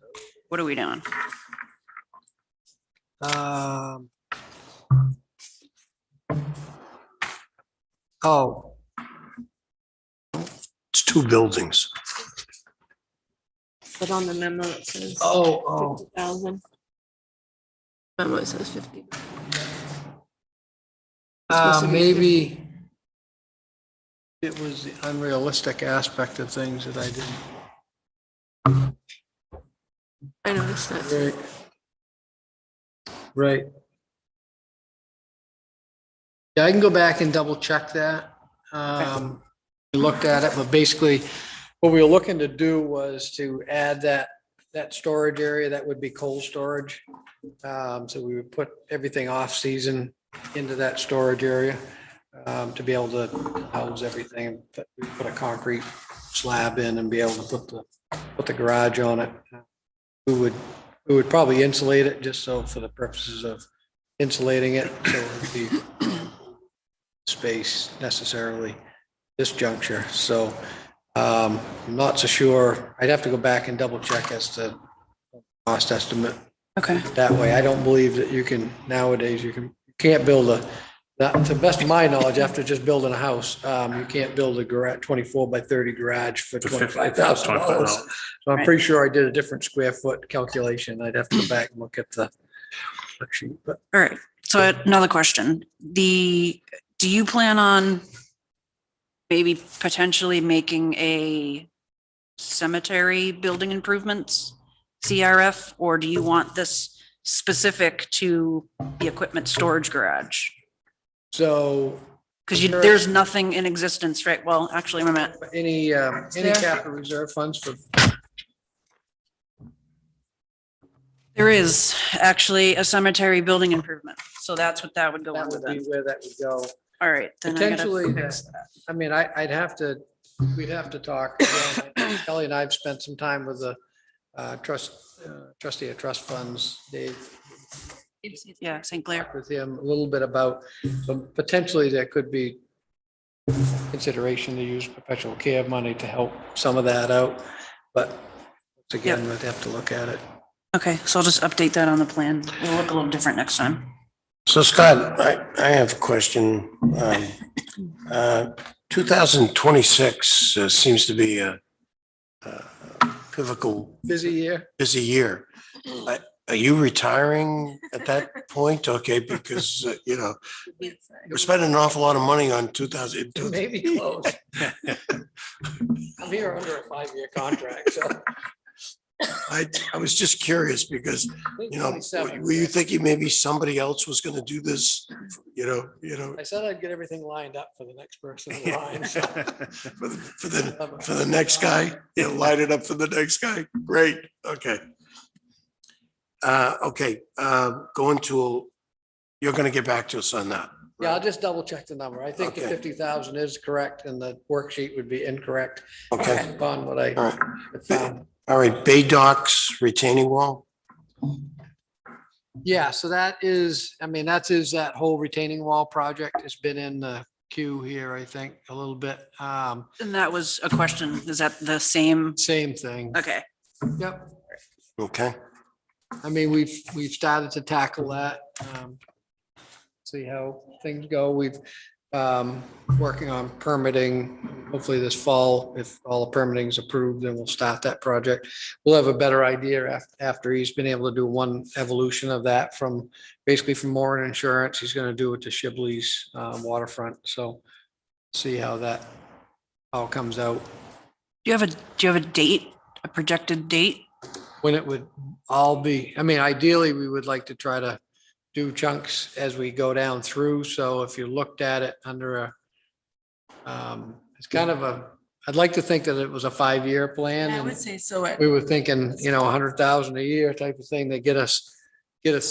What are we doing? Oh, It's 2 buildings. But on the memo, it says oh, 50,000. Memo, it says 50. supposed to be maybe it was the unrealistic aspect of things that I didn't. I noticed that. Right. Yeah, I can go back and double check that. We looked at it, but basically what we were looking to do was to add that storage area, that would be cold storage. So we would put everything off season into that storage area to be able to house everything. We put a concrete slab in and be able to put the garage on it. We would probably insulate it just so for the purposes of insulating it, so it would be space necessarily this juncture. So I'm not so sure. I'd have to go back and double check as to cost estimate. Okay. That way, I don't believe that nowadays you can't build to the best of my knowledge, after just building a house, you can't build a garage 24 by 30 garage for $25,000. So I'm pretty sure I did a different square foot calculation. I'd have to go back and look at the sheet, but. All right. So another question. Do you plan on maybe potentially making a cemetery building improvements CRF, or do you want this specific to the equipment storage garage? So Because Is there a- there's nothing in existence, right? Well, actually, wait a minute. Any there. capital reserve funds for, There is actually a cemetery building improvement. So that's what that would go that under would be then. where that would go. All right, then I gotta Potentially, fix that. I mean, I'd have to, we'd have to talk. Again, Kelly and I've spent some time with the trustee of trust funds, Dave, Yeah, St. Clair. with him a little bit about, so potentially there could be consideration to use perpetual care money to help some of that out. But once again, we'd have to look at it. Okay, so I'll just update that on the plan. It'll look a little different next time. So Scott, I have a question. 2026 seems to be a pivotal, Busy year. busy year. Are you retiring at that point? Okay, because, we're spending an awful lot of money on 2000. Maybe close. I'm here under a 5-year contract, so. I was just curious because, were you thinking maybe somebody else was going to do this? I said I'd get everything lined up for the next person in line. So. For the next guy, line it up for the next guy. Great. Okay. You're going to get back to us on that. Yeah, I'll just double check the number. I think the Okay. 50,000 is correct and the worksheet would be incorrect. Okay. based Upon what I All right. found. All right. Bay Docks retaining wall. Yeah, so that is, that whole retaining wall project has been in the queue here, I think, a little bit. And that was a question. Is that the same? Same thing. Okay. Yep. Okay. We've started to tackle that. See how things go. We've working on permitting. Hopefully this fall, if all the permitting is approved, then we'll start that project. We'll have a better idea after he's been able to do one evolution of that from Moran Insurance. He's going to do it to Shibley's waterfront. So see how it comes out. Do you have a date, a projected date? When it would all be, ideally, we would like to try to do chunks as we go down through. So if you looked at it under it's kind of I'd like to think that it was a 5-year plan. I And would say so. we were thinking, 100,000 a year type of thing to get us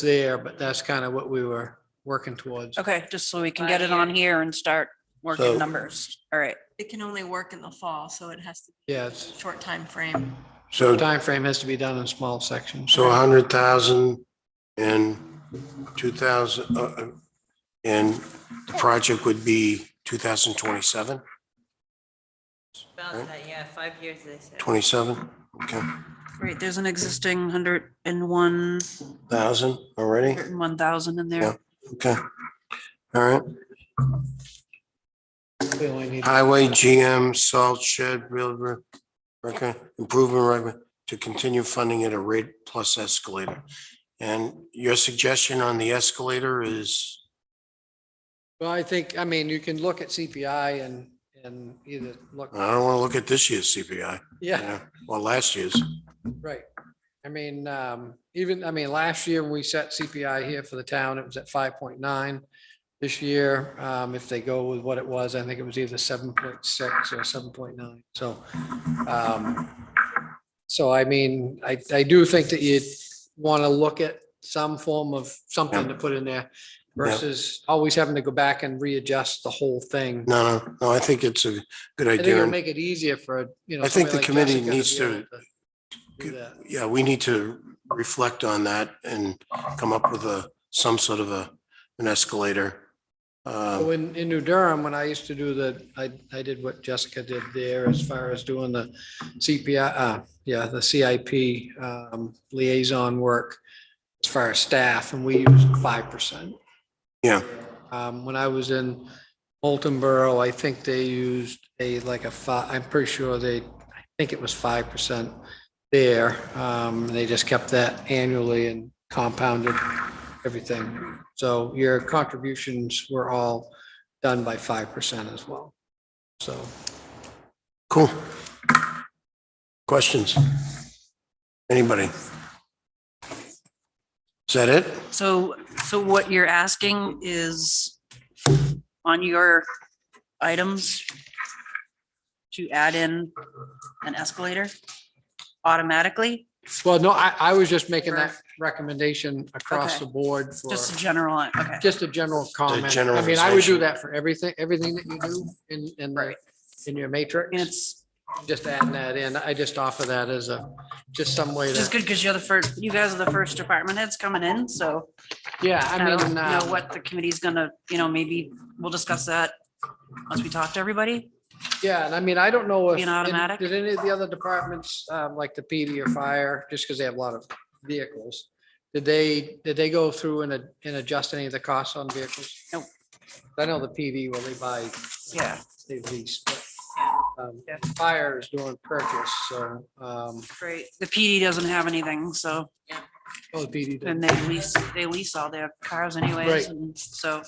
there, but that's kind of what we were working towards. Okay, just so we can get it on here and start working So- numbers. All right. It can only work in the fall, so it has to Yeah, it's be a short time frame. So, timeframe has to be done in small sections. so 100,000 and 2,000, and the project would be 2027, About that, yeah, 5 years, they said. 27? Okay. Great. There's an existing 101 1,000 already? 1,000 in there. Yeah. Okay. All right. We only need- Highway, GM, salt shed, real, okay, improvement right to continue funding at a rate plus escalator. And your suggestion on the escalator is, Well, I think, you can look at CPI and either look, I don't want to look at this year's CPI, yeah. or last year's. Right. Last year when we set CPI here for the town, it was at 5.9. This year, if they go with what it was, I think it was either 7.6 or 7.9. I do think that you'd want to look at some form of something to put in there versus always having to go back and readjust the whole thing. No, I think it's a good I think idea. it'll and make it easier for, I think the somebody like committee Jessica needs be to- able do that. Yeah, we need to reflect on that and come up with some sort of an escalator. So in New Durham, when I used to do I did what Jessica did there as far as doing the CPI, the CIP liaison work as far as staff, and we used 5%. Yeah. When I was in Molten Borough, I think they used I'm pretty sure I think it was 5% there. They just kept that annually and compounded everything. So your contributions were all done by 5% as well. So. Cool. Questions? Anybody? Is that it? So what you're asking is on your items to add in an escalator automatically? Well, no, I was just making that Or- recommendation across Okay. the board for Just a general, okay. just a general comment. I mean, I would do that for everything that you do in Right. in your And matrix. it's Just adding that in. I just offer that as just some way just to, good because you're the first, you guys are the first department heads coming in, so yeah, I I don't mean, know what the committee's gonna, maybe we'll discuss that once we talk to everybody. yeah, and I mean, I don't know if, Being automatic? did any of the other departments, like the PD or fire, just because they have a lot of vehicles, did they go through and adjust any of the costs on vehicles? Nope. I know the PD, well, they buy, Yeah. they lease, but Yeah. fire is doing purchase, so, Right. The PD doesn't have anything, so, oh, the PD. and doesn't. they lease all their cars anyways, Right. and so.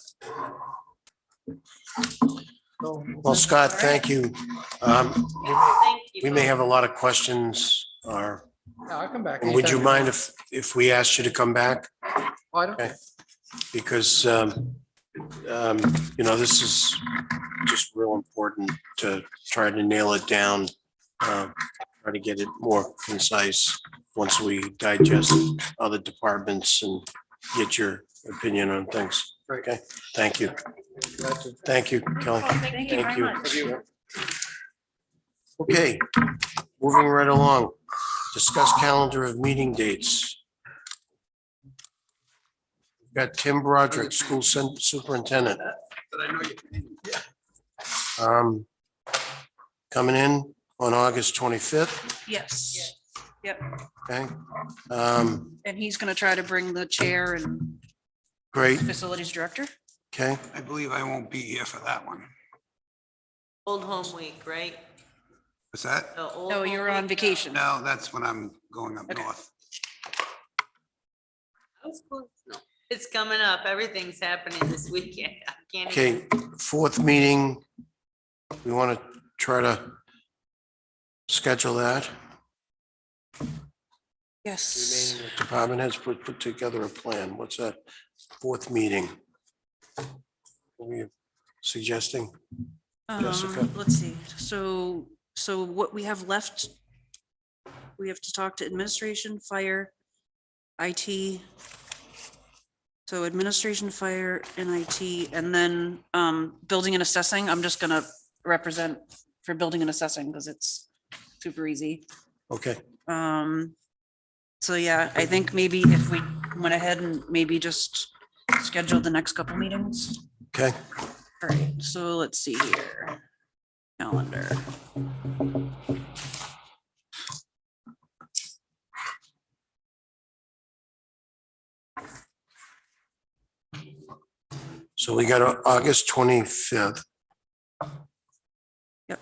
Well, Scott, thank you. Thank you. We may have a lot of questions, or, Yeah, I'll come back. and would you anytime mind if we asked you to come back? want. Oh, I don't, Okay. Because, this is just real important to try to nail it down, try to get it more concise once we digest other departments and get your opinion on things. Right. Okay, thank you. that's it. Thank you, Kelly. Thank you very much. Okay, moving right along. Discuss calendar of meeting dates. We've got Tim Broderick, school superintendent. Coming in on August 25th, Yes. Yep. okay? And he's gonna try to bring the chair and Great, facilities director. okay, I believe I won't be here for that one. Old home week, right? What's that? The old No, home you're on week? vacation. No, that's when I'm going up Okay. north. That was close. No, it's coming up. Everything's happening this weekend. I can't okay, even. fourth meeting. We want to try to schedule that. Yes. Remaining department heads put together a plan. What's that fourth meeting? What are you suggesting? Jessica? Let's see. So what we have left, we have to talk to administration, fire, IT. So administration, fire and IT, and then building and assessing. I'm just gonna represent for building and assessing because it's super easy. Okay, So yeah, I think maybe if we went ahead and maybe just scheduled the next couple meetings. okay. All right, so let's see here. Calendar. So we got August 25th. Yep.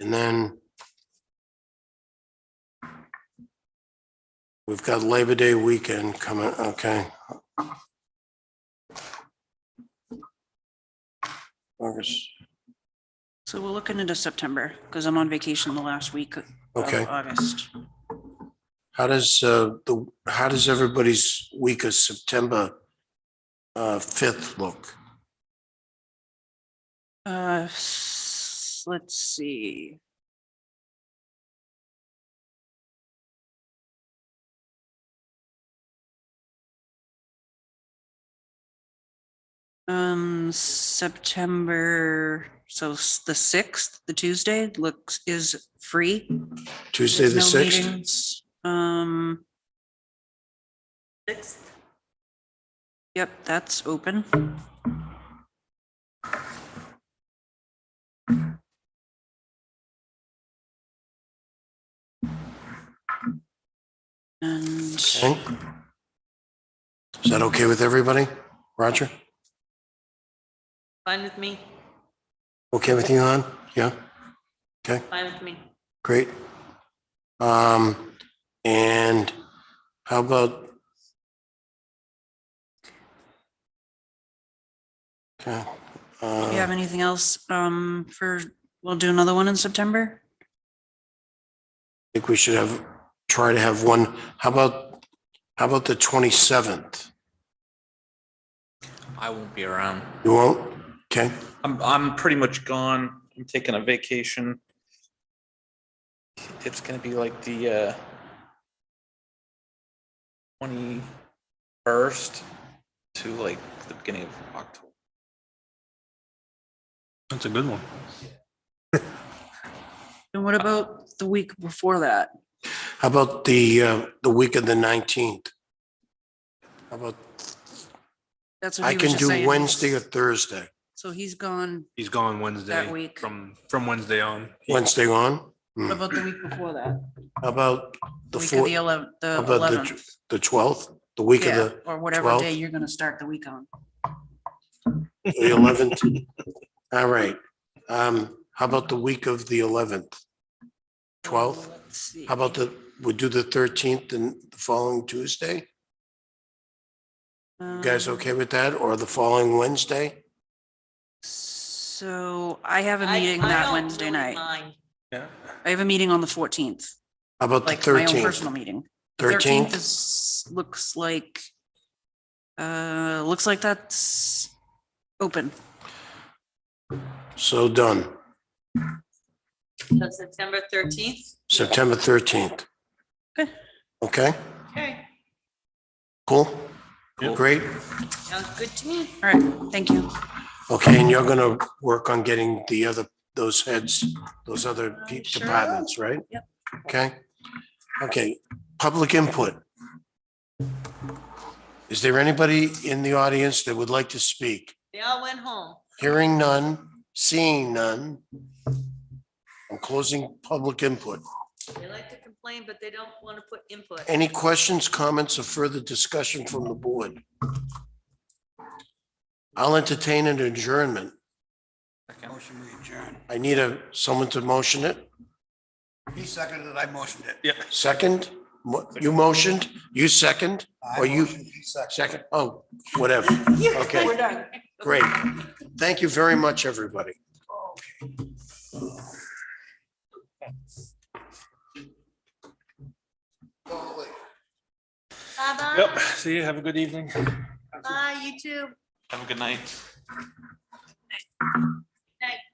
And then we've got Labor Day weekend coming, okay. August, So we're looking into September because I'm on vacation the last week of okay. August. How does everybody's week of September 5th look? Let's see. September, so the 6th, the Tuesday is free. Tuesday, the There's no 6th? meetings. 6th. Yep, that's open. And Okay. Is that okay with everybody? Roger? Fine with me. Okay with you, hon? Yeah? Okay, Fine with me. great. And how about? Okay. do you have anything else we'll do another one in September? I think we should try to have one. How about the 27th? I won't be around. You won't? Okay, I'm pretty much gone. I'm taking a vacation. It's gonna be like the 21st to like the beginning of October. That's a good one. And what about the week before that? how about the week of the 19th? How about, That's what I he was can just do saying. Wednesday or Thursday. So he's gone. He's gone Wednesday. week. From Wednesday on. Wednesday on? What about the week before that? How about the Week of the 4th, 11th, the how about 11th. the 12th, the week of Yeah, the or whatever 12th? day you're gonna start the week on. 11th? All right. How about the week of the 11th? 12th? Let's see. How about we do the 13th and the following Tuesday? You guys okay with that? Or the following Wednesday? So I have a I- meeting I that don't Wednesday really night. mind. Yeah. I have a meeting on the 14th, How about the like my own personal 13th? meeting. The 13th 13th? is, looks like that's open. So done. So September 13th? September 13th. Okay. Okay, Okay, cool? Yep. Great. sounds good to me. All right, thank you. Okay, and you're gonna work on getting those heads, those other Sure. departments, right? Yep. Okay. Okay, public input. Is there anybody in the audience that would like to speak? They all went home. Hearing none, seeing none. I'm closing public input. They like to complain, but they don't want to put input. Any questions, comments, or further discussion from the board? I'll entertain an adjournment. Motion we adjourn. I need someone to motion it. He seconded it, I motioned it. Yeah. Second? You motioned? You second? I Or you motioned, he seconded. second? Oh, whatever. Okay, We're done. great. Thank you very much, everybody. Bye-bye. Yep. See you. Have a good evening. Bye, you too. Have a good night.